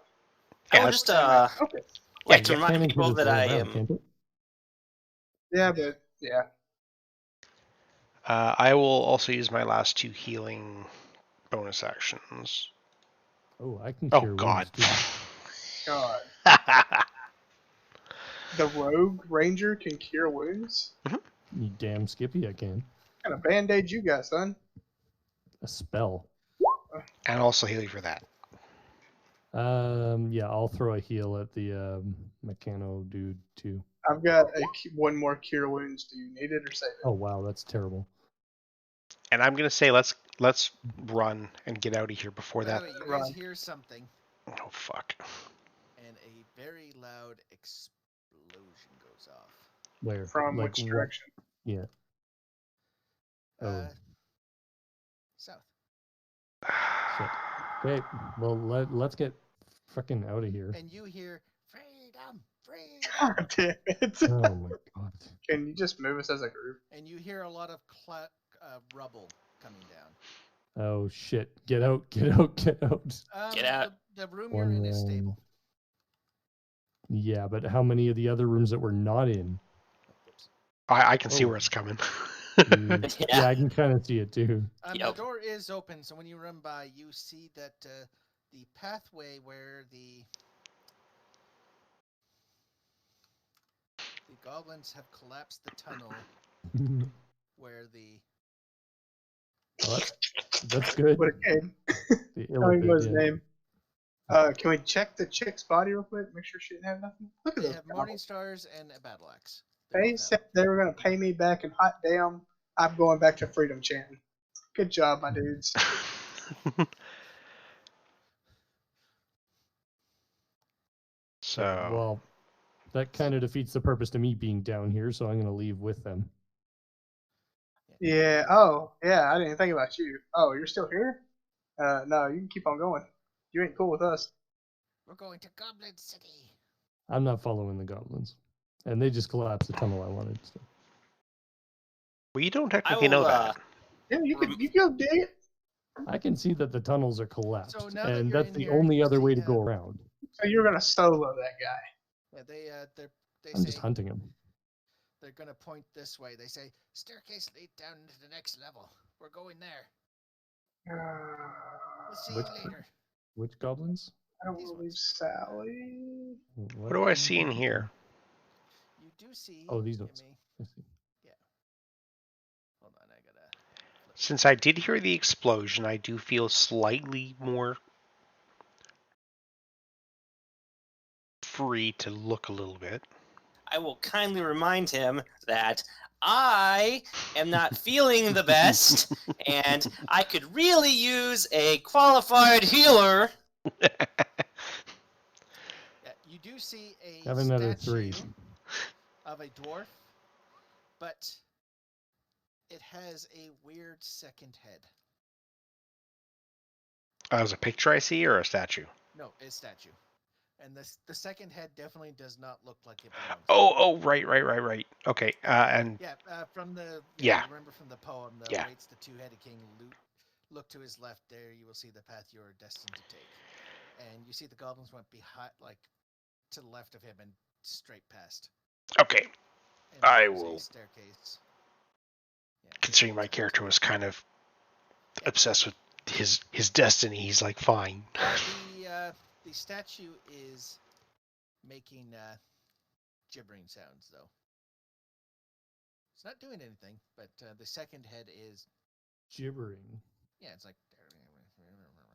I Yeah, will just Okay. like Yeah, to remind Cannon people can just that roll I around, am. can't it? Yeah, but yeah. I will also use my last 2 healing bonus actions. Oh, I can Oh cure God. wounds too. God. The rogue ranger can cure wounds? You damn Skippy, I can. What kind of band-aid you got, son? A spell. And also heal you for that. Yeah, I'll throw a heal at the mechano dude too. I've got one more cure wounds. Do you need it or save it? Oh wow, that's terrible. And I'm gonna say let's run and get out of here before By the that. way, you guys Run. hear something, Oh fuck! and a very loud explosion goes off. Where? From Like which what? direction? Yeah. Oh South. shit. Okay, well let's get frickin' out of here. And you hear freedom, freedom, God damn it! Oh my god. Can you just move us as a group? and you hear a lot of rubble coming down. Oh shit! Get out! Get out! Get out! Get out. The room One you're in is round. stable. Yeah, but how many of the other rooms that we're not in? Whoops. I can see Oh. where it's coming. Yeah, Yeah. I can kind of see it too. The Yep. door is open, so when you run by, you see that the pathway where the goblins have collapsed the tunnel where the Well, that's good. What a game. The Tell me what his yeah. name. Can we check the chick's body real quick? Make sure she didn't have nothing. Look at they those. have morning goggles. stars and a battle axe. They They both have said it. they were gonna pay me back, and hot damn, I'm going back to freedom chanting. Good job, my dudes. So Well, that kind of defeats the purpose to me being down here, so I'm gonna leave with them. Yeah. Oh, yeah. I didn't think about you. Oh, you're still here? No, you can keep on going. You ain't cool with us. We're going to Goblin City. I'm not following the goblins, and they just collapsed the tunnel I wanted. So. well, you don't I technically know will. that. Yeah, you can go dig it. I can see that the tunnels are collapsed, So now that and you're that's in the here, only you other way see, to go around. So you're gonna solo that guy. Yeah, they I'm say just hunting them. they're gonna point this way. They say staircase lead down into the next level. We're going there. We'll see Which- you later. Which goblins? I don't These want to leave ones. Sally. What do I see in here? You do see. Oh, these give ones. me- I see. Hold on, I gotta. Since I did hear the explosion, I do feel slightly more free to look a little bit. I will kindly remind him that I am not feeling the best, and I could really use a qualified healer. Yeah, you do see a Have another statue 3. of a dwarf, but it has a weird second head. As a picture I see or a statue? No, a statue. And the second head definitely does not look like it belongs. Oh, right. Okay, and Yeah, from the Yeah. remember from the poem, the Yeah. waits the two-headed king look to his left. There, you will see the path you are destined to take. And you see the goblins went behind, like to the left of him and straight past. okay. And I there's a will- staircase. Yeah, Considering my character was kind of obsessed with his destiny, he's like, fine. The statue is making gibbering sounds, though. It's not doing anything, but the second head is Gibbering. yeah, it's like.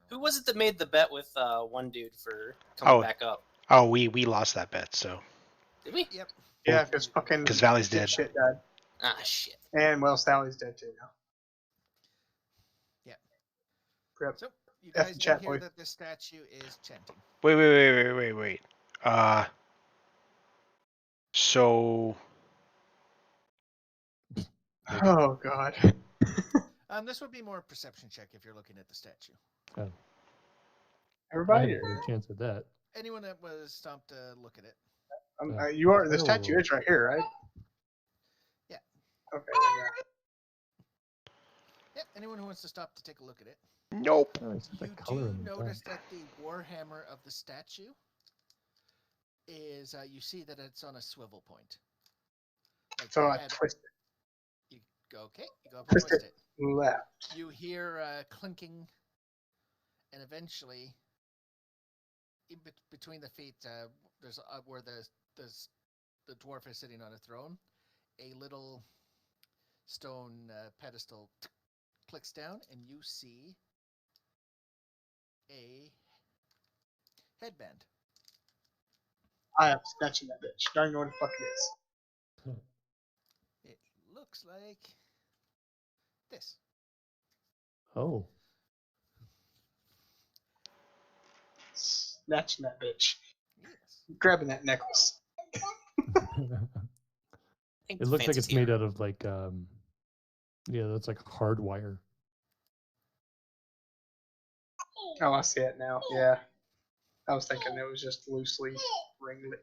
Who was it that made the bet with one dude for coming Oh. back up? Oh, we lost that bet, so Did we? Yep. Yeah, because fucking 'Cause Valley's dead. Shit died. Ah, shit. And well, Sally's dead too now. Yeah. Rip. So you F guys the do chat, hear boy. that the statue is chanting. Wait. So Oh god. This would be more a perception check if you're looking at the statue. I Everybody. had a chance at that. Anyone that was stopped to look at it. You are. The Oh. statue is right here, right? Yeah. Okay. Yeah. Yeah. Anyone who wants to stop to take a look at it. nope. Oh, it's the You color do of the notice back. that the warhammer of the statue is you see that it's on a swivel point. Like So the I head- twist you go okay. You go up and Twist twist it. it. left. You hear clinking, and eventually, between the feet, there's where the dwarf is sitting on a throne. A little stone pedestal clicks down, and you see a headband. I am snatching that bitch. Don't even know what the fuck it is. It looks like this. Oh. Snatching that bitch. Yes. Grabbing that necklace. It looks like it's made out of like yeah, that's like hardwire. Oh, I see it now. Yeah. I was thinking it was just loosely ringlet.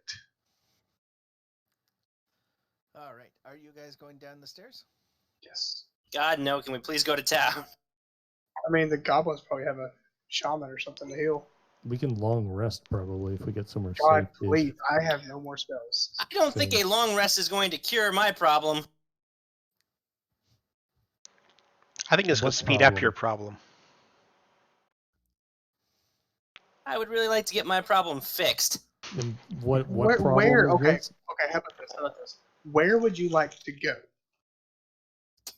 All right. Are you guys going down the stairs? Yes. God, no. Can we please go to town? I mean, the goblins probably have a shaman or something to heal. We can long rest probably if we get somewhere God, safe. please. I have no more spells. I don't think a long rest is going to cure my problem. I think it's going What to speed up problem? your problem. I would really like to get my problem fixed. And what Where? problem is Okay. this? Okay. How about this? Where would you like to go?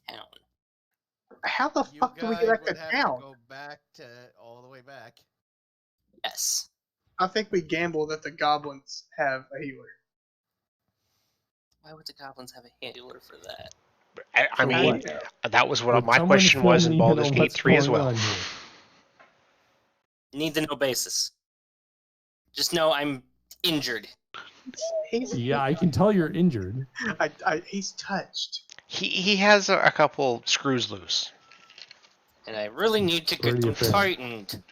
Town. How the You fuck do we get guys back to would have town? to go back to all the way back. Yes. I think we gamble that the goblins have a healer. Why would the goblins have a healer for that? I For mean, what? that was what Would my someone question fill was in me in Baldur's on Gate what's 3 as going well. on here? Need to know basis. Just know I'm injured. Yeah, I can tell you're injured. He's touched. He has a couple screws loose. And I really need to get Pretty them apparent. tightened.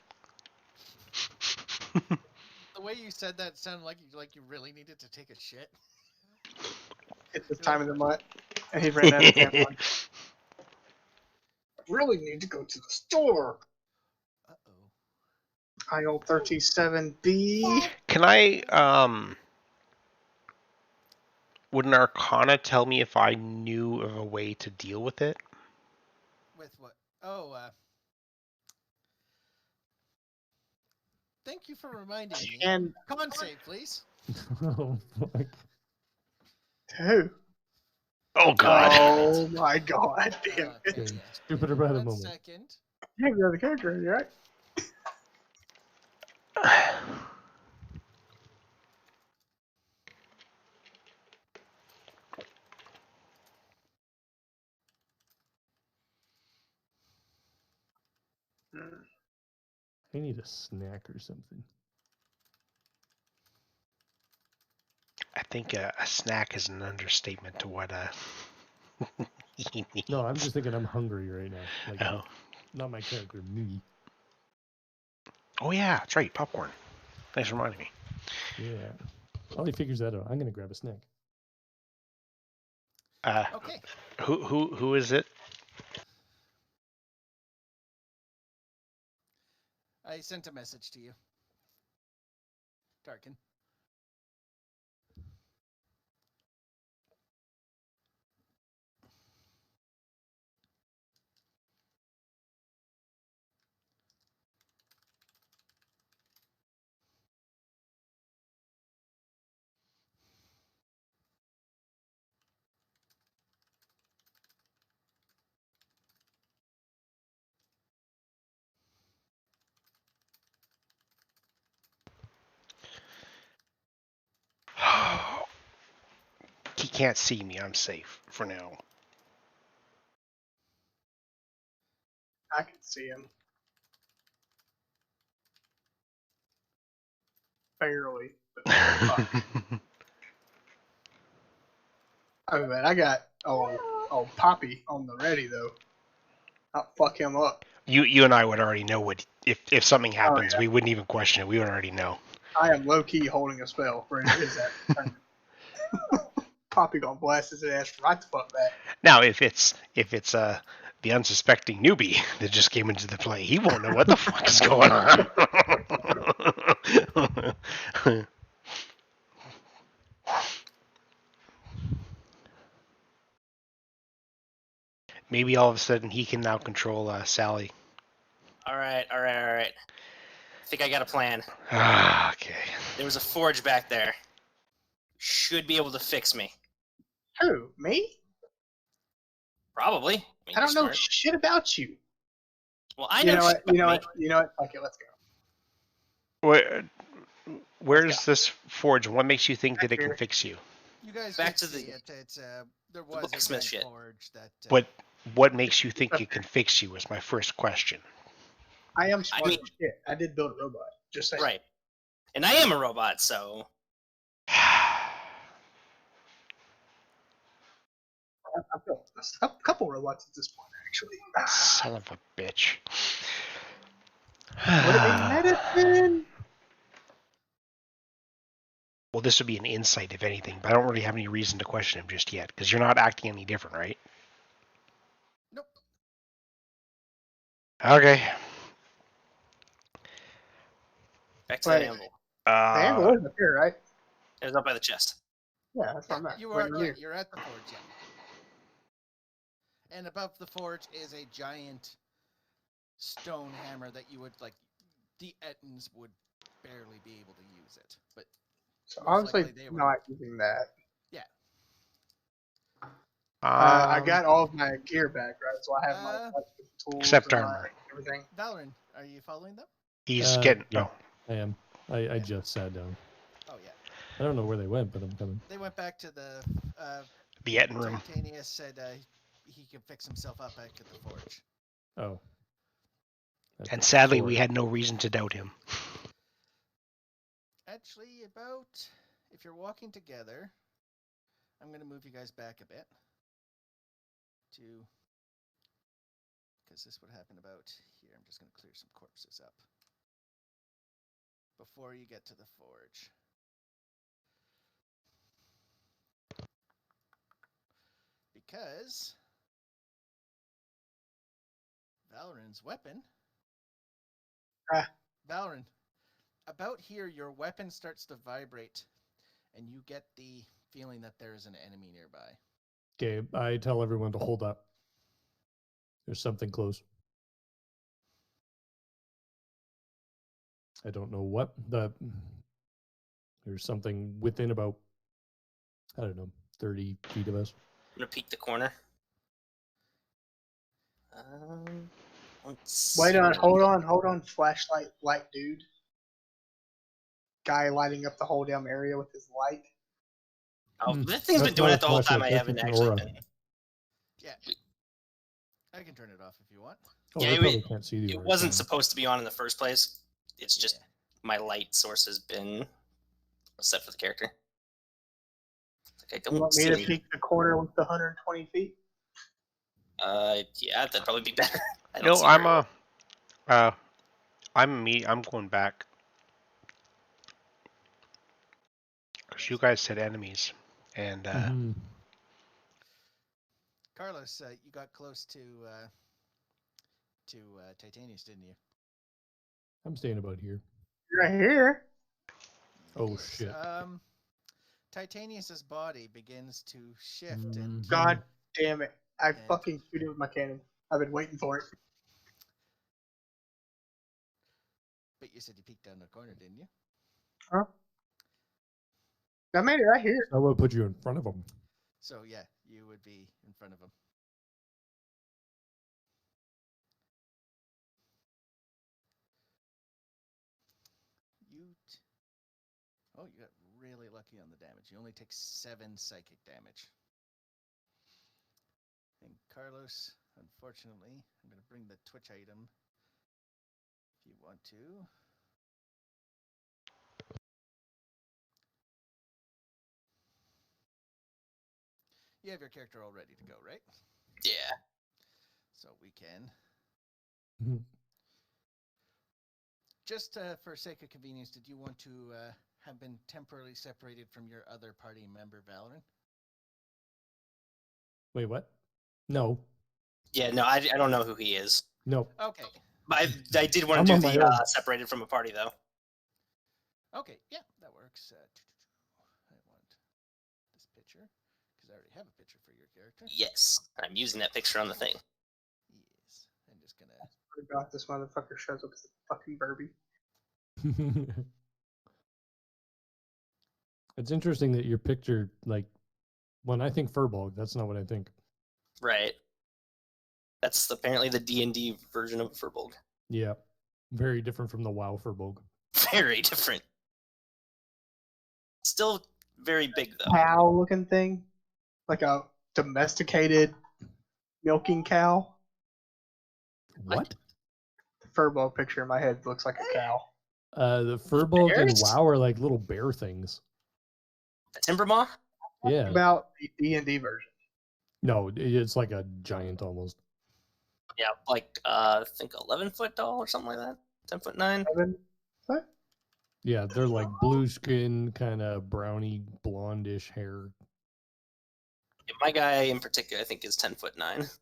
The way you said that sounded like you really needed to take a shit. It's this time of the month, and he ran out of tampons. Really need to go to the store. Uh-oh. Aisle 37B. Can would an Arcana tell me if I knew of a way to deal with it? With what? Oh, thank you for reminding me. And Con save, please. Oh, fuck. who? Oh god. Oh my god, damn it. Okay, Okay, yeah. stupid about a 1 moment. second. You have the other character, you right? I need a snack or something. I think a snack is an understatement to what he needs. No, I'm just thinking I'm hungry right now. Like, Oh. not my character, me. Oh yeah, that's right, popcorn. Thanks for reminding me. Yeah. While he figures that out, I'm gonna grab a snack. Okay. Who is it? I sent a message to you. Darkin. He can't see me. I'm safe for now. I can see him. Barely. But fuck. Oh man, I got old Poppy on the ready though. I'll fuck him up. You and I would already know what if something happens. yeah. We wouldn't even question it. We would already know. I am low key holding a spell for his ass. Poppy gonna blast his ass right the fuck back. Now, if it's the unsuspecting newbie that just came into the play, he won't know what the fuck is going on. Maybe all of a sudden he can now control Sally. All right. I think I got a plan. Okay. There was a forge back there. Should be able to fix me. Who? Me? Probably. I, mean, I don't you're know smart. shit about you. Well, I You know know shit what? You know about what? me. You know what? Okay, let's go. Wait, Where's this forge? What makes you think that it can Here. fix you? You guys Back did to the- see it. It's there was a blacksmith giant shit. forge that. What makes you think it can fix you? Is my first question. I am smart mean- as shit. I did build a robot. Just saying. Right. And I am a robot, so I've built a couple robots at this point, actually. Son of a bitch. Would it be medicine? Well, this would be an insight, if anything, but I don't really have any reason to question him just yet, because you're not acting any different, right? Nope. Okay. back to Wait. that anvil. The anvil is up here, right? It was up by the chest. Yeah, that's Yeah, not that. you Wait, are. here. You're at the forge, yeah. And above the forge is a giant stone hammer that you would like. The Ettins would barely be able to use it, but So most obviously likely they would- not using that. Um, I got all of my gear back, right? So I have my tools except and my armor. everything. Valoran, are you following them? He's getting. yeah. Oh, I am. I just sat down. Oh yeah, I don't know where they went, but I'm coming. they went back to the. the Etten room. Titanius said he can fix himself up back at the forge. Oh. That's And a sadly, sword. we had no reason to doubt him. Actually, if you're walking together, I'm going to move you guys back a bit because this would happen about here. I'm just going to clear some corpses up before you get to the forge. Because Valoran's weapon. Valoran, about here, your weapon starts to vibrate, and you get the feeling that there is an enemy nearby. Okay, I tell everyone to hold up. There's something close. I don't know what, but there's something within about, I don't know, 30 feet of us. I'm gonna peek the corner. Let's Wait see. on, hold on, flashlight light dude. Guy lighting up the whole damn area with his light. Oh, Hmm. that thing's been That's doing not it the whole a time. I flashlight, haven't that's an actually aura. been. Yeah. I can turn it off if you want. Oh, Yeah, they it- probably can't see the It aura, wasn't so- supposed to be on in the first place. It's just Yeah. my light source has been set for the character. Like, I You don't want me see to any- peek the corner with the 120 feet? Yeah, that'd probably be better. I don't No, see I'm very well. I'm going back. Because you guys said enemies, and Mhm. Carlos, you got close to Titanius, didn't you? I'm staying about here. Right here. Oh, Yes. shit. Titanius's body begins to shift and Mhm. God damn it. I And- fucking shoot it with my cannon. I've been waiting for it. but you said you peeked down the corner, didn't you? Huh? I made it right here. I will put you in front of them. So yeah, you would be in front of him. Oh, you got really lucky on the damage. You only take 7 psychic damage. And Carlos, unfortunately, I'm going to bring the Twitch item if you want to. You have your character all ready to go, right? Yeah. So we can. Mhm. Just for sake of convenience, did you want to have been temporarily separated from your other party member, Valoran? Wait, what? No. Yeah, no, I don't know who he is. No. Okay. But I did want I'm to on do my the own. separated from a party, though. Okay, yeah, that works. I want this picture, because I already have a picture for your character. Yes. I'm using that picture on the thing. Yes. I'm just going to... I forgot this motherfucker shows up as a fucking Burby. It's interesting that your picture, like, when I think Furbolg, that's not what I think. Right. That's apparently the D&D version of Furbolg. Yeah. Very different from the WoW Furbolg. Very different. Still very big though. cow looking thing, like a domesticated milking cow. What? The Furbo picture in my head looks like a cow. The Furbolg and Bears? WoW are like little bear things. The Timbermaw? Yeah. About the D&D version. No, it's like a giant almost. Yeah, like I think 11-foot tall or something like that. 10'9". 7 foot? Yeah, they're like blue skin, kind of browny, blondish hair. Yeah, my guy in particular, I think, is 10'9".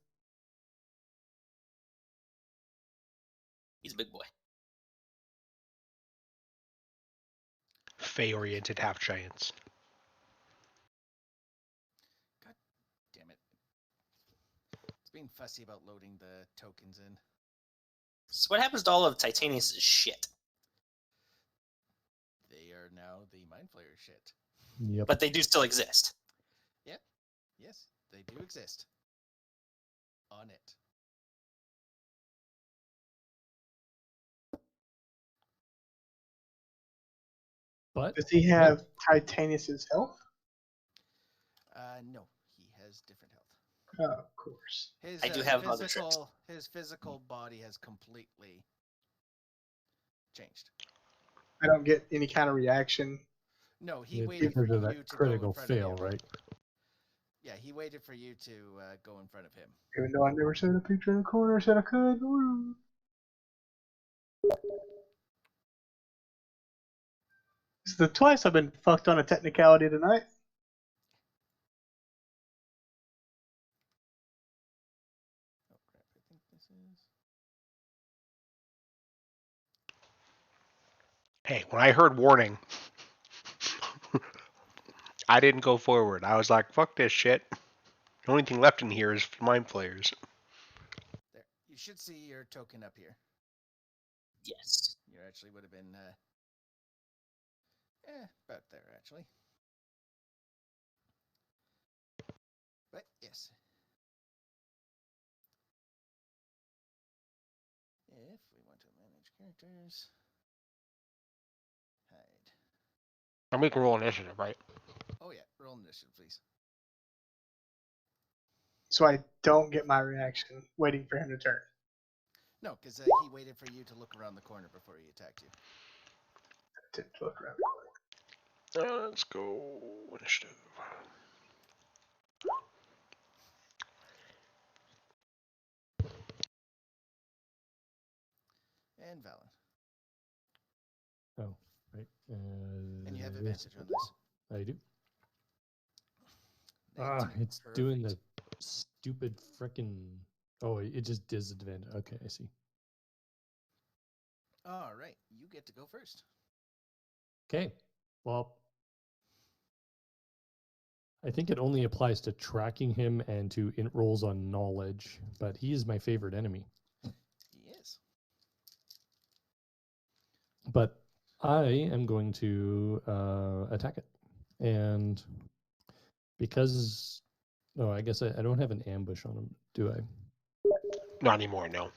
He's a big boy. Fey-oriented half giants. Damn it. It's being fussy about loading the tokens in. So what happens to all of Titanius' shit? They are now the Mind Flayer shit. Yep. But they do still exist. Yes, they do exist. On it. But Does he have Titanius's health? No, he has different health. Oh, of course. His I do have other trips. his physical body has completely changed. I don't get any kind of reaction. No, he it's waited for because of you that to critical go in front fail, of him. right? Yeah, he waited for you to go in front of him. Even though I never said a picture in the corner, said I could. Ooh. This is the twice I've been fucked on a technicality tonight. Oh crap! I think this is. Hey, when I heard warning, I didn't go forward. I was like, fuck this shit. The only thing left in here is mind flayers. There, you should see your token up here. Yes. You actually would have been, about there actually. But yes, if we want to manage characters, hide. I'm making roll initiative, right? Oh yeah, roll initiative, please. So I don't get my reaction waiting for him to turn. No, because he waited for you to look around the corner before he attacked you. To look around. Let's go initiative. And Valen. Oh, right. And you have advantage on this. I do. 19. It's doing the Perfect. stupid frickin'. Oh, it just disadvantage. Okay, I see. All right, you get to go first. Okay. Well, I think it only applies to tracking him and to int rolls on knowledge, but he is my favorite enemy. He is. But I am going to attack it. And because. Oh, I guess I don't have an ambush on him, do I? Not anymore, no.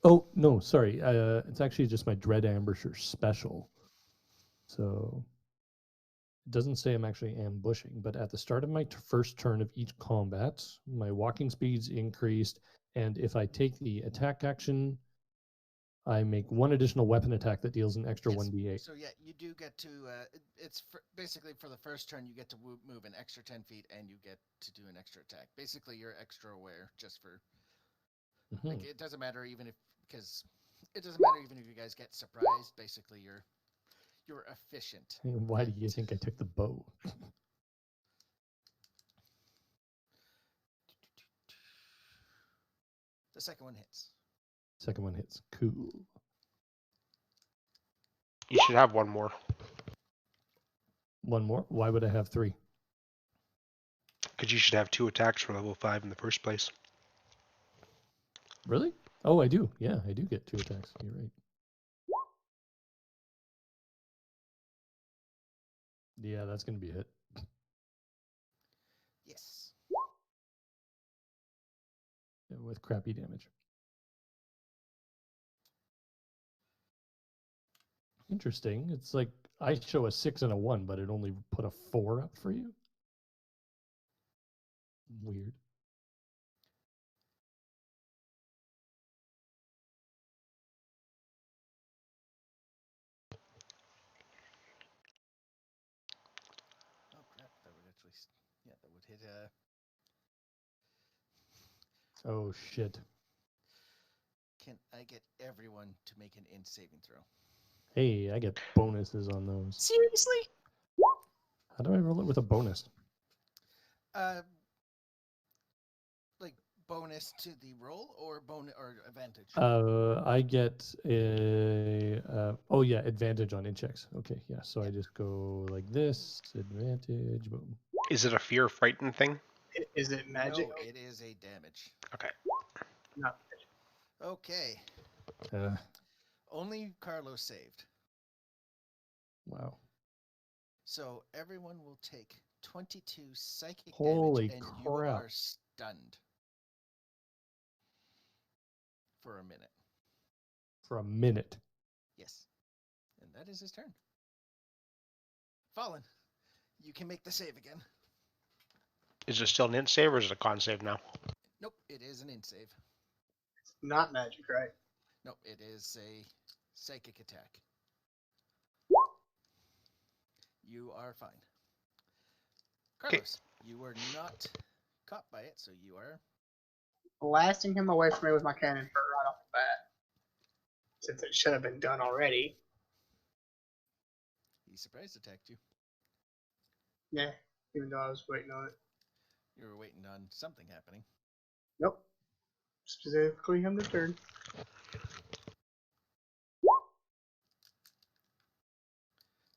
Oh, no, sorry. It's actually just my Dread Ambusher special. So it doesn't say I'm actually ambushing, but at the start of my first turn of each combat, my walking speed's increased, and if I take the attack action, I make one additional weapon attack that deals an extra Yes. 1d8. So yeah, you do get to. It's basically for the first turn you get to move an extra 10 feet, and you get to do an extra attack. Basically, you're extra aware just for. Mhm. Like it doesn't matter even if you guys get surprised. Basically, you're efficient. Why do you think I took the bow? The second one hits. Second one hits. Cool. You should have one more. One more? Why would I have 3? Because you should have 2 attacks for level 5 in the first place. Really? Oh, I do. Yeah, I do get 2 attacks. You're right. Yeah, that's going to be a hit. Yes. Yeah, with crappy damage. Interesting. It's like I show a 6 and a 1, but it only put a 4 up for you. Weird. Oh crap! That would actually, yeah, that would hit. Oh shit. Can I get everyone to make an int saving throw? Hey, I get bonuses on those. Seriously? How do I roll it with a bonus? Like bonus to the roll or bonus or advantage? I get a oh yeah, advantage on int checks. Okay, yeah. So I just go like this, advantage, boom. Is it a fear frightened thing? Is it magic? No, it is a damage. Okay. Not Okay, Uh, only Carlos saved. wow. So everyone will take 22 psychic Holy damage, and you crap. are stunned for a minute. For a minute. Yes, and that is his turn. Fallen, you can make the save again. Is it still an int save or is it a con save now? Nope, it is an int save. not magic, right? Nope, it is a psychic attack. You are fine. Carlos, you were not caught by it, so you are. Blasting him away from me with my cannon for right off the bat. Since it should have been done already. He surprise attacked you. Yeah, even though I was waiting on it. You were waiting on something happening. Nope. Specifically him to turn.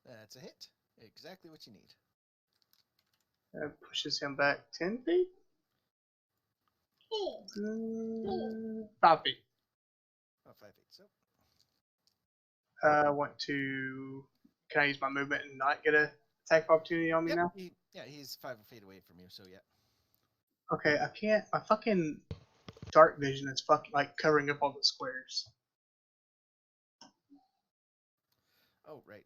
That's a hit. Exactly what you need. That pushes him back 10 feet? 5 feet. Oh, 5 feet. So I want to. Can I use my movement and not get a attack opportunity on me now? He's 5 feet away from you. So yeah. Okay, I can't. My fucking dark vision is fucking like covering up all the squares. Oh right.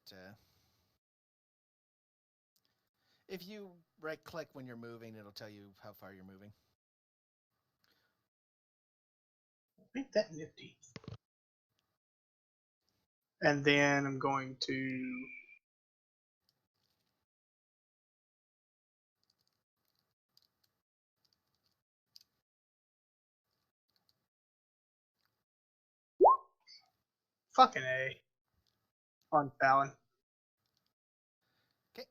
If you right click when you're moving, it'll tell you how far you're moving. Ain't that nifty? And then I'm going to. Fucking A. On Fallon. Okay.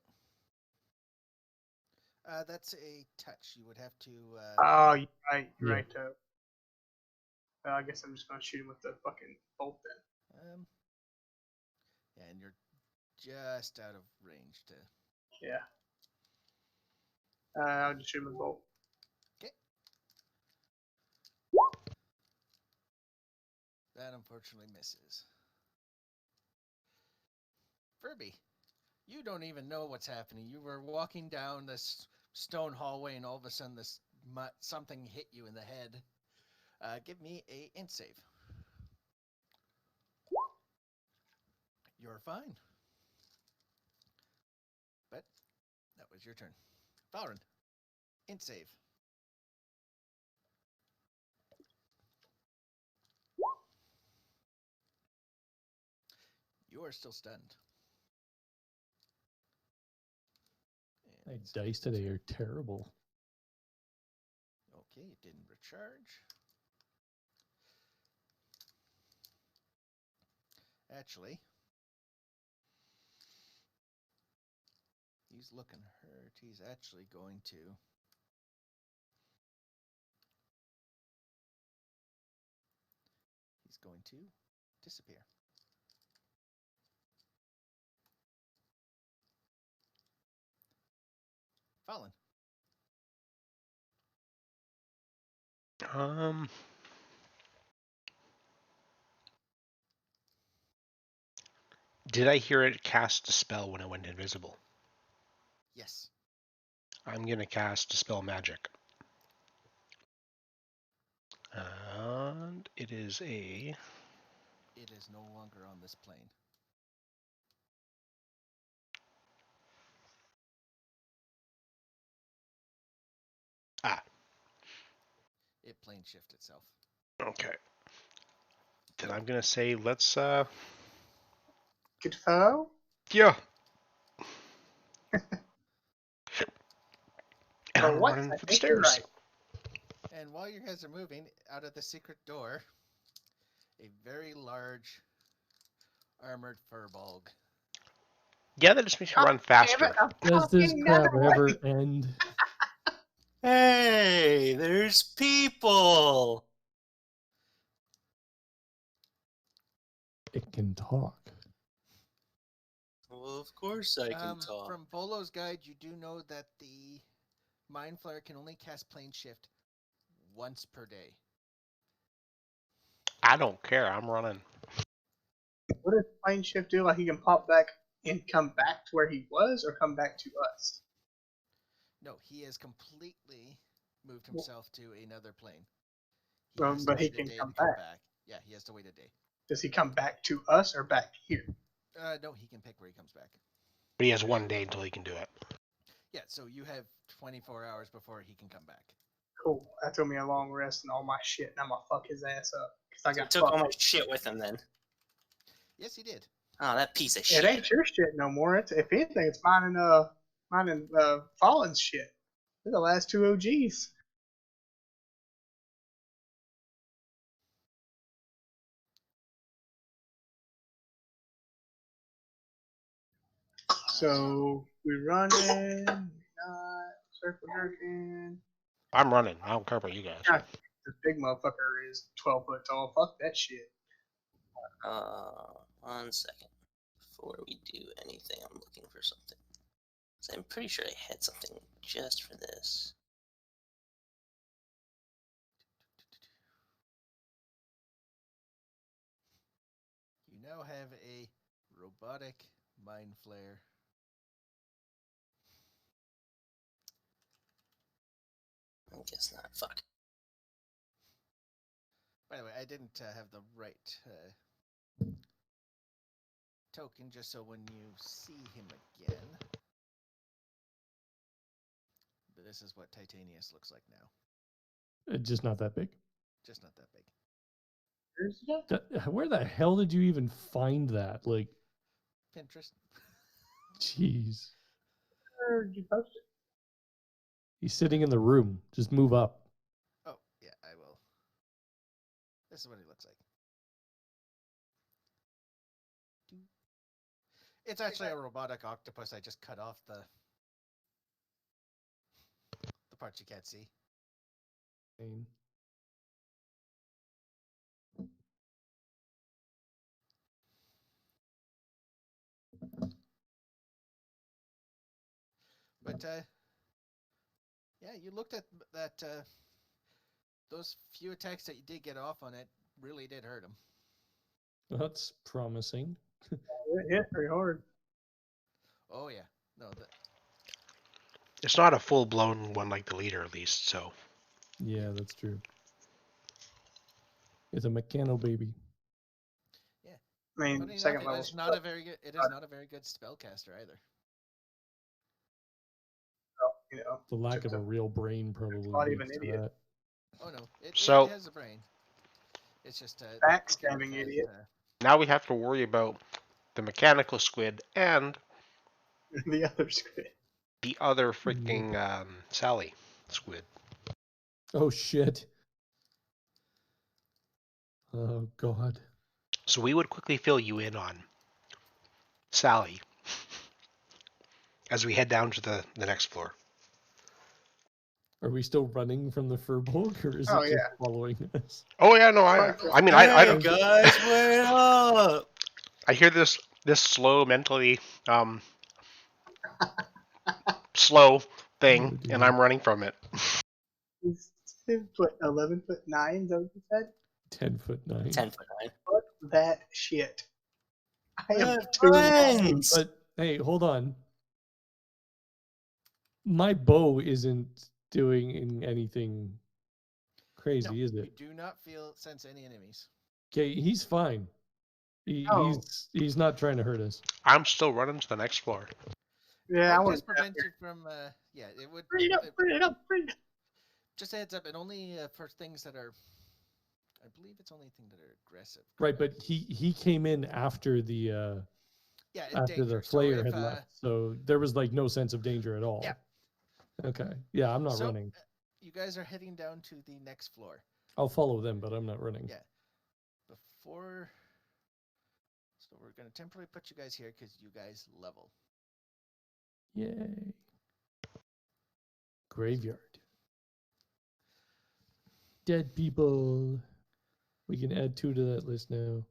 That's a touch. You would have to. Oh, you're right. You're Yeah. right. I guess I'm just gonna shoot him with the fucking bolt then. And you're just out of range to. Yeah. I'll just shoot him with the bolt. Okay. That unfortunately misses. Furby, you don't even know what's happening. You were walking down this stone hallway, and all of a sudden, something hit you in the head. Give me a int save. You're fine. But that was your turn. Valrin, int save. You are still stunned. My And dice today are terrible. okay, it didn't recharge. Actually, he's looking hurt. He's actually going to. He's going to disappear. Fallen. Did I hear it cast a spell when it went invisible? Yes. I'm gonna cast Dispel Magic. And it is a. It is no longer on this plane. it plane shift itself. Okay. Then I'm gonna say let's Good fellow. yeah. And For I'm once, running I for the think you're stairs. right. And while you guys are moving out of the secret door, a very large armored furbolg. Yeah, that just makes you God run Damn faster. it, a Does this fucking crap netherite. ever end? Hey, there's people. It can talk. Well, of course I can talk. From Volo's guide, you do know that the Mind Flayer can only cast plane shift once per day. I don't care. I'm running. What does plane shift do? Like he can pop back and come back to where he was, or come back to us? No, he has completely moved himself to another plane. He Well, has to but he wait a can day come to come back. back. Yeah, he has to wait a day. Does he come back to us or back here? No, he can pick where he comes back. But he has 1 day until he can do it. Yeah, so you have 24 hours before he can come back. Cool. That took me a long rest and all my shit, and I'm gonna fuck his ass up because I So he got took all fucked. my shit with him then. Yes, he did. Oh, that piece of It shit. ain't your shit no more. It's, if anything, it's mine and Fallen's shit. They're the last two OGs. So we running, not circle jerking. I'm running. I don't care about you guys. God, this big motherfucker is 12 foot tall. Fuck that shit. 1 second. Before we do anything, I'm looking for something. 'Cause I'm pretty sure I had something just for this. You now have a robotic Mind Flayer. I guess not. Fuck. By the way, I didn't have the right token, just so when you see him again. But this is what Titanius looks like now. Just not that big. Just not that big. Where's it? Where the hell did you even find that? Like, Pinterest. jeez. Where did you post it? He's sitting in the room. Just move up. Oh, yeah, I will. This is what he looks like. It's actually a robotic octopus. I just cut off the parts you can't see. But yeah, you looked at that. Those few attacks that you did get off on it really did hurt him. That's promising. It hit pretty hard. Oh yeah, no, It's not a full-blown one like the leader, at least. So Yeah, that's true. It's a mechano baby. I mean, funny second enough, level. it is not a very good. It is not a very good spellcaster either. You know, The lack just of a real brain probably not even leads to idiot. that. Oh no, So- it has a brain. It's just Backstabbing idiot. now we have to worry about the mechanical squid and The other squid. the other freaking Sally squid. Oh shit. Oh god. So we would quickly fill you in on Sally as we head down to the next floor. Are we still running from the furbolg, or is Oh, it yeah. just following us? Oh yeah, no, I mean I guys, wait up! I hear this slow mentally slow thing, Oh, and dear. I'm running from it. He's 11 foot 9, is that what you said? 10'9". 10'9". Fuck that shit. I am We're too friends! But hey, hold on. My bow isn't doing anything crazy, no, is you it? do not sense any enemies. Okay, he's fine. Oh. He's not trying to hurt us. I'm still running to the next floor. Yeah, I It would want just to prevent you from. Yeah, it would. bring it up. just a heads up, and only for things that are. I believe it's only things that are aggressive. Right, correct? but he came in after the Yeah, in after the danger. So Flayer if had left, so there was like no sense of danger at all. Yeah. Okay. Yeah, I'm not so, running. you guys are heading down to the next floor. I'll follow them, but I'm not running. Yeah. Before. So we're gonna temporarily put you guys here because you guys level. Yay. Graveyard. Dead people. We can add 2 to that list now.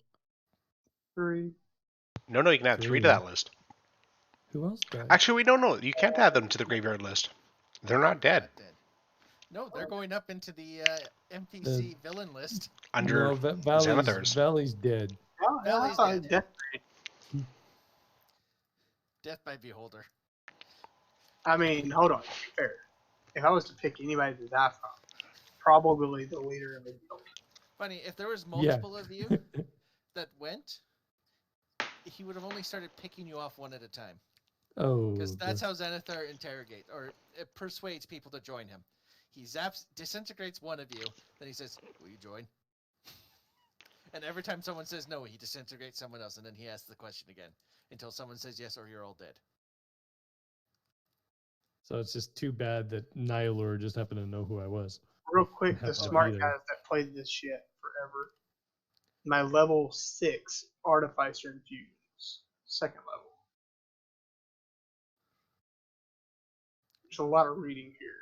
3. No, you can add 3 to that list. Who else died? Actually, we don't know. You can't add them to the graveyard list. They're not dead. Not dead. No, they're going up into the NPC villain list. Under no, Xanathars. Valley's dead. Oh, yeah, I Valley's thought dead. Death by Beholder. I mean, hold on. To be fair, if I was to pick anybody to die from, probably the leader of the guild. Funny, if there was multiple of you that went, he would have only started picking you off one at a time. Oh. Because that's how Xanathar interrogates or persuades people to join him. He disintegrates one of you, then he says, "Will you join?" And every time someone says no, he disintegrates someone else, and then he asks the question again until someone says yes or you're all dead. So it's just too bad that Nihilur just happened to know who I was. Real quick, the Have to smart be guys there. that played this shit forever. My level 6 Artificer Infusions, 2nd level. There's a lot of reading here.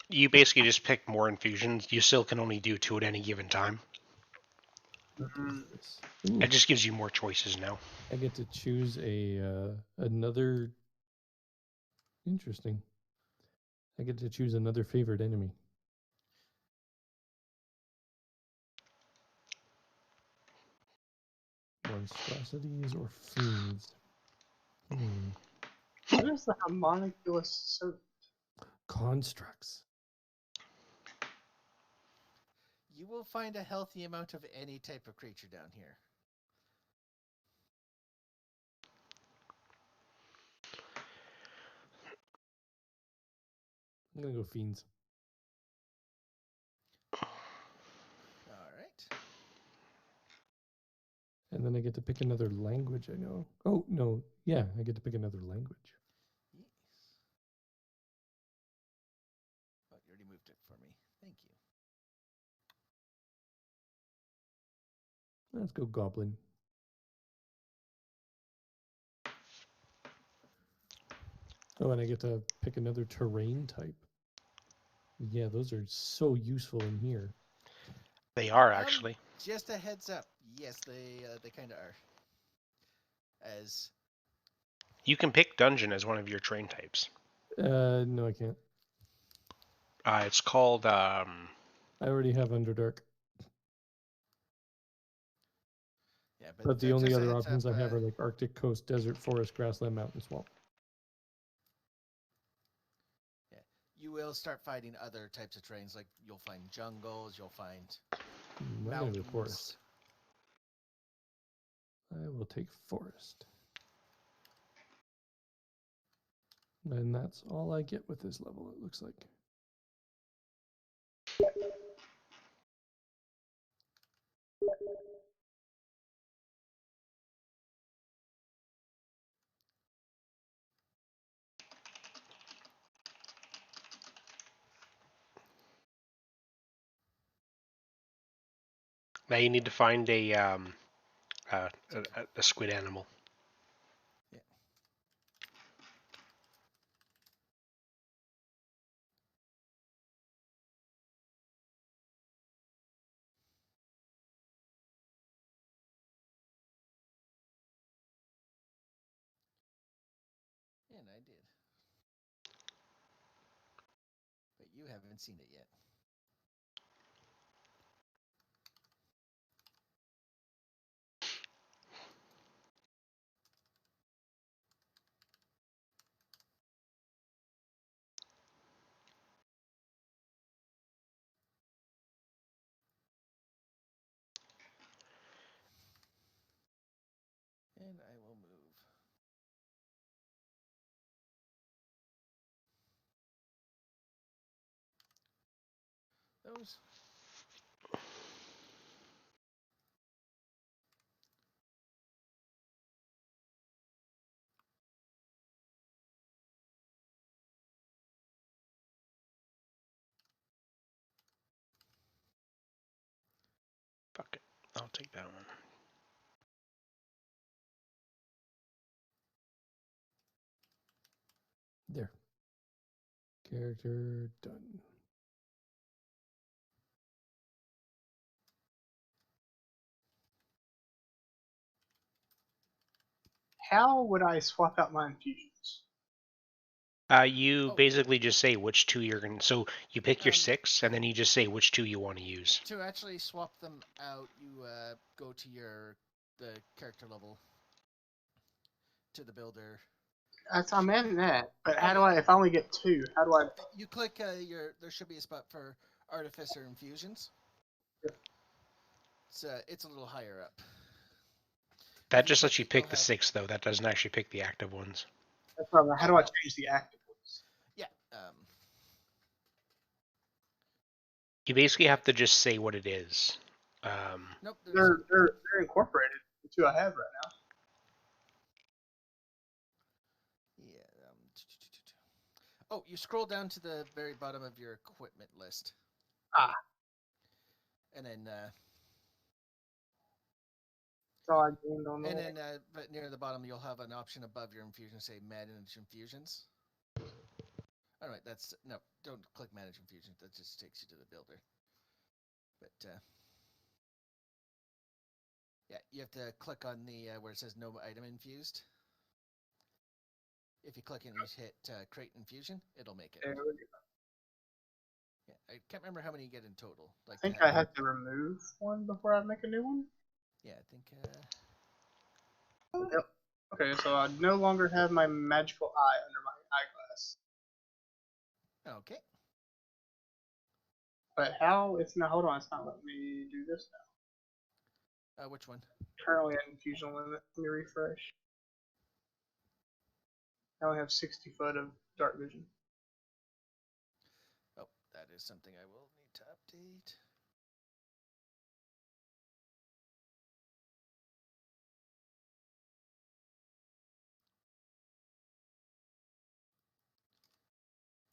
You basically just pick more infusions. You still can only do 2 at any given time. What Mhm. is this? Ooh, It just gives you more choices now. I get to choose a another. Interesting. I get to choose another favorite enemy. Monstrosities or fiends? What is the homunculus serpent? Constructs. You will find a healthy amount of any type of creature down here. I'm gonna go fiends. All right. And then I get to pick another language I know. Oh, no. Yeah, I get to pick another language. Yes. Oh, you already moved it for me. Thank you. Let's go goblin. Oh, and I get to pick another terrain type. Yeah, those are so useful in here. They are, actually. Just a heads up. Yes, they kind of are. As You can pick dungeon as one of your train types. No, I can't. It's called, I already have Underdark. yeah, But the only just a other heads options up, I have are like Arctic coast, desert, forest, grassland, mountain, swamp. yeah, you will start fighting other types of terrains. Like you'll find jungles, you'll find I'm gonna mountains. go forest. I will take forest. And that's all I get with this level, it looks like. now you need to find a squid animal. Yeah. And I did. But you haven't seen it yet. And I will move. those. Fuck it. I'll take that one. There. Character done. How would I swap out my infusions? You Oh. basically just say which two you're going to... So you pick your 6, and then you just say which two you want to use. To actually swap them out, you go to the character level, to the builder. I'm in that, but how do I? If I only get 2, how do I? You click there should be a spot for Artificer Infusions. It's a little higher up. That If you just click lets you it, you'll pick the have- 6, though. That doesn't actually pick the active ones. That's probably, how do I change the active ones? Yeah. You basically have to just say what it is. Nope. They're incorporated. The 2 I have right now. Yeah. Oh, you scroll down to the very bottom of your equipment list. Ah. And then. That's all I gained on And that. then, but near the bottom, you'll have an option above your infusion, say Manage Infusions. All right, no, don't click Manage Infusions. That just takes you to the builder. But yeah, you have to click on the where it says No Item Infused. If you click it and you hit Create Infusion, it'll make it. There we go. Yeah, I can't remember how many you get in total. I think I have to remove one before I make a new one. Yeah, I think. Yep. Okay, so I no longer have my magical eye under my eyeglass. Okay. But how? It's not. Hold on, it's not letting me do this now. Which one? Currently at infusion limit. Let me refresh. I only have 60 foot of dark vision. Oh, that is something I will need to update.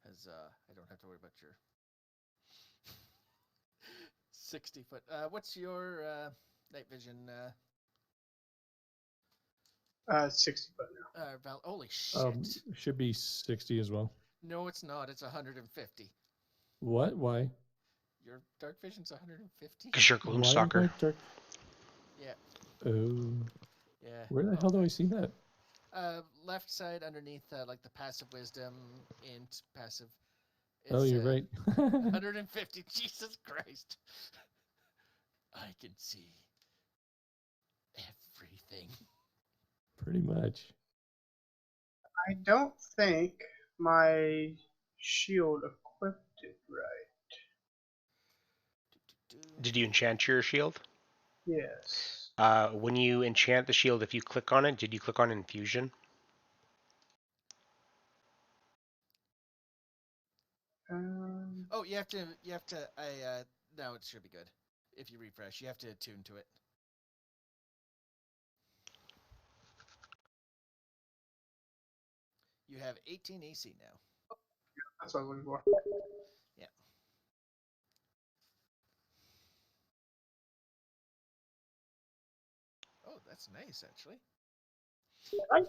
As I don't have to worry about your 60 foot. What's your night vision? 60 foot now. Holy shit! Should be 60 as well. No, it's not. It's 150. What? Why? Your dark vision's 150. Because you're Why is Gloomstalker. my dark? Yeah. Oh. Yeah. Where the hell do I see that? Left side underneath, like the passive wisdom, int, passive. Oh, you're right. 150. Jesus Christ. I can see everything. Pretty much. I don't think my shield equipped it right. Did you enchant your shield? Yes. When you enchant the shield, if you click on it, did you click on infusion? Oh, you have to. Now it should be good. If you refresh, you have to attune to it. You have 18 AC now. That's what I'm looking for. Yeah. Oh, that's nice, actually. Right.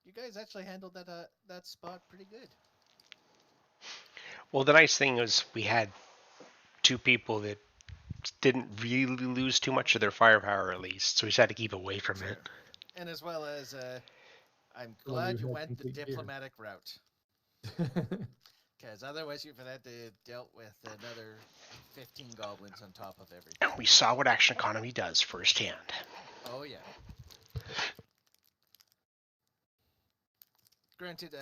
You guys actually handled that spot pretty good. Well, the nice thing is we had 2 people that didn't really lose too much of their firepower, at least, so we just had to keep away from it. And as well as, I'm Well, glad you you had went the complete gear. diplomatic route. Because otherwise you've had to dealt with another 15 goblins on top of everything. And we saw what Action Economy does firsthand. Oh, yeah. Granted,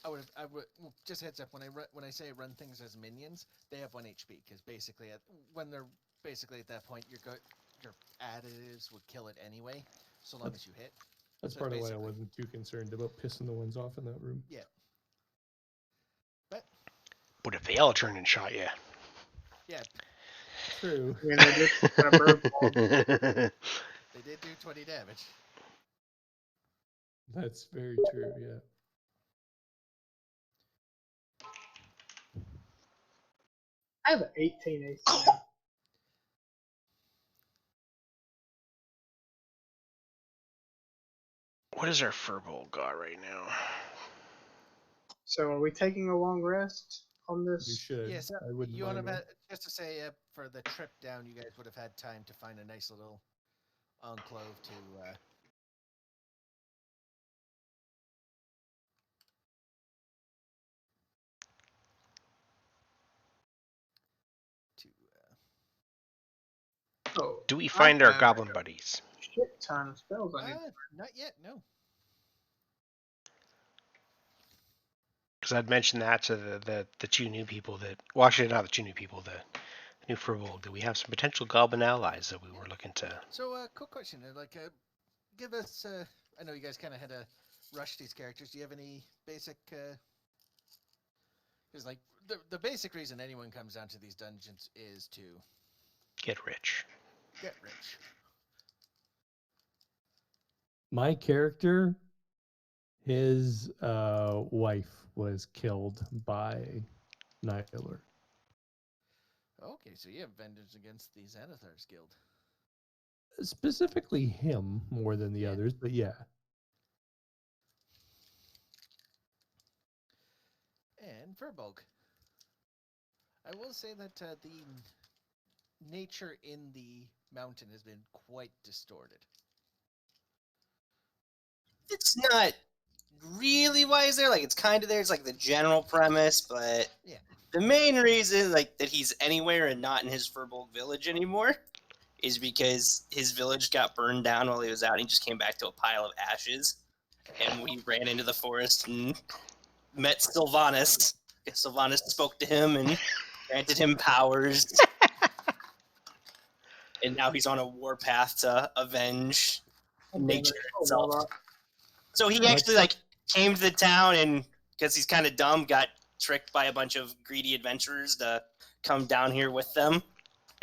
I would well, just heads up, when I say run things as minions, they have 1 HP, because basically when they're basically at that point, your additives would kill it anyway. so long as you hit. That's So part of why I basically- wasn't too concerned about pissing the ones off in that room. Yeah. But But if they all turned and shot you. yeah, True. I mean, they did put a bird ball. they did do 20 damage. That's very true, yeah. I have an 18 AC now. What is our Furbolg got right now? So are we taking a long rest on You this? should. Yes, I wouldn't you want mind to one. just to say for the trip down, you guys would have had time to find a nice little enclave to Oh, Do we I find our have goblin a buddies? shit ton of spells I need. not yet, no. Because I'd mentioned that to the two new people that, well, actually not the two new people, the new Furbolg, that we have some potential goblin allies that we were looking to. So, quick question: give us. I know you guys kind of had to rush these characters. Do you have any basic? Because like the basic reason anyone comes down to these dungeons is to Get rich. get rich. My character, his wife was killed by Nyler. Okay, so you have vengeance against the Xanathars Guild. Specifically him more than the Yeah. others, but yeah. And Furbolg. I will say that the nature in the mountain has been quite distorted. It's not really why he's there. Like, it's kind of there. It's like the general premise, but Yeah. the main reason, like, that he's anywhere and not in his Furbolg village anymore is because his village got burned down while he was out, and he just came back to a pile of ashes. And we ran into the forest and met Sylvanas. Sylvanas spoke to him and granted him powers. And now he's on a warpath to avenge nature itself. So he actually like came to the town, and because he's kind of dumb, got tricked by a bunch of greedy adventurers to come down here with them.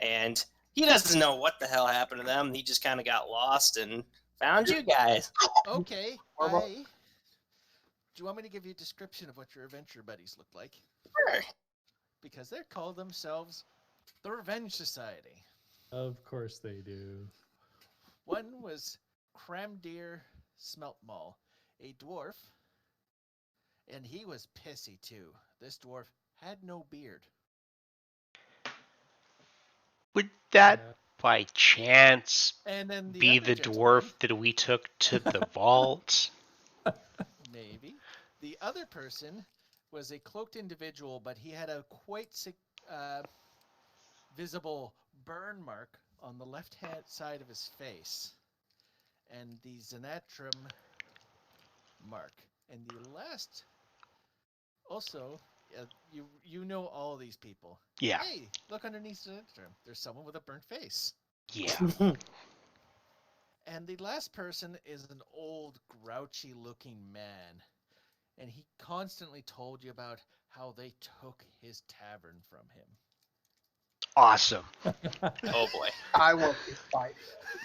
And he doesn't know what the hell happened to them. He just kind of got lost and found you guys. Okay, do you want me to give you a description of what your adventure buddies look like? Sure. Because they call themselves the Revenge Society. Of course they do. One was Cramdeer Smeltmaul, a dwarf, and he was pissy too. This dwarf had no beard. Would that, Yeah. by chance, And then the be other the gentleman- dwarf that we took to the vault? Maybe. The other person was a cloaked individual, but he had a quite visible burn mark on the left-hand side of his face. And the Xanatrum mark. And the last... Also, you know all these people. Yeah. Hey, look underneath Xanatrum. There's someone with a burnt face. Yeah. And the last person is an old, grouchy-looking man. And he constantly told you about how they took his tavern from him. Awesome. Oh boy. I want to fight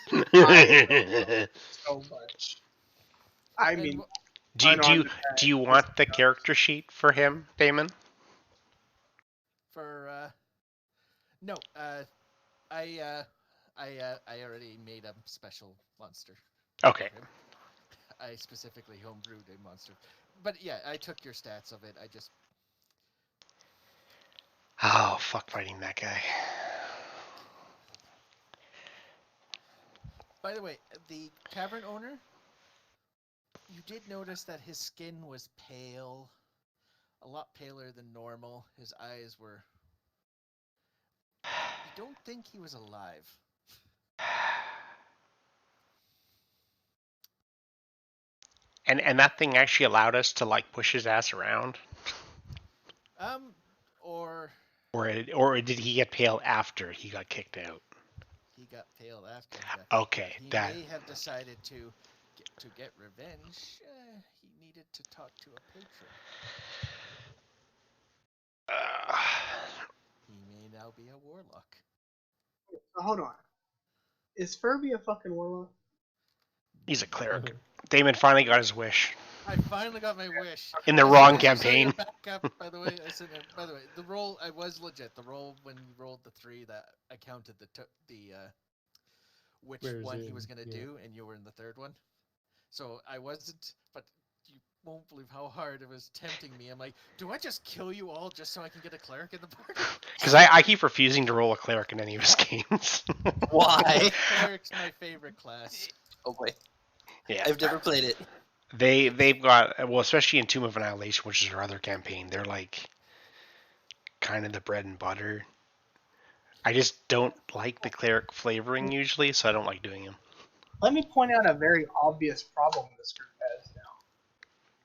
him so much. I And mean, Do you want the character sheet for him, Damon? No, I already made a special monster. Okay. for him. I specifically homebrewed a monster. But yeah, I took your stats of it. I just... Oh, fuck fighting that guy. By the way, the tavern owner, you did notice that his skin was pale. A lot paler than normal. His eyes were... You don't think he was alive. And that thing actually allowed us to like push his ass around, Or or did he get pale after he got kicked out? he got failed after. Okay, He that. may have decided to get revenge. He needed to talk to a patron. He may now be a warlock. Hold on. Is Furby a fucking warlock? He's a cleric. Damon finally got his wish. I finally got my wish. In the As wrong soon as you said campaign. your backup, by the way, the roll I was legit. The roll when you rolled the 3, that I counted which Where's one he in, was gonna yeah. do, and you were in the 3rd one. So I wasn't, but you won't believe how hard it was tempting me. I'm like, do I just kill you all just so I can get a cleric in the party? Because I keep refusing to roll a cleric in any of his games. Why? Cleric's my favorite class. Oh boy, Yeah. I've never played it. They've got, well, especially in Tomb of Annihilation, which is their other campaign, they're like kind of the bread and butter. I just don't like the cleric flavoring usually, so I don't like doing them. Let me point out a very obvious problem this group has now.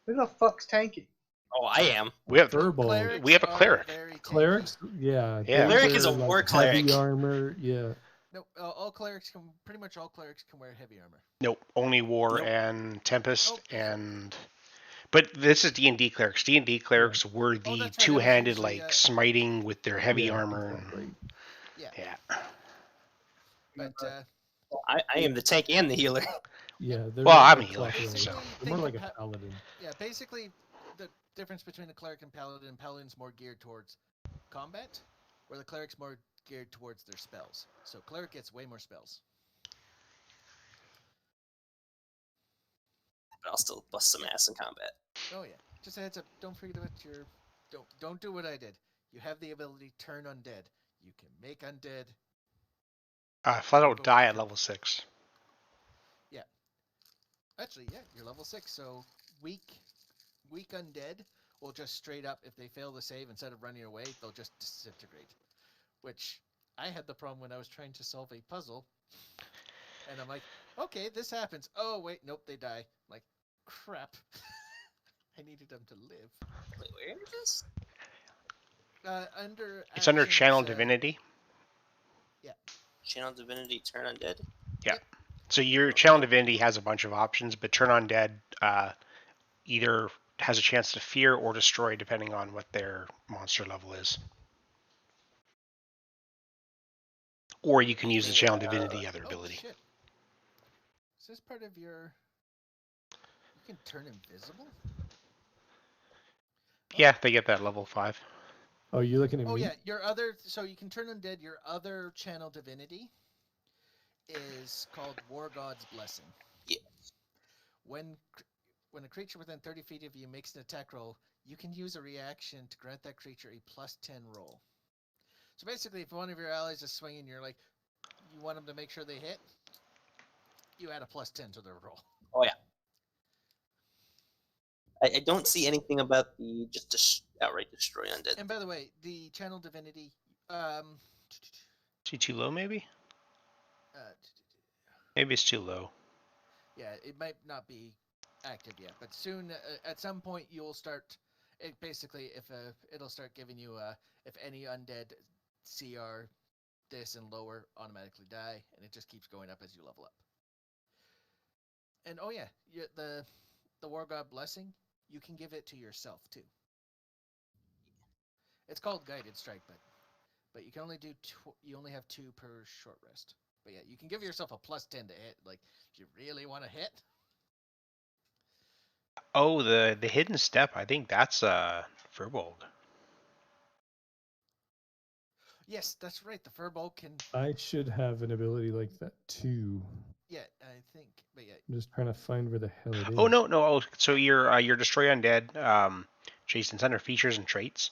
Who the fuck's tanking? Oh, I am. We have Furball. We have a are cleric. very tanky. Clerics, yeah. Yeah. Cleric is a they're, war heavy cleric. armor, yeah. No, pretty much all clerics can wear heavy armor. Nope, only War Nope. and Tempest Oh. and. But this is D&D clerics. D&D clerics were the that's right, that was two-handed, usually, like smiting with their heavy Yeah, armor. exactly. Yeah. Yeah. But I am the tank and the healer. Yeah, they're Well, not I'm like a healer, clockwise. so. They're more like a paladin. yeah, basically the difference between a cleric and paladin's more geared towards combat, where the cleric's more geared towards their spells. So cleric gets way more spells. But I'll still bust some ass in combat. Oh yeah. Just a heads up, don't forget about your don't do what I did. You have the ability to turn undead. You can make undead. Flat out Go die with at your- level 6. Actually, yeah, you're level 6, so weak undead will just straight up, if they fail the save, instead of running away, they'll just disintegrate. Which I had the problem when I was trying to solve a puzzle, and I'm like, okay, this happens. Oh wait, nope, they die. I'm like, crap. I needed them to live. Wait, where is this? It's under actions, Channel Divinity. Channel Divinity Turn Undead? So your Channel Divinity has a bunch of options, but Turn Undead either has a chance to fear or destroy depending on what their monster level is. Or you can use the Channel Divinity other ability. Shit. Is this part of your... You can turn invisible? Yeah, they get that level 5. Oh, you looking at Oh me? yeah, your other... So you can turn undead. Your other Channel Divinity is called War God's Blessing. Yeah. When a creature within 30 feet of you makes an attack roll, you can use a reaction to grant that creature a +10 roll. So basically, if one of your allies is swinging, you're like, you want them to make sure they hit, you add a +10 to their roll. Oh, yeah. I don't see anything about the outright destroy undead. And by the way, the Channel Divinity, Is too low, maybe? Maybe it's too low. yeah, it might not be active yet, but soon, at some point, you'll start. It basically, it'll start giving you if any undead CR this and lower automatically die, and it just keeps going up as you level up. And oh yeah, the War God Blessing, you can give it to yourself too. It's called Guided Strike, but you can only do you only have 2 per short rest. But yeah, you can give yourself a +10 to hit. Like, do you really want to hit? Oh, the hidden step. I think that's Furbolg. Yes, that's right. The Furbolg can. I should have an ability like that too. Yeah, I think. But yeah. I'm just trying to find where the hell it is. Oh no. Oh, so your Destroy Undead, Jason's under features and traits.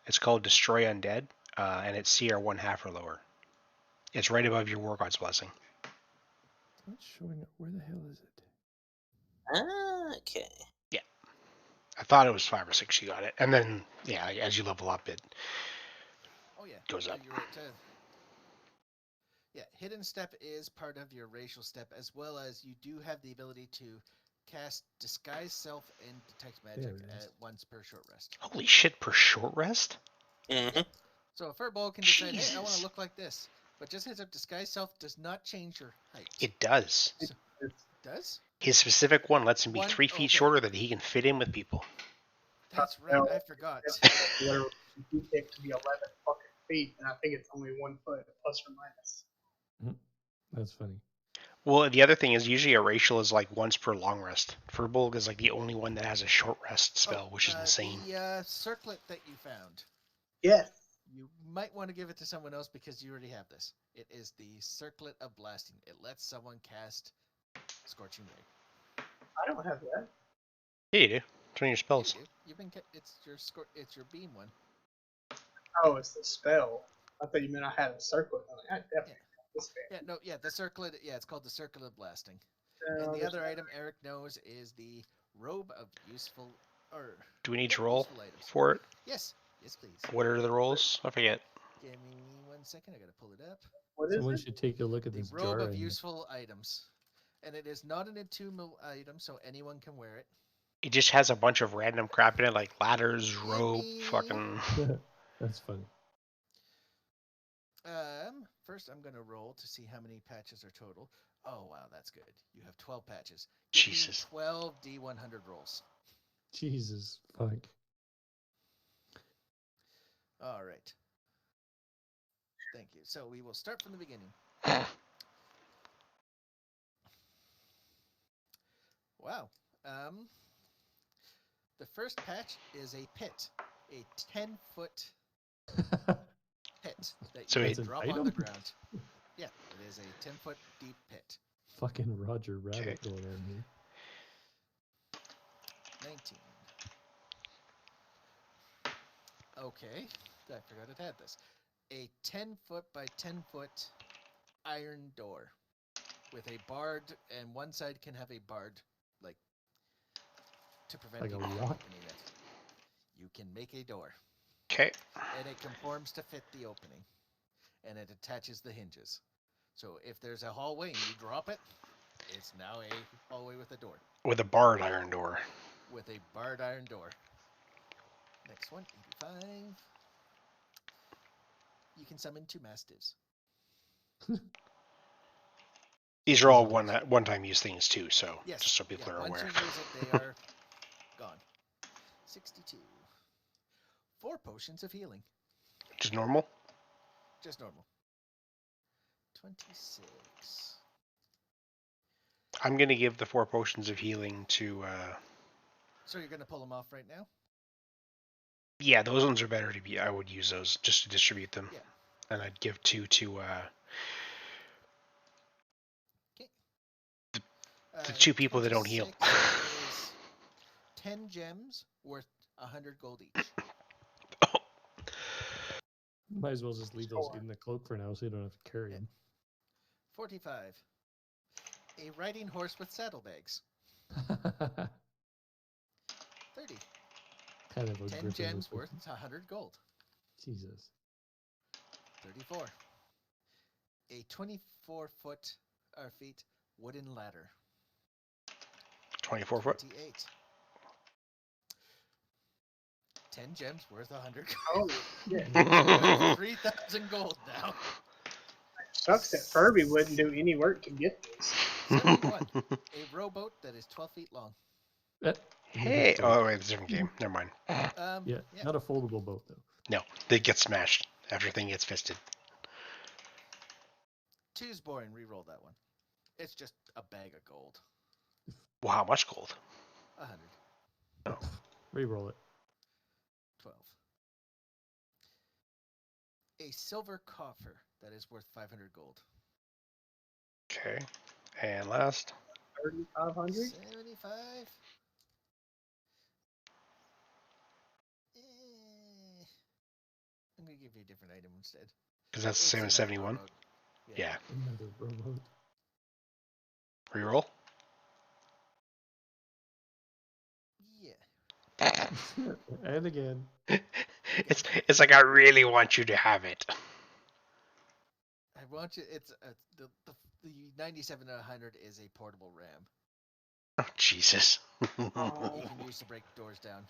It's called Destroy Undead, and it's CR 1/2 or lower. It's right above your War God's Blessing. It's not showing up. Where the hell is it? Okay. Yeah, I thought it was 5 or 6. You got it, and then yeah, as you level up, it goes up. You're right. Yeah, Hidden Step is part of your racial step, as well as you do have the ability to cast Disguise Self and Detect Magic at once per short rest. Holy shit, per short rest? Mm-hmm. So a Furbolg can decide, hey, I want Jesus. to look like this. But just heads up, disguise self does not change your height. It does. It's does? His specific one lets him be One- 3 feet okay. shorter that he can fit in with people. That's right. No. I forgot. whatever you pick to be 11 fucking feet, and I think it's only 1 foot plus or minus. That's funny. Well, the other thing is usually a racial is like once per long rest. Furbolg is like the only one that has a short rest spell, which is insane. The circlet that you found. Yes. You might want to give it to someone else because you already have this. It is the Circlet of Blasting. It lets someone cast Scorching Ray. I don't have that. Yeah, you do. Turn your spells. You do. You've been. It's your beam one. Oh, it's the spell. I thought you meant I had a circlet. I'm like, I definitely have this thing. Yeah. No. Yeah. The circlet. Yeah. It's called the Circlet of Blasting. And the other item Eric knows is the Robe of Useful. Or Do we need to yeah, roll useful items. for it? Yes. Yes, please. What are the rolls? I forget. Give me 1 second. I gotta pull it up. What is Someone it? should take a look at The this Robe jar. of and- Useful Items. And it is not an attunement item, so anyone can wear it. It just has a bunch of random crap in it, like ladders, rope, Yippee. fucking. That's funny. First I'm gonna roll to see how many patches are total. Oh wow, that's good. You have 12 patches. Give me Jesus. 12 D100 rolls. Jesus, fuck. All right. Thank you. So we will start from the beginning. Wow. The first patch is a pit, a 10-foot pit that So you it's can an drop on item? the ground. Yeah, it is a 10-foot deep pit. Fucking Roger Rabbit Okay. going on here. 19. Okay, I forgot it had this. A 10-foot by 10-foot iron door with a barred, and one side can have a barred, like, to prevent Like a people from lock? opening it. You can make a door, Okay. and it conforms to fit the opening, and it attaches the hinges. So if there's a hallway and you drop it, it's now a hallway with a door, With a barred iron door. with a barred iron door. Next one, 85. You can summon 2 mastiffs. These are all one-time use things too, so Yes. just so people are Once aware. you use it, they are gone. 62. 4 potions of healing. Just normal. Just normal. 26. I'm gonna give the 4 potions of healing to. So you're going to pull them off right now? Yeah, those ones are better to be. I would use those just to distribute them. Yeah. And I'd give 2 to the 2 people that don't heal. 26 is 10 gems worth 100 gold each. Might as well just leave those in the cloak for now so you don't have to carry Yeah. them. 45. A riding horse with saddlebags. 30. Kind of a 10 griffin gems with- worth 100 gold. Jesus. 34. A 24-foot or feet wooden ladder. 24 foot. 28. 10 gems worth 100 Oh, yeah. gold. 3,000 gold now. Sucks that Furby wouldn't do any work to get this. 71. A rowboat that is 12 feet long. Hey. Oh wait, it's a different game. Never mind. Yeah, not a foldable boat though. No, they get smashed. Everything gets fisted. 2's boring. Reroll that one. It's just a bag of gold. Wow, how much gold? 100. Reroll it. 12. A silver coffer that is worth 500 gold. Okay. And last. 3,500? 75. I'm going to give you a different item instead. Because that's the It's same as another 71. rowboat. Yeah. Another rowboat. Reroll. Yeah. And again. It's like I really want you to have it. I want you. It's the 97 to 100 is a portable ram. Oh Jesus. Oh, You can use to break doors down.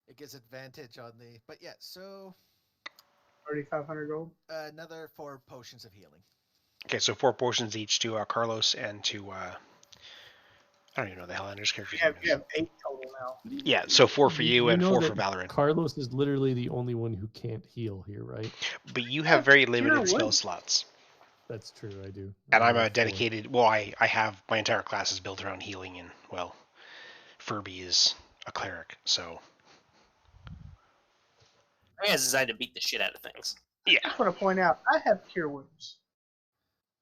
It gives advantage on the. But yeah, so 3,500 gold. Another 4 potions of healing. Okay, so 4 potions each to Carlos and to I don't even know the Highlander's character's name You is. have 8 total now. Yeah, so 4 for you and know 4 that for Valorant. Carlos is literally the only one who can't heal here, right? But you have very Cure limited spell wounds. slots. That's true, I do. And I I'm have a 4. dedicated. Well, I have my entire class is built around healing, and well, Furby is a cleric, so I guess designed to beat the shit out of things. yeah, I just want to point out, I have cure wounds.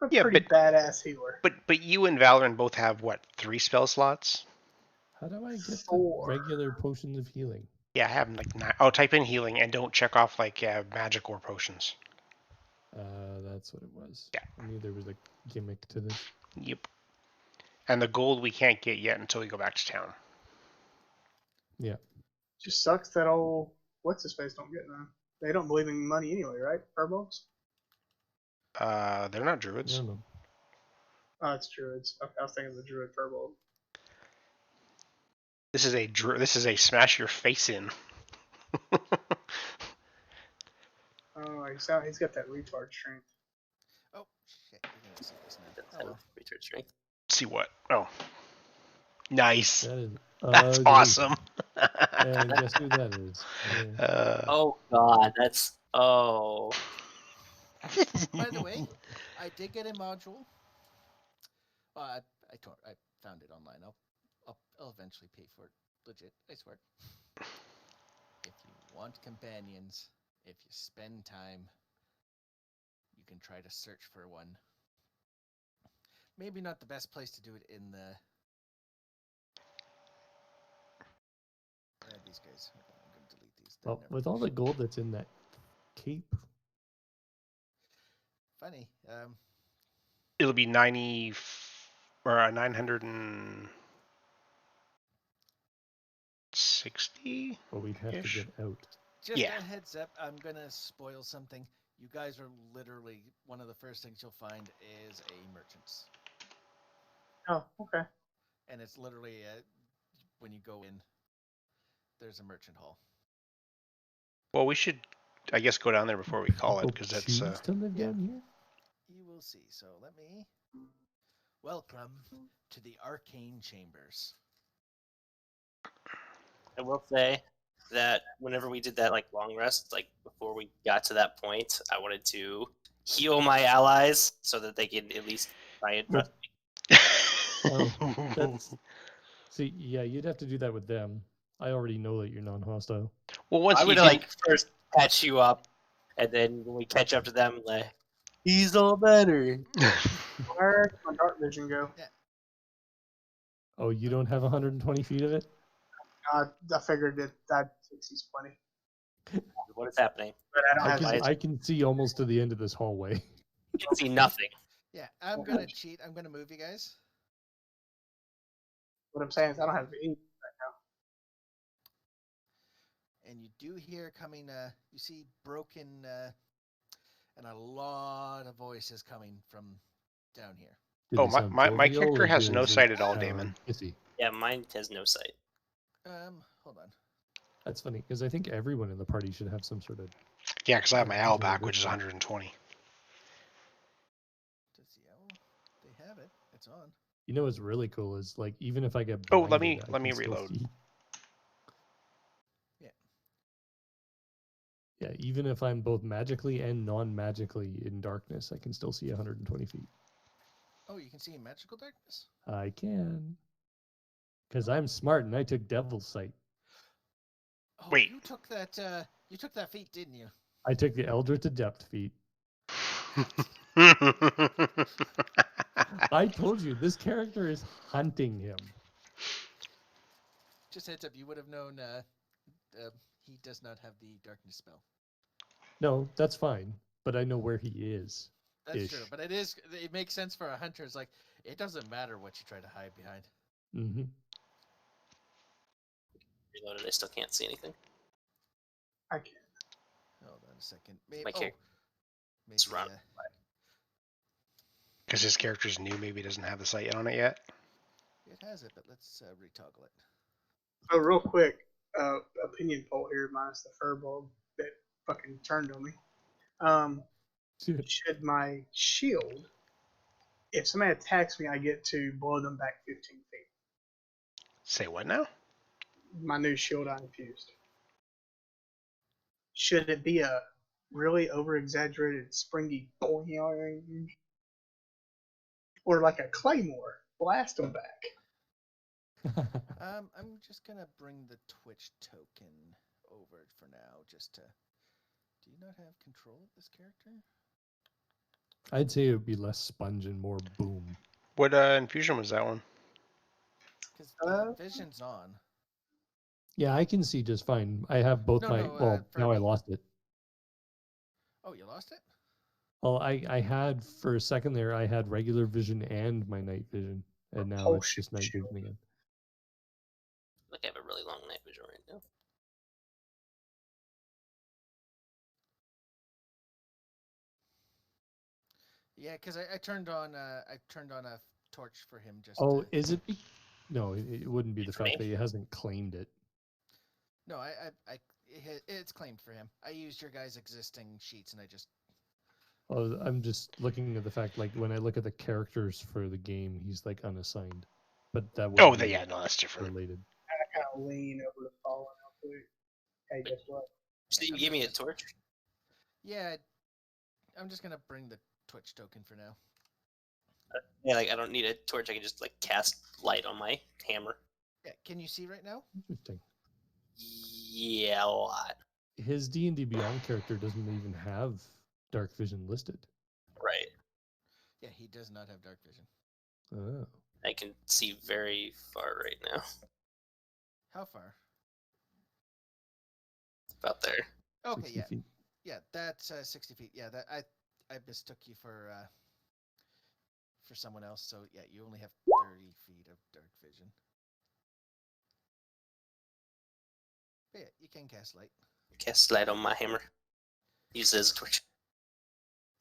I'm a Yeah, pretty badass healer. but you and Valorant both have what 3 spell slots? How do I get 4. the regular potions of healing? Yeah, I have like 9. Oh, type in healing and don't check off like magic or potions. That's what it was. Yeah. I knew there was a gimmick to this. Yep. And the gold we can't get yet until we go back to town. Yeah. Just sucks that old what's his face don't get none. They don't believe in money anyway, right? Furbolgs? They're not I druids. don't know. Oh, it's druids. Okay, I was thinking of the druid furbolg. This is a smash your face in. Oh, he's got that retard strength. Oh, shit. You're gonna see this now. That's Oh, well. return strength. See what? Oh, nice. That is That's ugly. awesome. And guess who that is? Yeah. Oh god, that's By the way, I did get a module. I found it online. I'll eventually pay for it. Legit, I swear. If you want companions, if you spend time, you can try to search for one. Maybe not the best place to do it in the. These guys. Okay, I'm going to delete these. They're Well, never with all the used. gold that's in that cape, Funny. It'll be 90 or 960. well, we'd have to Ish. get out. Just Yeah. a heads up, I'm gonna spoil something. You guys are literally one of the first things you'll find is a merchant's, Oh, okay. and it's literally when you go in, there's a merchant hall. Well, we should, I guess, go down there before we call it People because that's. choose to live yeah. down here. You will see. So let me welcome to the arcane chambers. I will say that whenever we did that like long rest, like before we got to that point, I wanted to heal my allies so that they could at least try and trust That's see, yeah, you'd have to do that with them. I already know that you're non-hostile. Well, once I you would did, like first patch you up, and then when we catch up to them, like he's all better. Where's my dark vision go? Oh, you don't have 120 feet of it? I figured that 60's plenty. What is happening? But I don't have Why is- I can see almost to the end of this hallway. You can see nothing. Yeah, I'm gonna cheat. I'm gonna move you guys. What I'm saying is I don't have 8 right now. And you do hear coming. You see broken, and a lot of voices coming from down here. Did Oh, they sound my jovial, character or has did no they sight at all, sound Damon. hissy? Yeah, mine has no sight. Hold on. That's funny because I think everyone in the party should have some sort of. Yeah, because I have my Yeah, owl that's back, what it which is is. 120. Does the owl? They have it. It's on. You know what's really cool is like even if I get Oh, blinded, let I me can still reload. see. Yeah. Yeah, even if I'm both magically and non-magically in darkness, I can still see 120 feet. Oh, you can see in magical darkness. I can. Because I'm smart and I took Devil's Sight. Oh, Wait. you took that. You took that feat, didn't you? I took the Eldritch Adept feat. I told you, this character is hunting him. Just heads up, you would have known. He does not have the darkness spell. No, that's fine. But I know where he is. That's Ish. true, but it makes sense for a hunter. It's like it doesn't matter what you try to hide behind. Mm-hmm. Reloaded. I still can't see anything. I can't. Hold on a second. Maybe. My character- Maybe. It's round. Because his character's new, maybe he doesn't have the sight on it yet. It has it, but let's retoggle it. So real quick, opinion poll here minus the furball that fucking turned on me. Should my shield, if somebody attacks me, I get to blow them back 15 feet. Say what now? My new shield I infused. Should it be a really over-exaggerated, springy boing, or like a claymore, blast them back? I'm just gonna bring the Twitch token over for now, just to. Do you not have control of this character? I'd say it would be less sponge and more boom. What infusion was that one? Because the vision's on. Yeah, I can see just fine. I have both No, my. no, Well, now I Furby. lost it. Oh, you lost it? Well, I had for a second there. I had regular vision and my night vision, and now it's just night vision again. Like I have a really long night vision right now. Yeah, because I turned on a torch for him just. Oh, to... is it? No, it wouldn't be the For fact me? that he hasn't claimed it. No, it's claimed for him. I used your guys' existing sheets and I just. Oh, I'm just looking at the fact, like when I look at the characters for the game, he's like unassigned, but that would Oh, be yeah, no, that's different. related. I kind of lean over the fallen real quick. Hey, guess what? So you gave me a torch? Yeah, I'm just gonna bring the Twitch token for now. Yeah, like I don't need a torch. I can just like cast light on my hammer. Yeah, can you see right now? Interesting. Yeah, a lot. His D&D Beyond character doesn't even have dark vision listed. Right. Yeah, he does not have dark vision. Oh. I can see very far right now. How far? About there. Okay, 60 yeah, feet. yeah, that's 60 feet. Yeah, that I mistook you for someone else. So yeah, you only have 30 feet of dark vision. But yeah, you can cast light, Cast light on my hammer. Use it as a torch.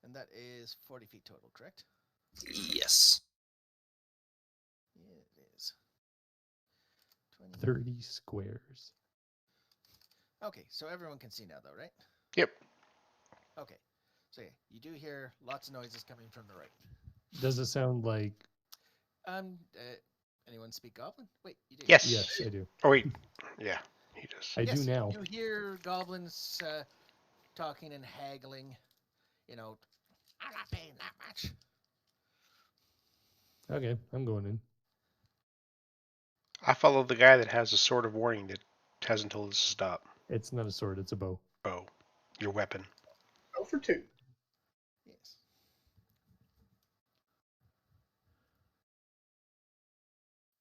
and that is 40 feet total, correct? Yes. Yeah, it is. 20. 30 squares. Okay, so everyone can see now, though, right? Yep. Okay, so yeah, you do hear lots of noises coming from the right. Does it sound like... Anyone speak Goblin? Wait, you do. Yes. Yes, I do. Oh, wait. Yeah, he does. I do now. You hear goblins talking and haggling. You know, I'm not paying that much. Okay, I'm going in. I follow the guy that has a sword of warning that hasn't told us to stop. It's not a sword, it's a bow. Oh, your weapon. Go for 2. Yes.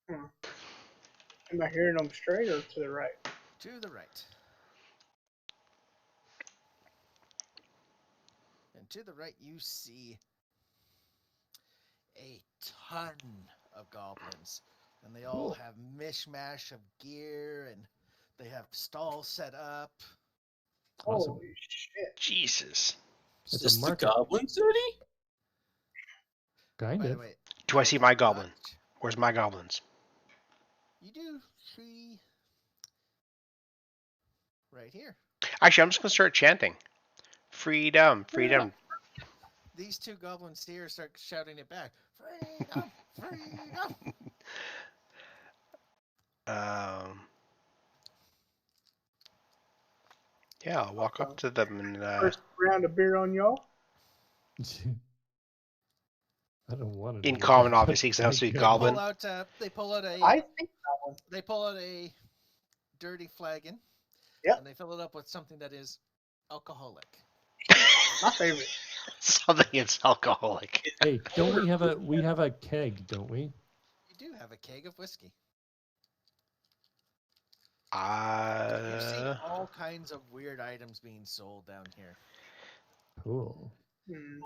Am I hearing them straight or to the right? To the right. And to the right, you see a ton of goblins. And they all have mishmash of gear, and they have stalls set up. Awesome. Holy shit. Jesus. Is It's a this the market. Goblin City? Kind By the of. way, Do I see my goblin? not- Where's my goblins? You do see right here. Actually, I'm just going to start chanting. Freedom, freedom. These two goblins here start shouting it back. Freedom, freedom. Yeah, I'll walk up to them and First round of beer on y'all. I don't want to. in common, obviously, because it has to be They goblin. pull out. They pull out a. I think that one. They pull out a dirty flagon. Yep. And they fill it up with something that is alcoholic. My favorite. Something that's alcoholic. Hey, don't we have a keg, don't we? You do have a keg of whiskey. You've seen all kinds of weird items being sold down here. Cool. Hmm.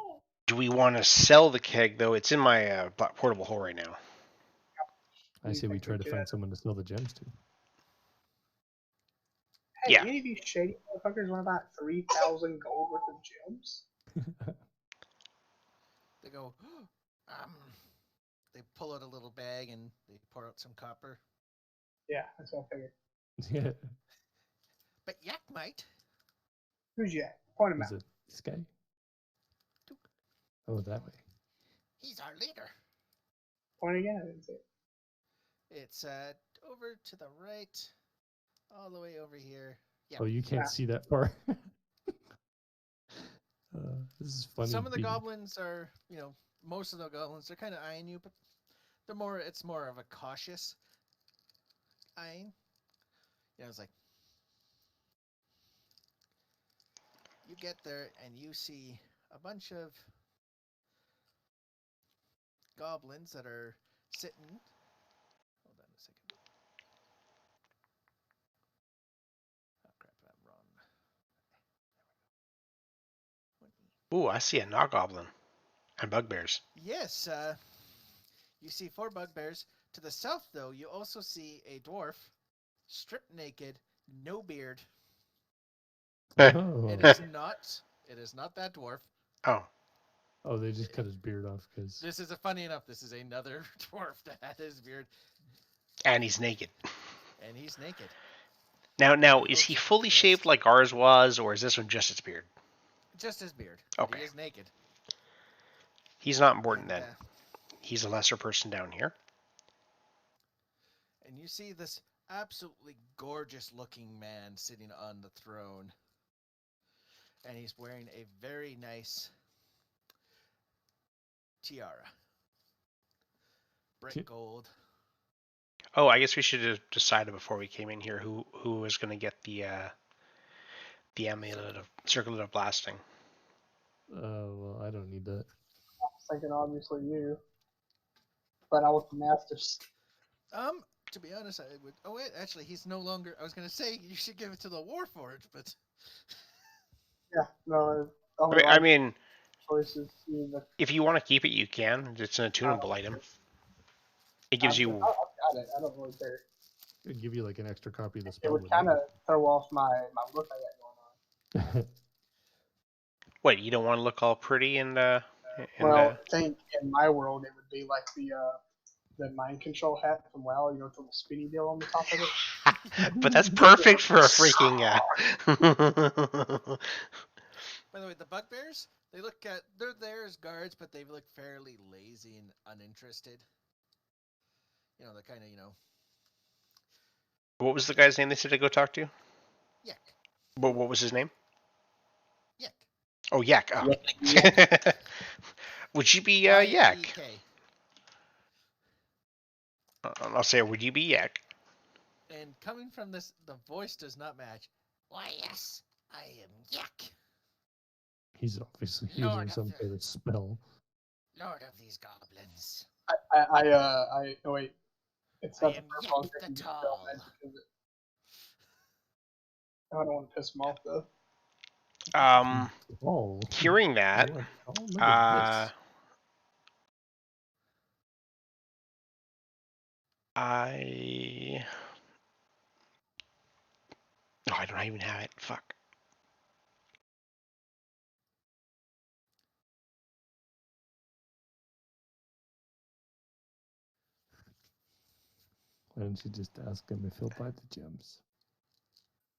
Do we want to sell the keg, though? It's in my portable hole right now. I say we think try to do find that? someone to sell the gems to. Hey, Yeah. any of you shady motherfuckers want about 3,000 gold worth of gems? They go, they pull out a little bag and they pour out some copper. Yeah, that's what I figured. Yeah. But Yak might. Who's Jack? Point him Is out. it this guy? Oh, that way. He's our leader. Point again, I didn't see it. It's over to the right, all the way over here. Yeah. Oh, you can't Ah. see that far. This is funny. Some of the being- goblins are, most of the goblins are kind of eyeing you, but it's more of a cautious eyeing. It's like you get there and you see a bunch of goblins that are sitting. Hold on a second. Oh crap! I'm wrong. Ooh, I see a knoggoblin and bugbears. Yes, you see 4 bugbears. To the south, though, you also see a dwarf, stripped naked, no beard. Oh. It is not that dwarf. Oh, Oh, they just cut his beard off because. This is funny enough. This is another dwarf that had his beard, and he's naked. and he's naked. Now, He is he looks fully pissed. shaved like ours was, or is this one just his beard? Just his beard. But Okay. he is naked. He's not important And, then. He's a lesser person down here. and you see this absolutely gorgeous-looking man sitting on the throne, and he's wearing a very nice tiara, bright Ti- gold. Oh, I guess we should have decided before we came in here who was going to get the amulet of circlet of blasting. Well, I don't need that. I was thinking obviously you, but I want the masters. To be honest, I would. Oh wait, actually, he's no longer. I was gonna say you should give it to the Warforged, but Yeah, no. I mean, choices. Either. if you want to keep it, you can. It's an attunable item. It gives you. I've got it. I don't really care. It'd give you like an extra copy of the It spell. would wouldn't kind of throw off my look I got going on. What, you don't want to look all pretty and Well, I think in my world it would be like the mind control hat from WoW. You know, with the little spinny deal on the top of it. but that's perfect for a freaking. by the way, the bugbears, they're there as guards, but they look fairly lazy and uninterested. The kind of What was the guy's name they said to go talk to? Yak. What was his name? Yak. Oh, Yak. Oh. Would you be Yak? Y-E-K. I'll say, would you be Yak? And coming from this, the voice does not match. Why, yes, I am Yak, He's obviously Lord using of some the- sort of spell. Lord of these goblins. No, wait. It's I not the am first Yak one. the Tall. I don't want to piss him off though. Oh. Hearing that, Oh, look at this. I don't even have it. Fuck. Why don't you just ask him if he'll buy the gems?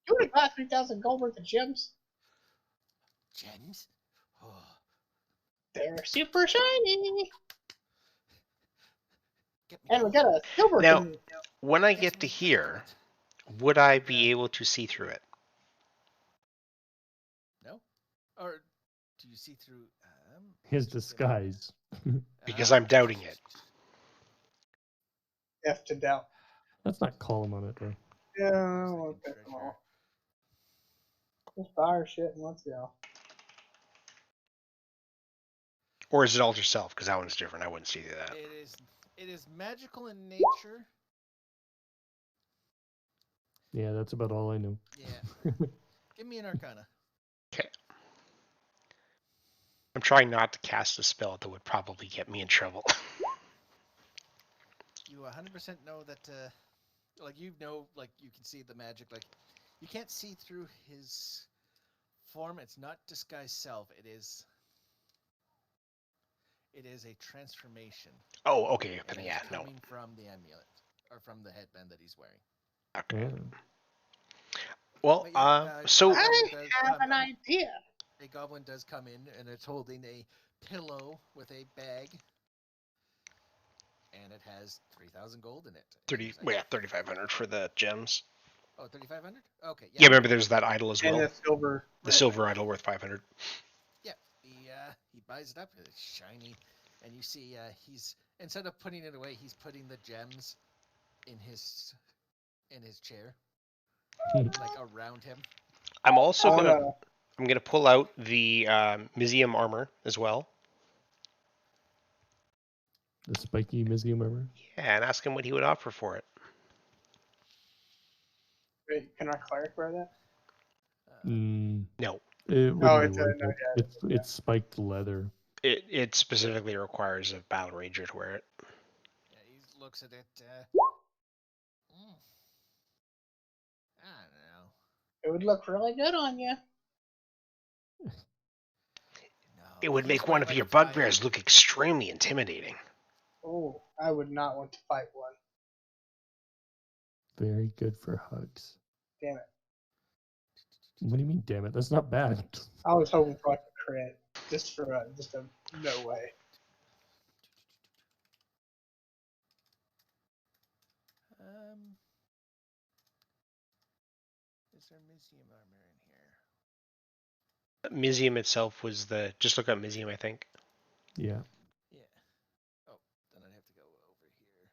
You would buy 3,000 gold worth of gems. Gems? Oh. They're super shiny. Get me And we gold. got a silver Now- canoe. When I Get get to me here, gold. would I be able to see through it? No? Or do you see through... His disguise. Because I'm doubting it. F to doubt. Let's not call him on it, bro. Yeah, I don't want to piss them off. Just buy our shit and let's go. Or is it alter self? Because that one's different. I wouldn't see through that. It is magical in nature. Yeah, that's about all I know. Yeah. Give me an arcana. Okay. I'm trying not to cast a spell that would probably get me in trouble. You 100% know that, you can see the magic, you can't see through his form. It's not disguised self. It is a transformation. Oh, okay. And Then it's yeah, no. coming from the amulet, or from the headband that he's wearing. Okay. Yeah. Well, But yeah, so a goblin I does have come an in. idea. A goblin does come in, and it's holding a pillow with a bag, and it has 3,000 gold in it. And 30, he's like, well, yeah, 3,500 for the gems. Oh, 3,500? Okay, Yeah, remember there's that idol as And well. a silver. The silver idol worth 500. Yeah, he buys it up. It's shiny, and you see he's instead of putting it away, he's putting the gems in his chair, like around him. I'm also I gonna wanna- I'm gonna pull out the Mizium armor as well. The spiky Mizium armor. Yeah, and ask him what he would offer for it. Wait, can our cleric wear that? No, It No, wouldn't it's be a worth no. it. It's spiked leather. it specifically requires a battle ranger to wear it. Yeah, he looks at it. I don't know. It would look really good on you. No, It would he's make one wearing of like your a fire- bugbears look extremely intimidating. Oh, I would not want to fight one. Very good for hugs. Damn it. What do you mean, damn it? That's not bad. I was hoping for like a crit. Just a no way. Is there museum armor in here? Mizium itself was the. Just look up Mizium, I think. Yeah. Yeah. Oh, then I'd have to go over here.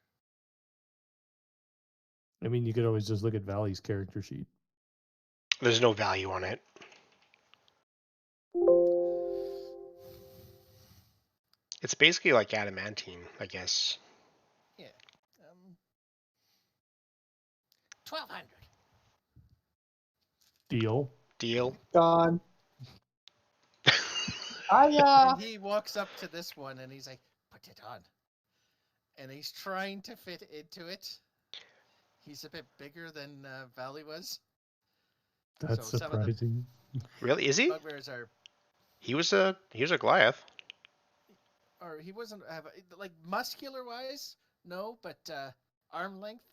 I mean, you could always just look at Valley's character sheet. There's no value on it. It's basically like adamantine, I guess. Yeah. 1,200. Deal. Deal. Gone. And he walks up to this one and he's like, "Put it on." And he's trying to fit into it. He's a bit bigger than Valley was. That's So some of the- surprising. Really? Is he? Bugbears are, He was a Goliath. or he wasn't like muscular wise, no, but arm length.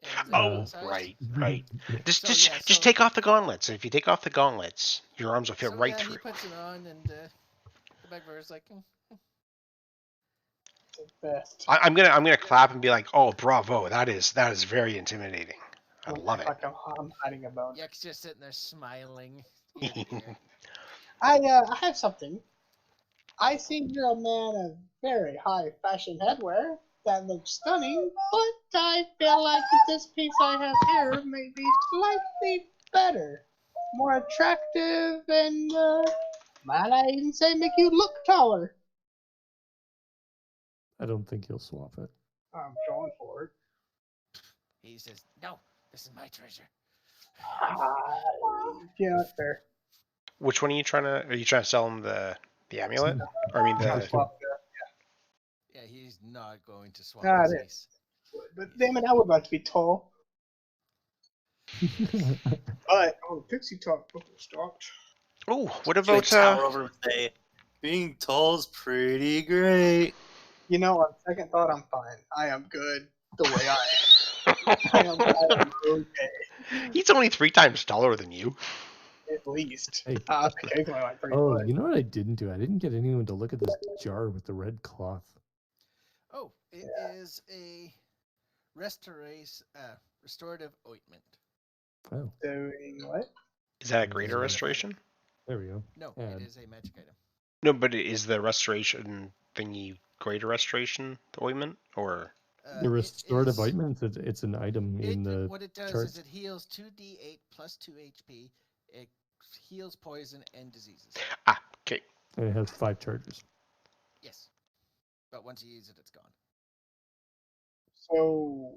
And Oh, size. right. Yeah. Just take off the gauntlets. If you take off the gauntlets, your arms will fit So, right yeah, through. he puts it on, and the Bugbear's like, The best. I'm gonna clap and be like, "Oh, bravo! That is very intimidating. I love it." Like I'm hiding a bone. Yuck's just sitting there smiling. I have something. I see you're a man of very high fashion headwear that looks stunning, but I feel like this piece I have here may be slightly better, more attractive, and might I even say make you look taller. I don't think he'll swap it. I'm going for it. He says, "No, this is my treasure." Yeah, that's fair. Which one are you trying to? Are you trying to sell him the amulet? Or I mean I'll the. swap Yeah, he's not going to swap Ah, his it face. But damn it, I would like to be tall. But pixie talk book was stopped. Oh, what Like about tower over and say, being tall's pretty great. You know, on second thought, I'm fine. I am good the way I am. I am okay. He's only 3 times taller than you. At least. Hey. Occasionally like 3 Oh, foot. you know what I didn't do? I didn't get anyone to look at this jar with the red cloth. Oh, it is a restorative ointment. Oh, Doing what? Is that a greater restoration? there we go. No, Add. it is a magic item. No, but is the restoration thingy greater restoration the ointment or? The restorative is- ointment, it's an item in the what it does charts. is it heals 2d8 plus 2 HP. It heals poison and diseases. Ah, okay. And it has 5 charges. Yes. But once you use it, it's gone. So,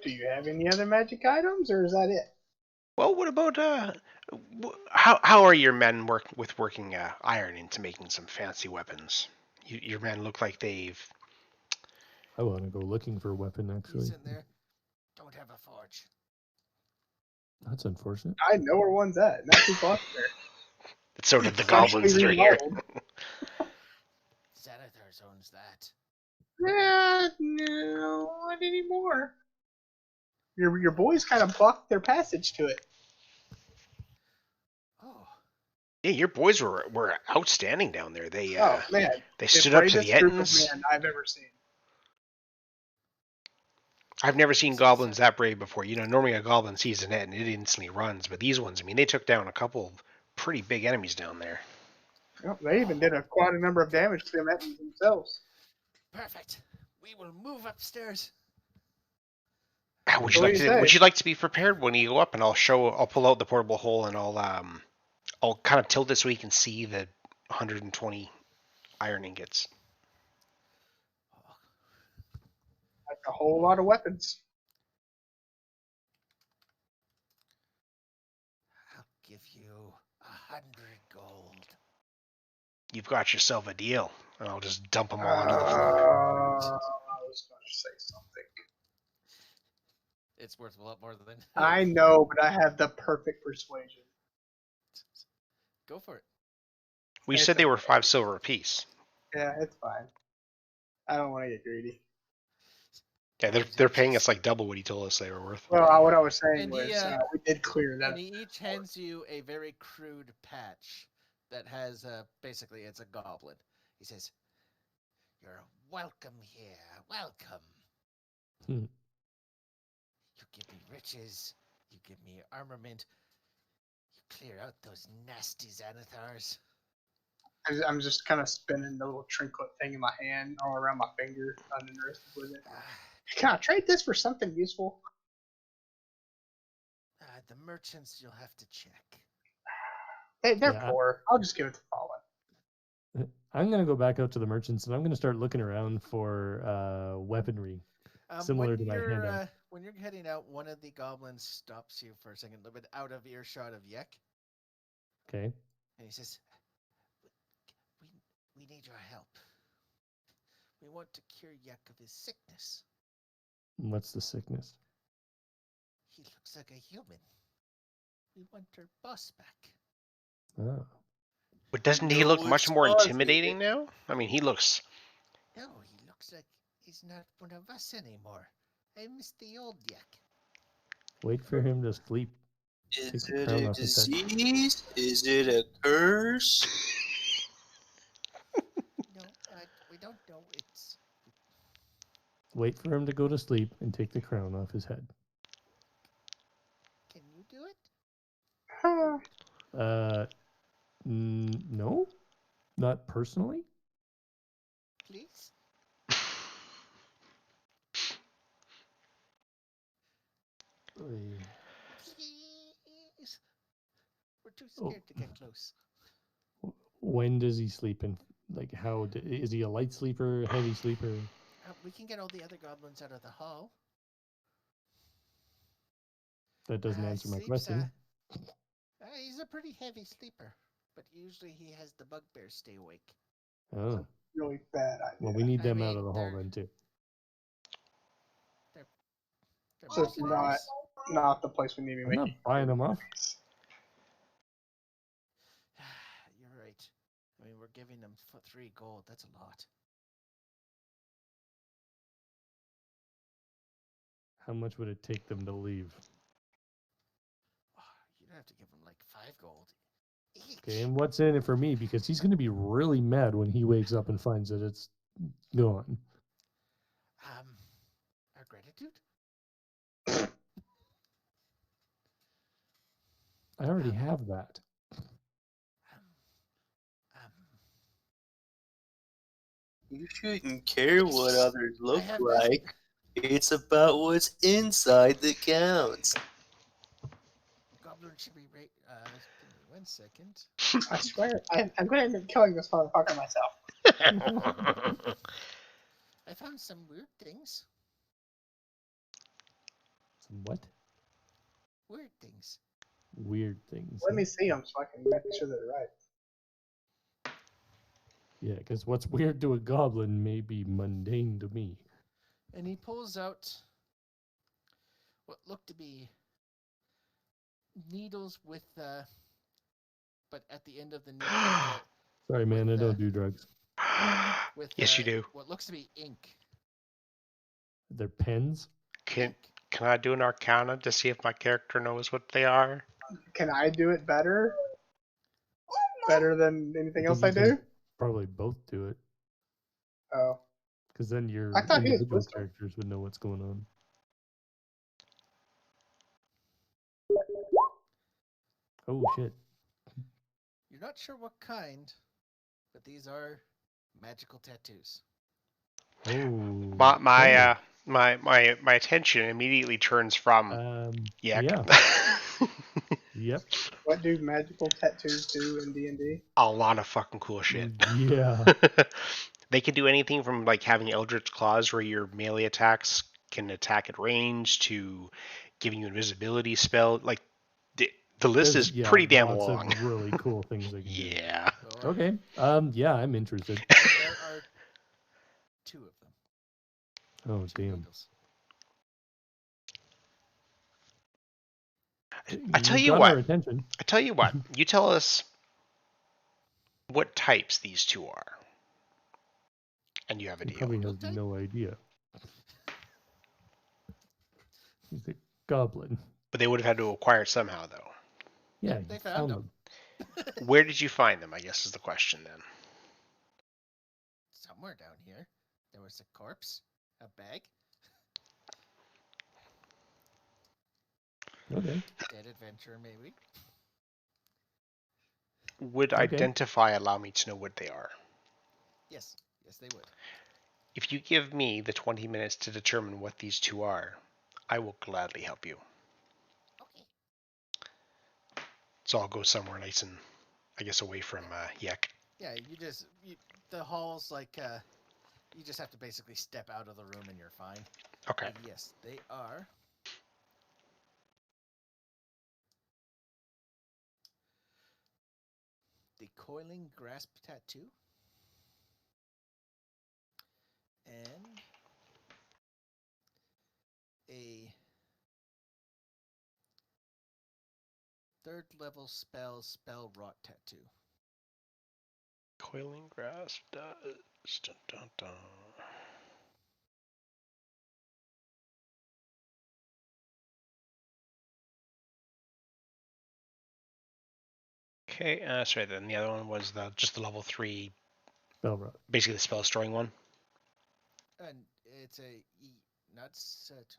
do you have any other magic items, or is that it? Well, what about how are your men working iron into making some fancy weapons? Your men look like they've. I want to go looking for a weapon, He's actually. in there. Don't have a forge. That's unfortunate. I know where one's at. Not too far there. So did the goblins that are here. Xanathar owns that. No, not anymore. Your boys kind of blocked their passage to it. Oh, Yeah, your boys were outstanding down there. They Oh man, they the stood up to the bravest group of Ettins. men I've ever seen. I've never seen This is, goblins that brave before. You know, normally a goblin sees an Ettin, it instantly runs, but these ones, I mean, they took down a couple of pretty big enemies down there. Well, they even did quite a number of damage to the Ettins themselves. Perfect. We will move upstairs. How would So you what like do you to? say? Would you like to be prepared when you go up? And I'll pull out the portable hole and I'll kind of tilt it so you can see the 120 iron ingots. That's a whole lot of weapons. I'll give you 100 gold. You've got yourself a deal, and I'll just dump them all onto the floor. I was going to say something. It's worth a lot more than. I know, but I have the perfect persuasion. Go for it. We It's said they were okay. 5 silver apiece. Yeah, it's fine. I don't want to get greedy. Yeah, they're paying us like double what he told us they were worth. Well, what I was saying And was he, we did clear that. And he each hands you a very crude patch that has basically it's a goblin. He says, "You're welcome here. Welcome. Hmm. You give me riches. You give me armament. You clear out those nasty Xanathars." I'm just kind of spinning the little trinket thing in my hand all around my finger, uninterested with it. Can I trade this for something useful? The merchants you'll have to check. Hey, they're Yeah, poor. I'll just give it to Fallen. I'm gonna go back out to the merchants and I'm gonna start looking around for weaponry similar to my handout. When you're heading out, one of the goblins stops you for a second, a little bit out of earshot of Yek, Okay. and he says, "We need your help. We want to cure Yek of his sickness. What's the sickness? He looks like a human. We want our boss back." Oh. But doesn't he No look much more one's intimidating now? I mean, he looks. No, he looks like he's not one of us anymore. I miss the old Yek. Wait for him to sleep. Is Take the it crown a off his head. disease? Is it a curse? No, we don't know. It's Wait for him to go to sleep and take the crown off his head. Can you do it? No, not personally. Please? Please. We're too scared to get close. When does he sleep? And like, is he a light sleeper, heavy sleeper? We can get all the other goblins out of the hall. That doesn't answer my question. He's a pretty heavy sleeper, but usually he has the bugbears stay awake. Oh, Really bad idea. well, we need I them mean, out of the hall they're- then too. They're So it's mercenaries. not the place we need to be I'm not making. buying them off. You're right. I mean, we're giving them 3 gold. That's a lot. How much would it take them to leave? You'd have to give them like 5 gold each. Okay, and what's in it for me? Because he's going to be really mad when he wakes up and finds that it's gone. Our gratitude? I already have that. You shouldn't care what others look have like. It's about what's inside that counts. Goblin should be right. Give me 1 second. I swear, I'm going to end up killing this motherfucker myself. I found some weird things. Some what? Weird things. Weird things. Let me see them so I can make sure they're right. Yeah, because what's weird to a goblin may be mundane to me. And he pulls out what looked to be needles with, but at the end of the needle, Sorry, man, I don't do drugs. with Yes, you do. what looks to be ink. They're pens. Can I do an Arcana to see if my character knows what they are? Can I do it better? better than anything else I you can do? probably both do it, Oh, because then your I thought he was individual wisdom. characters would know what's going on. Oh shit! You're not sure what kind, but these are magical tattoos. Oh. My attention immediately turns from Yak. Yeah. Yep. What do magical tattoos do in D&D? A lot of fucking cool shit. Yeah. They can do anything from like having Eldritch Claws where your melee attacks can attack at range to giving you invisibility spell. Like the list There's is pretty damn lots long. of really cool things they can do. Yeah. Or Okay. Yeah, I'm interested. there are 2 of them. Oh 2 damn. needles. I tell You've you got what. our attention. I tell you what. You tell us what types these two are, and you have a He deal. probably has What type? no idea. He's a goblin. But they would have had to acquire it somehow, though. Yeah, They you found them. Where did you find them? I guess is the question then. Somewhere down here, there was a corpse, a bag, Okay. dead adventurer maybe. Would Okay. identify allow me to know what they are? Yes, they would. If you give me the 20 minutes to determine what these two are, I will gladly help you. Okay. So I'll go somewhere nice and, I guess, away from Yek. Yeah, the hall's like you just have to basically step out of the room and you're fine. Okay. And yes, they are. The coiling grasp tattoo and a 3rd level spell rot tattoo. Coiling grasp does. Dun, dun, dun. Okay, sorry. Then the other one was just the level 3, Spell rot. basically the spell storing one. And it's not set.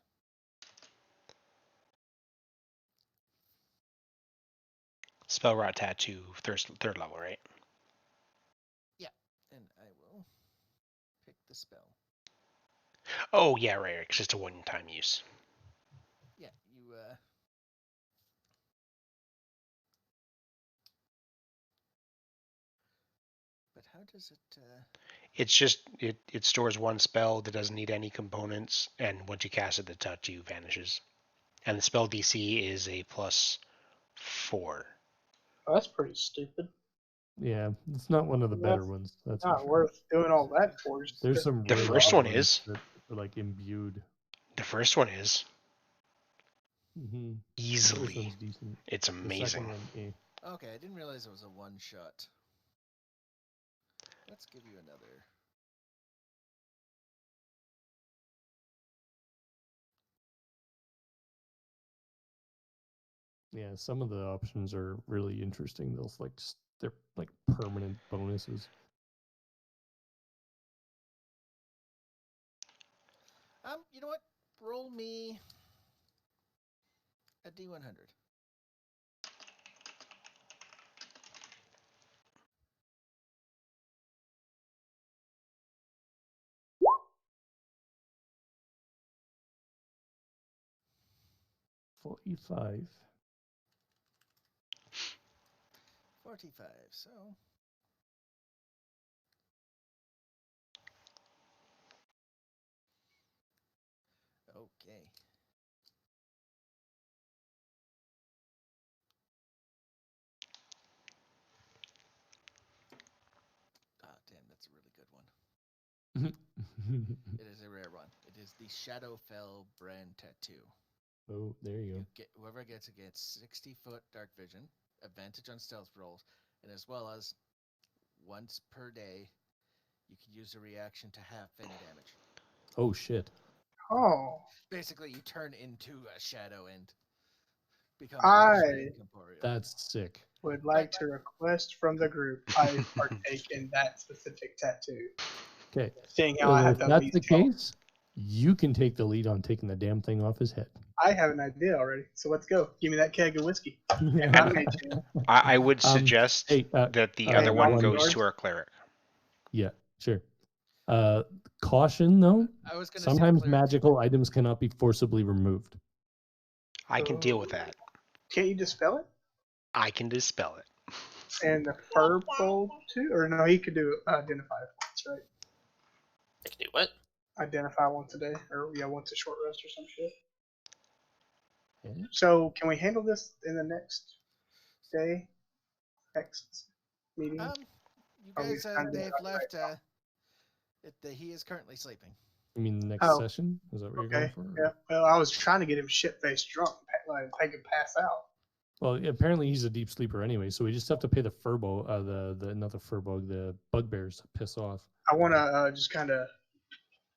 Spell rot tattoo, third level, right? And I will pick the spell. Oh yeah, right. It's just a one-time use. Yeah, you But how does it It's just it stores one spell that doesn't need any components, and once you cast it, the tattoo vanishes. And the spell DC is a +4. Oh, that's pretty stupid. Yeah, it's not one of the better That's ones. That's for Not sure. worth doing all that for. Just There's some The really first good one ones is. that are like imbued. The first one is Mm-hmm. This easily. one's decent. It's The amazing. second one, Okay, I didn't realize it was a one shot. Let's give you another. Yeah, some of the options are really interesting. They're like permanent bonuses. You know what? Roll me a D100. $45. 45. So okay. Ah, damn, that's a really good one. It is a rare one. It is the Shadowfell brand tattoo. Oh, there you go. Whoever gets 60-foot dark vision, advantage on stealth rolls, and as well as once per day, you can use a reaction to half any damage. Oh shit. Oh, Basically, you turn into a shadow and become I- incorporeal. That's sick. Would like to request from the group I partake in that specific tattoo. Okay. Seeing how I If have to at that's least the help. case, you can take the lead on taking the damn thing off his head. I have an idea already. So let's go. Give me that keg of whiskey. And I'm Mage Hand. I would suggest hey, that the uh, other one one- goes to our cleric. Yeah, sure. Caution though. I was gonna Sometimes say cleric. magical items cannot be forcibly removed. I can deal with that. Can't you dispel it? I can dispel it. And the purple too? Or no, he could do identify once, right? I can do what? Identify once a day. Or yeah, once a short rest or some shit. Yeah. So can we handle this in the next day? Next meeting? You Are we guys, kind of they've right left. now? He is currently sleeping. You mean the next Oh, session? Is that what you're going Okay. for? Yeah. Well, I was trying to get him shit faced drunk, like make him pass out. Well, apparently he's a deep sleeper anyway, so we just have to pay the furbo, not the furbug, the bugbears to piss off. I want to just kind of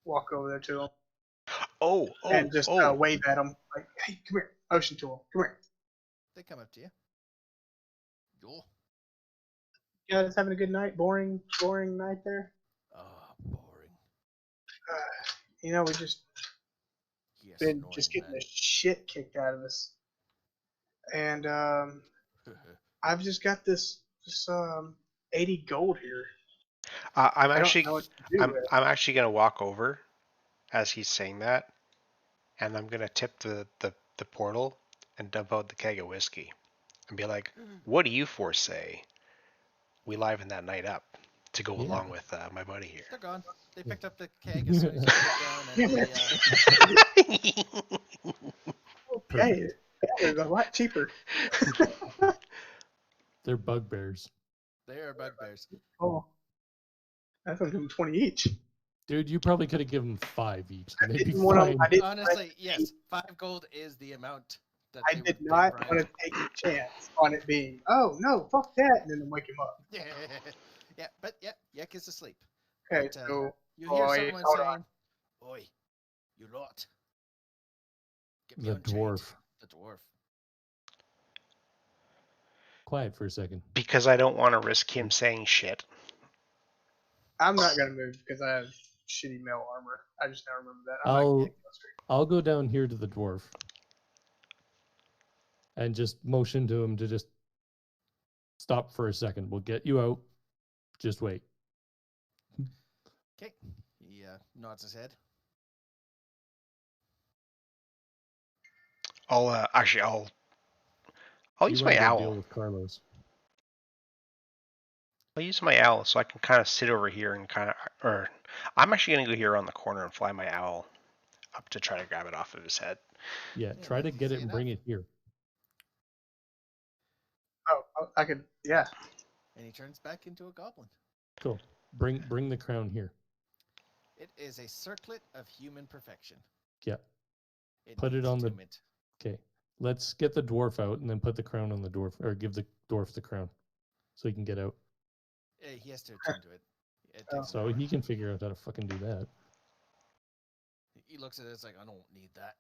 walk over there to him and just Oh. wave at him like, "Hey, come here!" Motion to him. Come here. They come up to you. Yo. You guys having a good night? Boring night there. Oh, boring. We just Yes, been annoying, just getting man. the shit kicked out of us, and I've just got this 80 gold here. I'm I don't actually know what to do with it. I'm actually gonna walk over as he's saying that, and I'm gonna tip the portal and dump out the keg of whiskey and be like, "What do you four say? We liven that night up to go Yeah. along with my buddy here." They're gone. They picked up the keg as soon as you put it down, and Okay, that was a lot cheaper. They're bugbears. they are bugbears. Oh, that's gonna give them 20 each. Dude, you probably could have given them 5 each, and they'd be Didn't want 'em- fine. I didn't Honestly, yes, 5 gold is the amount that I they did would not pay want to take a chance on it being, oh no, fuck that, and then wake him up. Yeah, yeah, but yeah, Yek is asleep. Okay, But, so You hear Oi, someone hold saying, "Oi, you lot, get me The unchained." dwarf. The dwarf. Quiet for a second. Because I don't want to risk him saying shit. I'm not gonna move because I have shitty mail armor. I just now remember that. I'll go down here to the dwarf and just motion to him to just stop for a second. We'll get you out. Just wait. Okay. He nods his head. I'll You use wanna my go deal owl. with Carlos. I'll use my owl so I can kind of sit over here and or I'm actually gonna go here around the corner and fly my owl up to try to grab it off of his head. Yeah, Yeah, try to that's get it easy and bring it here. Oh, I could, yeah. And he turns back into a goblin. Cool. Bring the crown here. It is a circlet of human perfection. Yeah. It Put it needs on the- attunement. Okay. Let's get the dwarf out and then put the crown on the dwarf, or give the dwarf the crown so he can get out. He has to attune to it. It takes So an hour. he can figure out how to fucking do that. He looks at it, it's like, I don't need that.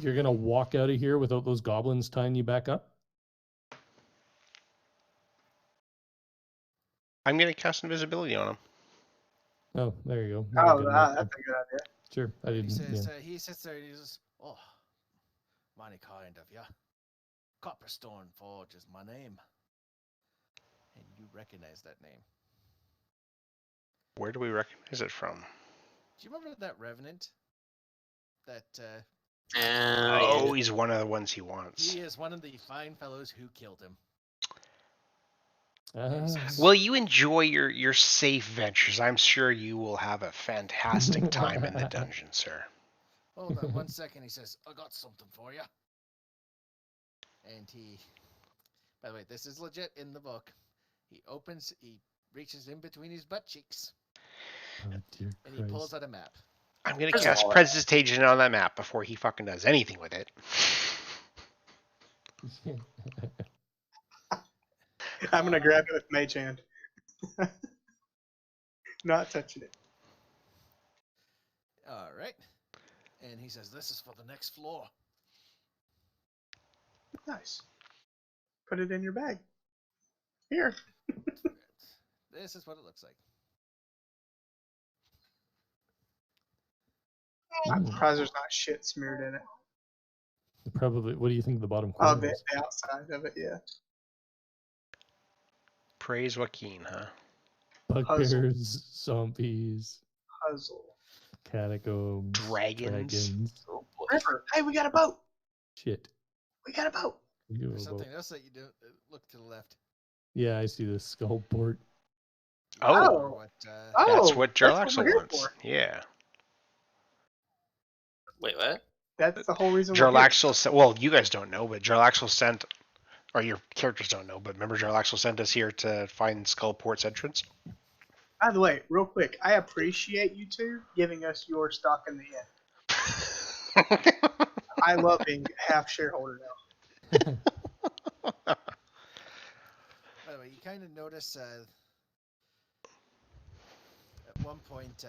You're gonna walk out of here without those goblins tying you back up? I'm gonna cast invisibility on him. Oh, there you go. Not a Oh, good enough that's one. a good idea. Sure, I He didn't. says, Yeah. he sits there and he says, "Oh, mighty kind of ya. Copperstone Forge is my name." And you recognize that name. Where do we recognize it from? Do you remember that Revenant? That Oh, he's one of the ones he wants. he is one of the fine fellows who killed him. Ah, Well, you enjoy your safe ventures. I'm sure you will have a fantastic time in the dungeon, sir. Hold on 1 second. He says, "I got something for you." And he, by the way, this is legit in the book. He reaches in between his butt cheeks, oh, dear and he pulls Christ. out a map. I'm gonna First of cast all- Prestidigitation on that map before he fucking does anything with it. I'm gonna grab it with Mage Hand. Not touching it. All right. And he says, "This is for the next floor." Nice. Put it in your bag. Here. This is what it looks like. I'm surprised there's not shit smeared in it. Probably. What do you think the bottom Oh, corner the is? outside of it, yeah. Praise Joaquin, huh? Bugbears, zombies, Puzzle. catacombs, Dragons. Oh boy. River. Hey, we got a boat. Shit. We got a boat. We do There's have a boat. something else that you do. Look to the left. Yeah, I see the skull port. Oh. Or what, That's what we're Jarlaxle here wants. for. Yeah. Wait, what? That's the whole reason we're here. Jarlaxle sent, well, you guys don't know, but Jarlaxle sent, or your characters don't know, but remember Jarlaxle sent us here to find Skullport's entrance? By the way, real quick, I appreciate you two giving us your stock in the inn. I love being half shareholder now. By the way, you kind of notice at one point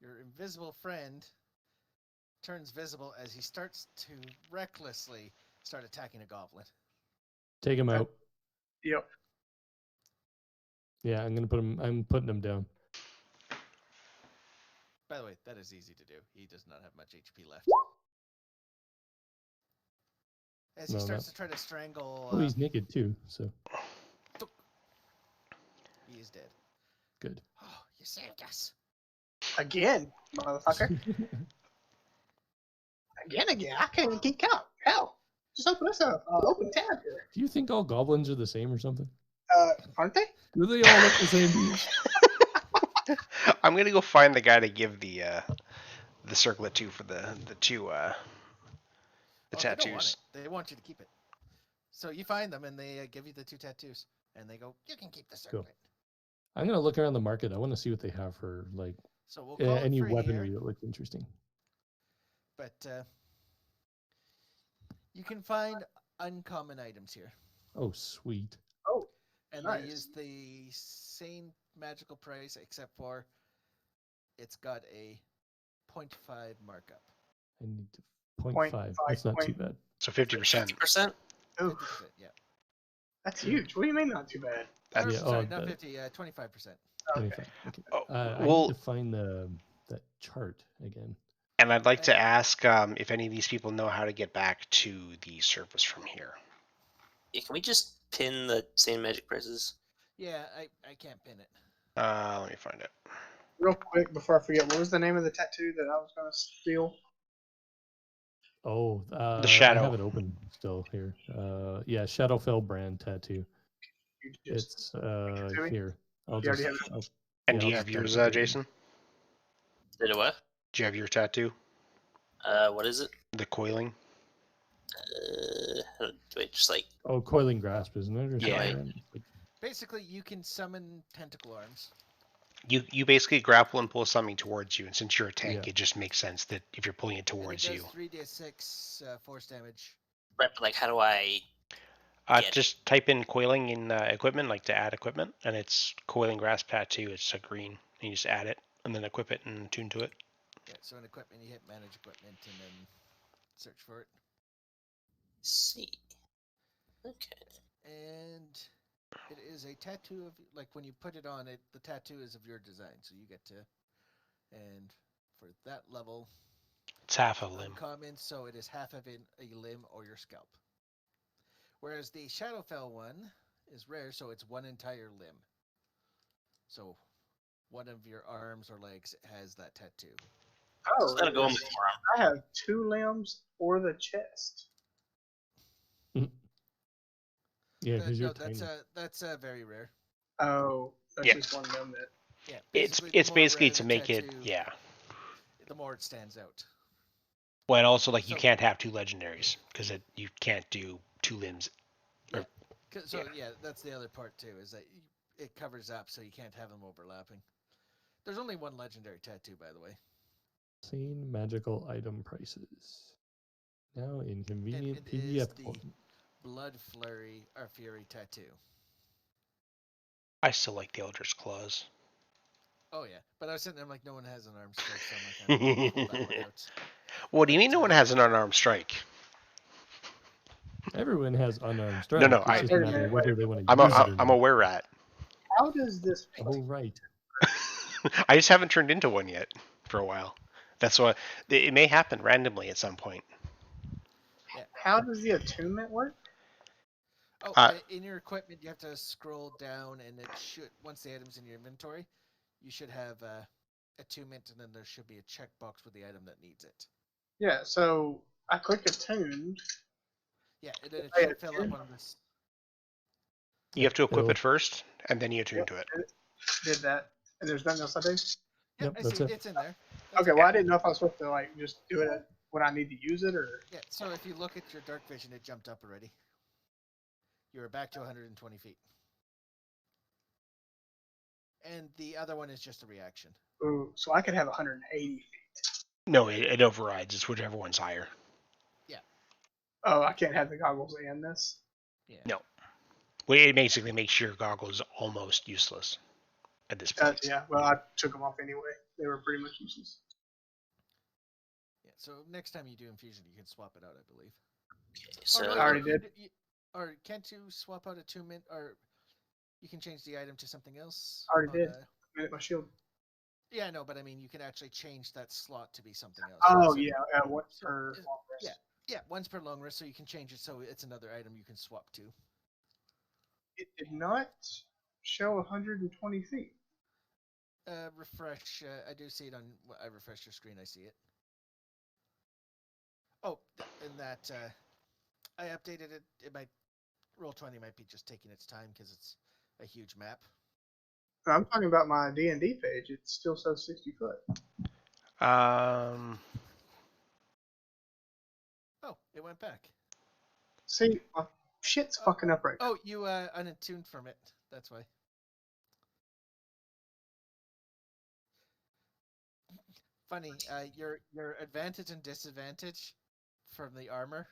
your invisible friend turns visible as he starts to recklessly start attacking a goblin. Take him out. Yep. Yeah, I'm putting him down. By the way, that is easy to do. He does not have much HP left. As he No, starts not- to try to strangle, Oh, he's naked too. So he is dead. good. Oh, you saved us. Again, motherfucker. Again. I can't even keep count. Hell. Just open this up. Open tab here. Do you think all goblins are the same or something? Aren't they? Do they all look the same to you? I'm gonna go find the guy to give the circlet to for the two Oh, they don't want tattoos. it. They want you to keep it. So you find them and they give you the 2 tattoos. And they go, you can keep the Cool. circlet. I'm gonna look around the market. I want to see what they have for like So we'll call any it free weaponry here, that looks interesting. but you can find uncommon items here. Oh, sweet. Oh, And Nice. they use the same magical price, except for it's got a 0.5 markup. I need to 0.5. 0.5 That's not too point. bad. So 50%. 50%? oof. 50%, yeah. That's huge. What do you mean not too bad? That's, Yeah, Sorry, oh, not that- 50, 25%. 25. Okay. Oh, I well- need to find that chart again. and I'd like to ask if any of these people know how to get back to the surface from here. Yeah, can we just pin the same magic prices? Yeah, I can't pin it. Let me find it. Real quick before I forget, what was the name of the tattoo that I was going to steal? Oh, The shadow. I have it open still here. Yeah, Shadowfell brand tattoo. You just, It's to me? here. I'll You already just. have it? I'll- And yeah, do you I'll have just yours, grab it. Jason? Did it what? Do you have your tattoo? What is it? The coiling? Wait, just like Oh, coiling grasp, isn't it? Or Yeah. something like that? Basically, you can summon tentacle arms. You basically grapple and pull something towards you, and since you're a tank, Yeah. it just makes sense that if you're pulling it And it towards does you. 3d6 force damage. right, but like how do I? Get it. Just type in coiling in equipment, like to add equipment, and it's coiling grasp tattoo. It's a green, and you just add it, and then equip it and tune to it. Yeah, so in equipment, you hit manage equipment and then search for it. See. Okay. And it is a tattoo of, like when you put it on, the tattoo is of your design. So you get to, and for that level, It's half a limb. uncommon, so it is half of a limb or your scalp. Whereas the Shadowfell one is rare, so it's one entire limb. So one of your arms or legs has that tattoo. Oh, So that'll go on my forearm. I have 2 limbs or the chest. Yeah, because you're No, tiny. that's very rare. Oh, that's Yeah. just one limb that. Yeah, It's basically, the more basically rare to the make it, tattoo, yeah. the more it stands out. Well, and also like you So- can't have 2 legendaries because you can't do 2 limbs. So yeah, that's the other part too, is that it covers up, so you can't have them overlapping. There's only one legendary tattoo, by the way. Seen magical item prices. Now in convenient it is PDF the- form. Blood Flurry or Fury tattoo. I still like the Eldritch Claws. Oh yeah, but I was sitting there, I'm like, no one has an arm strike, so I'm like, I'm gonna pull that one out. What do you mean no But, one has an unarmed strike? Everyone has unarmed strike. No, It's I- just a matter of whether they want to I'm use it or I'm not. a were rat. How does this work? Oh, right. I just haven't turned into one yet for a while. That's why it may happen randomly at some point. How does the attunement work? Oh, Uh, in your equipment, you have to scroll down, and it should once the item's in your inventory, you should have attunement, and then there should be a checkbox with the item that needs it. Yeah, so I click attuned. Yeah, and then it Hey, should fill up on this. You have to equip It'll- it first, and then you attune Yep, to it. did that, and there's nothing else I do. Yeah, Yep, I that's see it. it's in there. That's Okay, it. well I didn't know if I was supposed to like just do it when I need to use it or. Yeah, so if you look at your dark vision, it jumped up already. You're back to 120 feet. And the other one is just a reaction. Ooh, so I could have 180 feet. No, it overrides. It's whichever one's higher. Oh, I can't have the goggles and this. Yeah. No. Well, it basically makes your goggles almost useless at this point. Yeah, well I took them off anyway. They were pretty much useless. Yeah. So next time you do infusion, you can swap it out, I believe. So I already did. Or can't you swap out attunement, or you can change the item to something else? I already did. on, Minute my shield. Yeah, no, but I mean, you can actually change that slot to be something else. Oh So- yeah, what so for? is- Yeah, once per long rest, so you can change it so it's another item you can swap to. It did not show 120 feet. Refresh. I do see it on. I refresh your screen. I see it. Oh, and that I updated it. It might Roll20 might be just taking its time because it's a huge map. I'm talking about my D&D page. It still says 60 foot. Oh, it went back. See, my shit's fucking up right now. Oh, you unattuned from it. That's why. Funny. Your advantage and disadvantage from the armor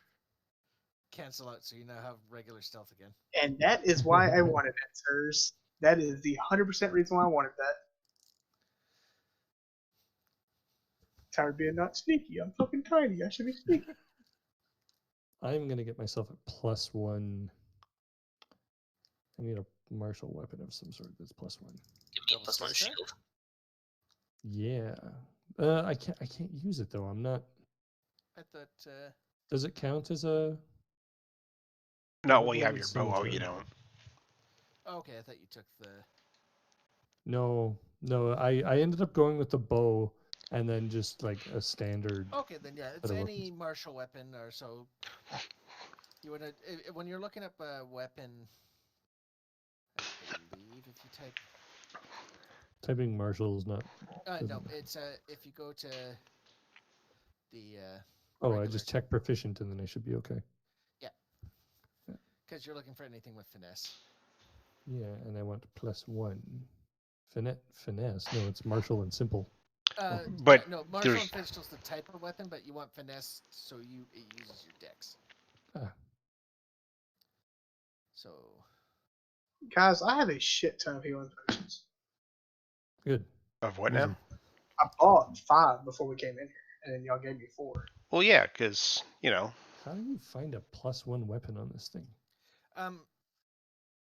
cancel out, so you now have regular stealth again. And that is why I wanted it, sirs. That is the 100% reason why I wanted that. Tired of being not sneaky. I'm fucking tiny. I should be sneaky. I'm going to get myself a +1. I need a martial weapon of some sort that's +1. give me a +1 sister? shield. Yeah. I can't use it though. I'm not. I thought. Does it count as a? Not while you have double-bladed your bow out, you scimitar? don't. Oh, okay, I thought you took the. No. I ended up going with the bow and then just like a standard. Okay, then yeah, it's Other any martial weapon or so. You wanna when you're looking up a weapon. I believe if you type. Typing martial is not. No, Doesn't- it's if you go to the Oh, I regular- just checked proficient and then I should be okay. because you're looking for anything with finesse. Yeah, and I want +1. Finesse. No, it's martial and simple. But no, martial there's- and pistol's the type of weapon, but you want finesse, so it uses your dex. Ah. So Guys, I have a shit ton of healing potions. Good. Of what Easy. now? I bought 5 before we came in here, and then y'all gave me 4. Well, yeah, because, you know, How do you find a +1 weapon on this thing?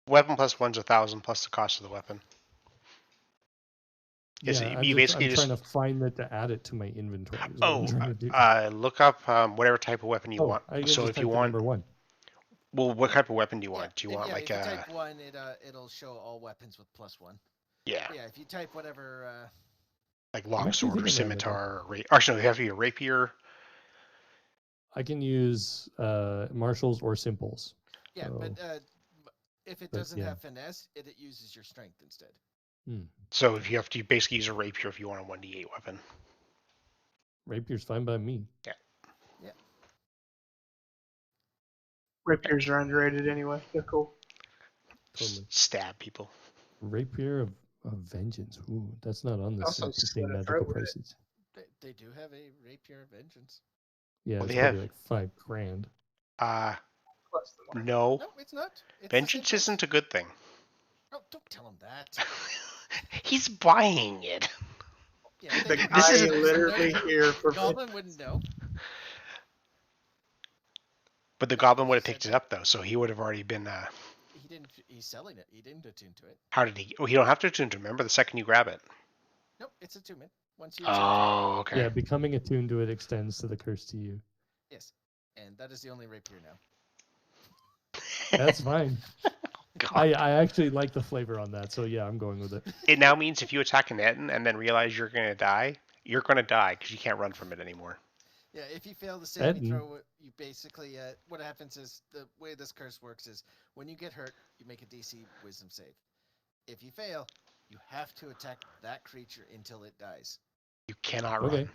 weapon +1's 1,000 plus the cost of the weapon. Yes, Yeah, you basically I'm just trying to find that to add it to my inventory. Is what I'm trying to do. look up whatever type of weapon you want. I can So just if you type the want, number 1. well, what type of weapon do you want? Do you if, want yeah, like if you a type 1, it'll show all weapons with +1. yeah, But yeah, if you type whatever. like I'm actually longsword or thinking about it, scimitar or actually, no, you have to be a rapier. I can use martials or simples. Yeah, but So- if it but doesn't yeah. have finesse, it uses your strength instead. So if you have to basically use a rapier if you want a 1d8 weapon. Rapier's fine by me. Rapiers are underrated anyway. They're cool. Totally. Stab people. Rapier of vengeance. Ooh, that's not on this Also set to slit say a magical throat with it. prices. They do have a rapier of vengeance. Yeah, Well, it's they probably have- like $5,000. Plus the mark. No. No, it's not. It's the same Vengeance price. isn't a good thing. No, don't tell him that. He's buying it. Yeah, The they- guy This is- literally here for Goblin wouldn't know. But the No, goblin he would have said picked it that up though, so he would have already been. he didn't. He's selling it. He didn't attune to it. How did he? Oh, you don't have to attune to. Remember the second you grab it. Nope, it's attunement. Once you attune to it, Oh, okay. Yeah, becoming attuned to it extends to the curse to you. yes, and that is the only rapier now. That's fine. God. I actually like the flavor on that, so yeah, I'm going with it. It now means if you attack an Etten and then realize you're gonna die because you can't run from it anymore. Yeah, if you fail the saving Etten. throw, you basically what happens is the way this curse works is when you get hurt, you make a DC Wisdom save. If you fail, you have to attack that creature until it dies. You cannot Okay. run.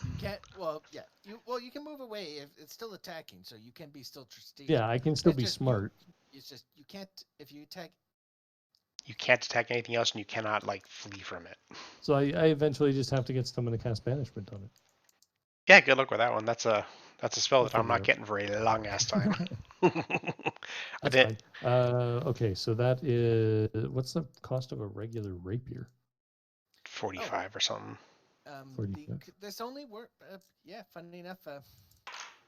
You can't. Well, yeah. You can move away if it's still attacking, so you can be still strategic. Yeah, I can still It's be just smart. It's just you can't if you attack. You can't attack anything else, and you cannot like flee from it. So I eventually just have to get someone to cast banishment on it. Yeah, good luck with that one. That's a spell I'll that I'm figure not it out. getting for a long ass time. That's Then- fine. Okay, so that is what's the cost of a regular rapier? 45 or something. 45. This only work. Yeah, funny enough,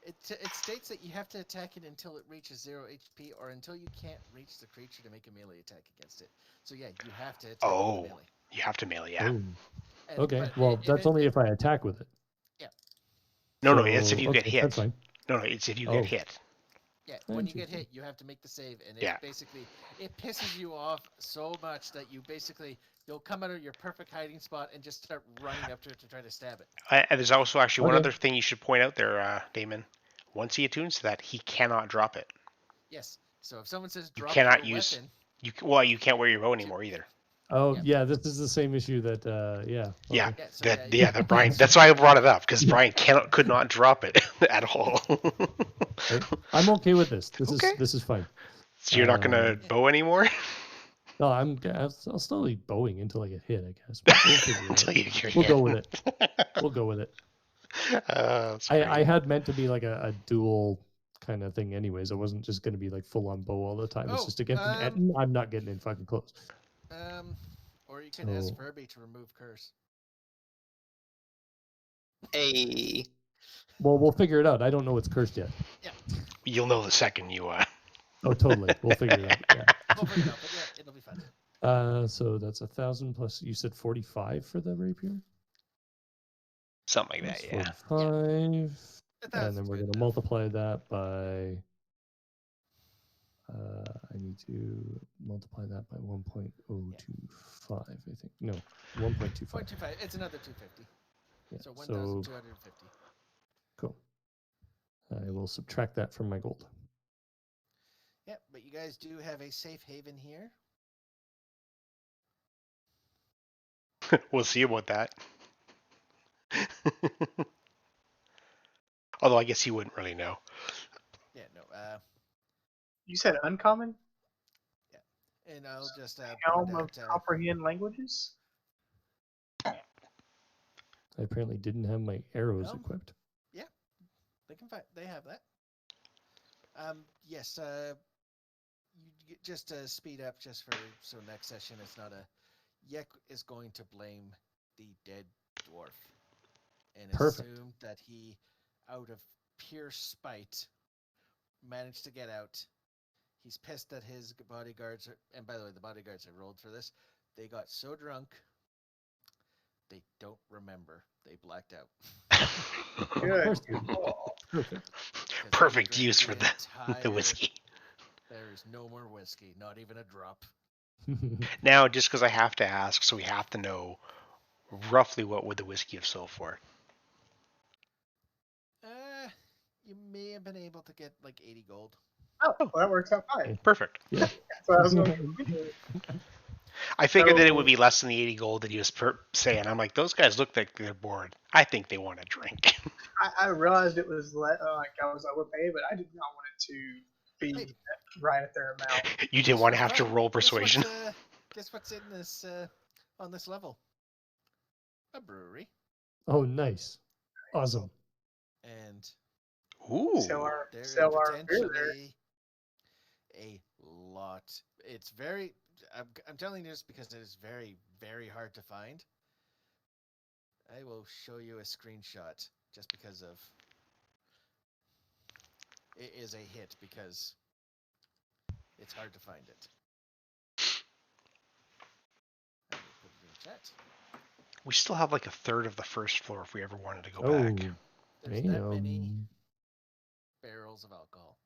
it states that you have to attack it until it reaches 0 HP or until you can't reach the creature to make a melee attack against it. So yeah, you have to attack it Oh, with melee. you have to melee, yeah. Oh, And- okay. but Well, if that's only if I attack with it. Yeah. No, it's if you okay, get hit. That's fine. No, it's if you Oh. get hit. Yeah, when you get Interesting. hit, you have to make the save, and Yeah. basically it pisses you off so much that you'll come out of your perfect hiding spot and just start running up to it to try to stab it. And there's also actually one Okay. other thing you should point out there, Damon. Once he attunes to that, he cannot drop it. Yes. So if someone says You drop cannot your use- weapon, You can't wear your bow anymore either. Oh, Yeah. yeah. This is the same issue that Yeah. yeah, so That Brian. That's why I brought it up because Brian could not drop it at all. Okay. I'm okay with this. Okay. This is fine. So you're not gonna bow anymore No, I'll still be bowing until I get hit, I guess. But we'll figure it until out. you get We'll hit. go with it. We'll go with it. That's I great. had meant to be like a dual kind of thing anyways. I wasn't just going to be like full on bow all the time. It's Oh, just to get I'm not getting in fucking close. or you can ask So- Furby to remove curse. Hey. Well, we'll figure it out. I don't know what's cursed yet. You'll know the second you. Oh, totally. We'll figure it out. Yeah. We'll figure it out, but yeah, it'll be fun. So that's 1,000 plus. You said 45 for the rapier. Something like that. Yeah. 45, That's and then we're good going to enough. multiply that by. I need to multiply that by 1.025. I think no, 1.25. 0.25. It's another 250. Yeah, So so 1,250. cool. I will subtract that from my gold. Yeah, but you guys do have a safe haven here. We'll see about that. Although I guess he wouldn't really know. Yeah, no. You said uncommon? And I'll just Helm point of out, comprehend languages? I apparently didn't have my arrows No. equipped. they have that. Yes. Just to speed up, so next session it's not a. Yek is going to blame the dead dwarf, and Perfect. assume that he, out of pure spite, managed to get out. He's pissed that his bodyguards and by the way, the bodyguards have rolled for this. They got so drunk, they don't remember. They blacked out. Of Good. course they did. Perfect. 'Cause they Perfect drank use for the entire- whiskey. There is no more whiskey, not even a drop. Now, just because I have to ask, so we have to know roughly what would the whiskey have sold for. You may have been able to get like 80 gold. Oh, well, that works out fine. Perfect. That's what I was going to do. I figured that it So- would be less than the 80 gold that he was saying. I'm like, those guys look like they're bored. I think they want a drink. I realized it was like I was overpaid, but I did not want it to be right at their amount. You didn't want to have to roll Guess what's, persuasion. Guess what's in this on this level? A brewery. Oh, nice. Awesome. And Ooh. Sell our there is beer there. potentially a lot. It's very. I'm telling you this because it is very, very hard to find. I will show you a screenshot just because of. is a hit because it's hard to find it. I will put it in chat. We still have like a third of the first floor if we ever wanted to go Oh, back. There's that many barrels of alcohol.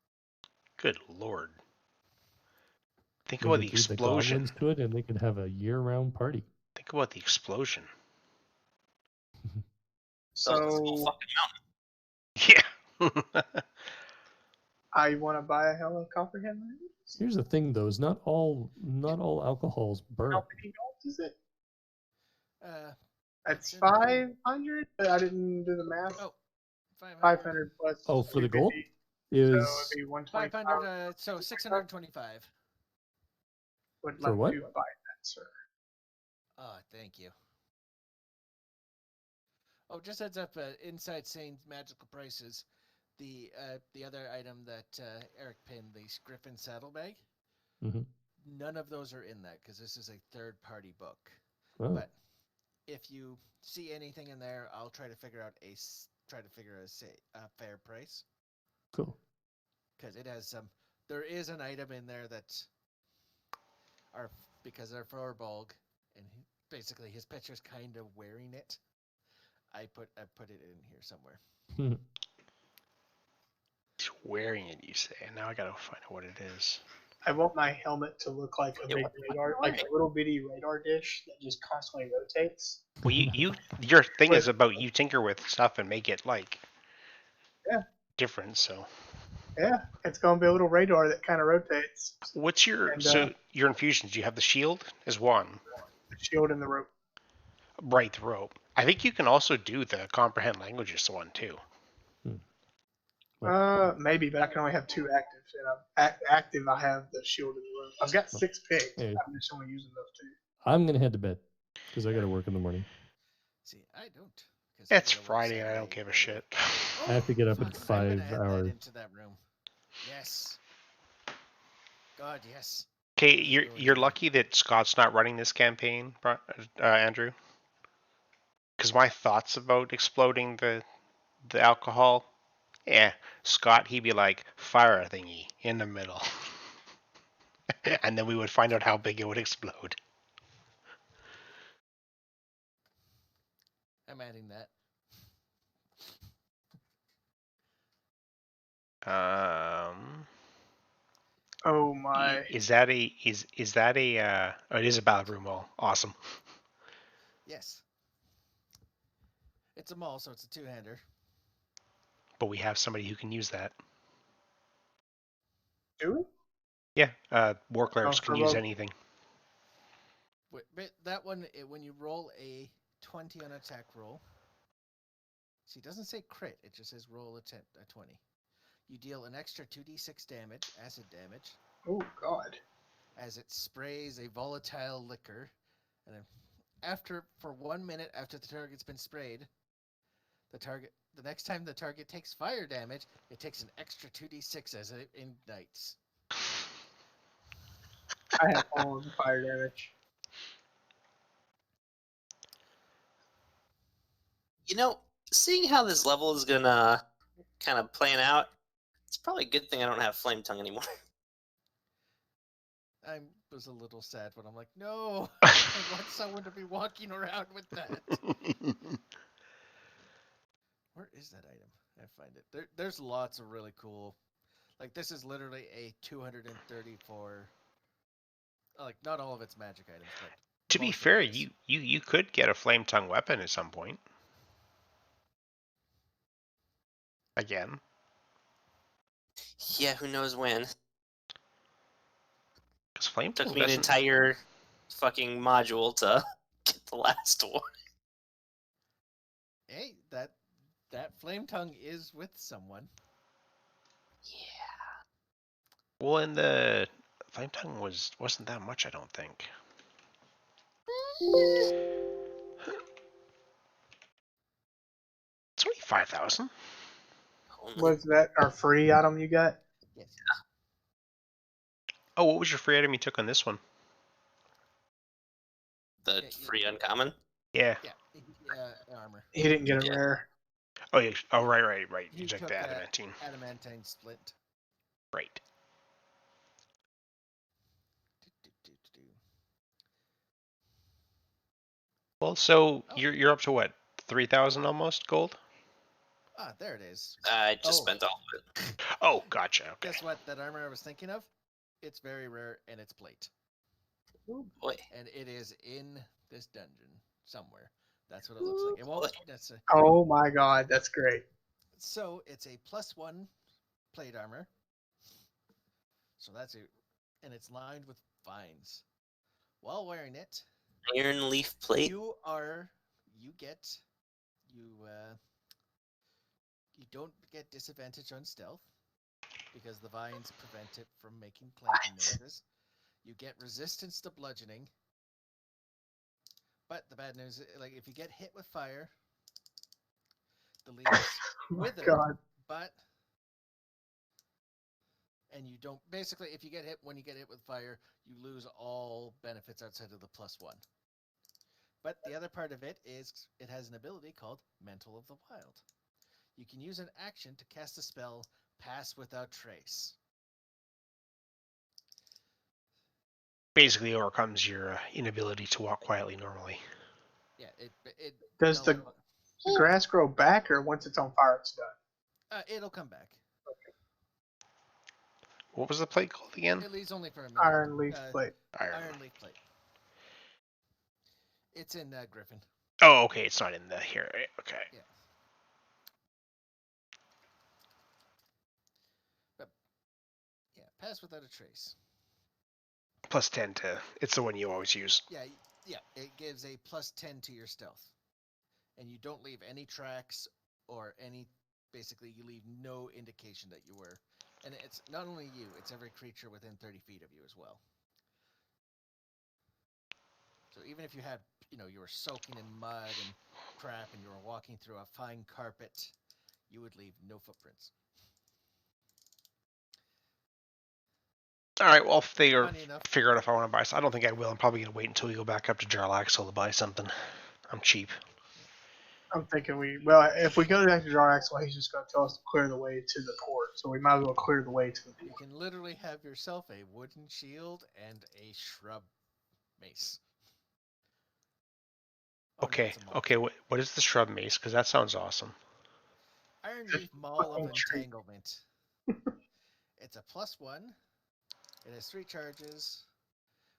Good lord. Think we about could the lead the explosion. goblins to it, and they could have a year-round party. Think about the explosion. So this whole So fucking Yeah. I want to buy a hell of comprehend languages. Here's the thing, though: is not all alcohols burn. How many gold is it? That's It's in the- 500. I didn't do the math. Oh, 500. 500 plus. Oh, for the 250, gold So it'd is be 125. 500. So 625. Would For love what? to buy that, sir. Oh, thank you. Oh, just heads up. Inside saying magical prices. The other item that Eric pinned, the Griffin saddlebag. Mhm. None of those are in that because this is a third-party book. Oh, But if you see anything in there, I'll try to figure out a fair price cool. because it has some. There is an item in there that are because they're Forbolg, and basically his picture's kind of wearing it. I put it in here somewhere. He's wearing it, you say. And now I gotta find out what it is. I want my helmet to look like a Yeah, big what radar, like a little bitty radar dish that just constantly rotates. Well, your thing is about you tinker with stuff and make it like different. So Yeah, it's gonna be a little radar that kind of rotates. what's your And, your infusions? You have the shield as one, The shield and the rope. right? The rope. I think you can also do the comprehend languages one too. Maybe, but I can only have 2 active. And active, I have the shield and the rope. I've got 6 picked. Hey. I'm just only using those 2. I'm gonna head to bed because I got to work in the morning. See, I don't. 'Cause I It's gotta work Friday and I don't Saturday give a early. shit. I have to get up in Fuck, I'm gonna 5 add that hours. into that room. Yes. God, yes. Okay, It's you're really you're good. lucky that Scott's not running this campaign, Andrew. Because my thoughts about exploding the alcohol, Scott, he'd be like fire a thingy in the middle, and then we would find out how big it would explode. I'm adding that. Oh my. Is that a is that a? Oh, it is a battle room wall. Awesome. Yes. It's a mall, so it's a 2-hander. But we have somebody who can use that. Do we? Yeah, war clerics Oh, can for use both. anything. But that one, when you roll a 20 on attack roll, see, it doesn't say crit. It just says roll a 20. You deal an extra 2d6 damage, acid damage, Oh god. as it sprays a volatile liquor, and then for 1 minute after the target's been sprayed, the next time the target takes fire damage, it takes an extra 2d6 as it ignites. I have all of the fire damage. You know, seeing how this level is gonna kind of plan out, it's probably a good thing I don't have flame tongue anymore. I was a little sad when I'm like, no, I want someone to be walking around with that. Where is that item? I find it. There's lots of really cool. Like this is literally a 234. Like not all of it's magic items, but To be most of fair, it is. you could get a flame tongue weapon at some point. Again. Yeah, who knows when? Because flame Took tongue me an doesn't. entire fucking module to get the last one. Hey, that flame tongue is with someone. Yeah. Well, and the flame tongue wasn't that much, I don't think. It's only 5,000. Only. Was that our free item you got? Yes. Oh, what was your free item you took on this one? The free uncommon. Yeah. Yeah, armor. He didn't get a Yeah. rare. Oh, yeah. Oh, right. He You took took the a- adamantine. Adamantine splint. Right. Well, so Oh. you're up to what? 3,000 almost gold? Ah, there it is. I just Oh. spent all of it. Oh, gotcha. Okay. Guess what? That armor I was thinking of, it's very rare and it's plate. Boy. And it is in this dungeon somewhere. That's what it looks like. It won't. That's a, Oh my god, that's great. so it's a +1 plate armor. So that's it, and it's lined with vines. While wearing it, Iron leaf plate. you get you don't get disadvantage on stealth because the vines prevent it from making clanking noises. You get resistance to bludgeoning. But the bad news, like if you get hit with fire, the leaves Oh my wither. god. But and you don't basically if you get hit when you get hit with fire, you lose all benefits outside of the +1. But the other part of it is it has an ability called Mantle of the Wild. You can use an action to cast a spell, Pass Without Trace. Basically overcomes your inability to walk quietly normally. Yeah, it Does the grass grow back, or once it's on fire, it's done? it'll come back. What was the plate called again? It leaves only for a minute. Iron leaf plate. Iron leaf plate. It's in Griffin. Oh, okay. It's not in the here. Right? Okay. Yeah. But yeah, Pass Without a Trace. +10 to. It's the one you always use. Yeah. It gives a +10 to your stealth, and you don't leave any tracks or any. Basically, you leave no indication that you were. And it's not only you; it's every creature within 30 feet of you as well. So even if you had, you were soaking in mud and crap, and you were walking through a fine carpet, you would leave no footprints. All right. Well, if they Funny enough, figure out if I want to buy. So I don't think I will. I'm probably gonna wait until we go back up to Jarlaxle to buy something. I'm cheap. I'm thinking if we go back to Jaraxel, he's just going to tell us to clear the way to the port. So we might as well clear the way to the you port. can literally have yourself a wooden shield and a shrub mace. Oh, no, Okay. it's a maul. Okay. What is the shrub mace? Because that sounds awesome. Iron Leaf Maul of fucking tree. Entanglement. It's a +1. It has 3 charges.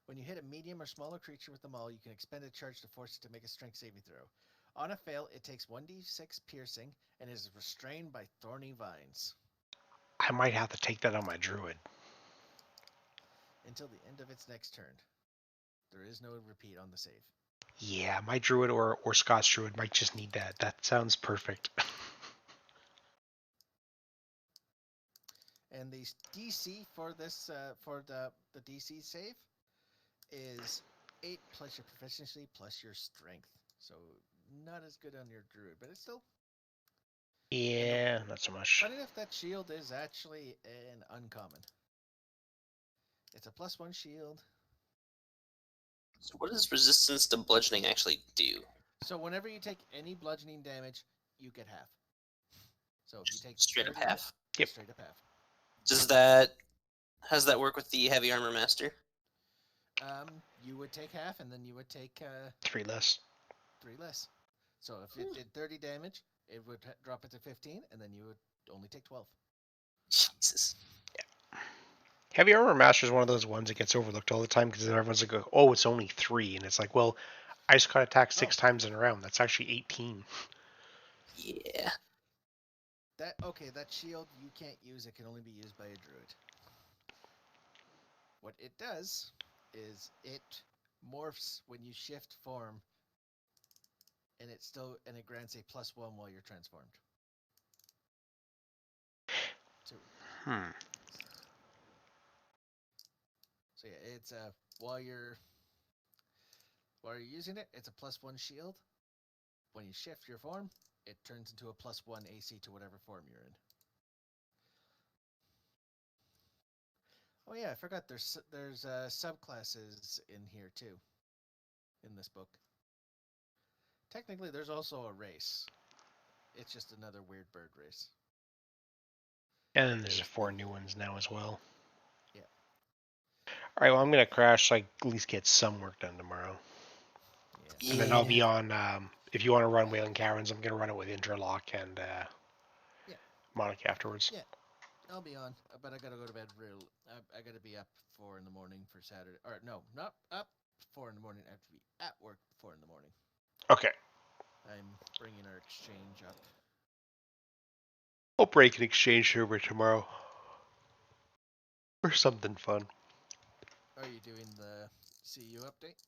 When you hit a medium or smaller creature with the maul, you can expend a charge to force it to make a strength saving throw. On a fail, it takes 1d6 piercing and is restrained by thorny vines I might have to take that on my druid. until the end of its next turn. There is no repeat on the save. Yeah, my druid or Scott's druid might just need that. That sounds perfect. And the DC for this, for the DC save, is 8 plus your proficiency plus your strength. So not as good on your druid, but it's still. Yeah, not so much. Funny enough, that shield is actually an uncommon. It's a +1 shield. So what does resistance to bludgeoning actually do? So whenever you take any bludgeoning damage, you get half. So if you take Straight up 30 half. Yep. straight up half. How does that work with the heavy armor master? You would take half, and then you would take 3 less. 3 less. So if it did 30 damage, it would drop it to 15, and then you would only take 12. Jesus. Heavy Armor Master is one of those ones that gets overlooked all the time because everyone's like, oh, it's only 3. And it's like, well, I just got attacked 6 times in a round. That's actually 18. Yeah. That shield, you can't use. It can only be used by a druid. What it does is it morphs when you shift form, and it grants a +1 while you're transformed. So yeah, it's while you're using it, it's a +1 shield. When you shift your form, it turns into a +1 AC to whatever form you're in. Oh yeah, I forgot. There's subclasses in here too. In this book. Technically, there's also a race. It's just another weird bird race. And then there's 4 new ones now as well. Yeah. All right, well, I'm going to crash, like, at least get some work done tomorrow. Yeah. And then I'll be on, if you want to run Wailing Caverns, I'm going to run it with Interlock and Yeah. Monarch afterwards. Yeah. I'll be on, but I gotta go to bed real. I gotta be up 4 in the morning for Saturday. Or no, not up 4 in the morning. I have to be at work 4 in the morning. Okay. I'm bringing our exchange up. I'll break an exchange server tomorrow. Or something fun. Are you doing the CU update?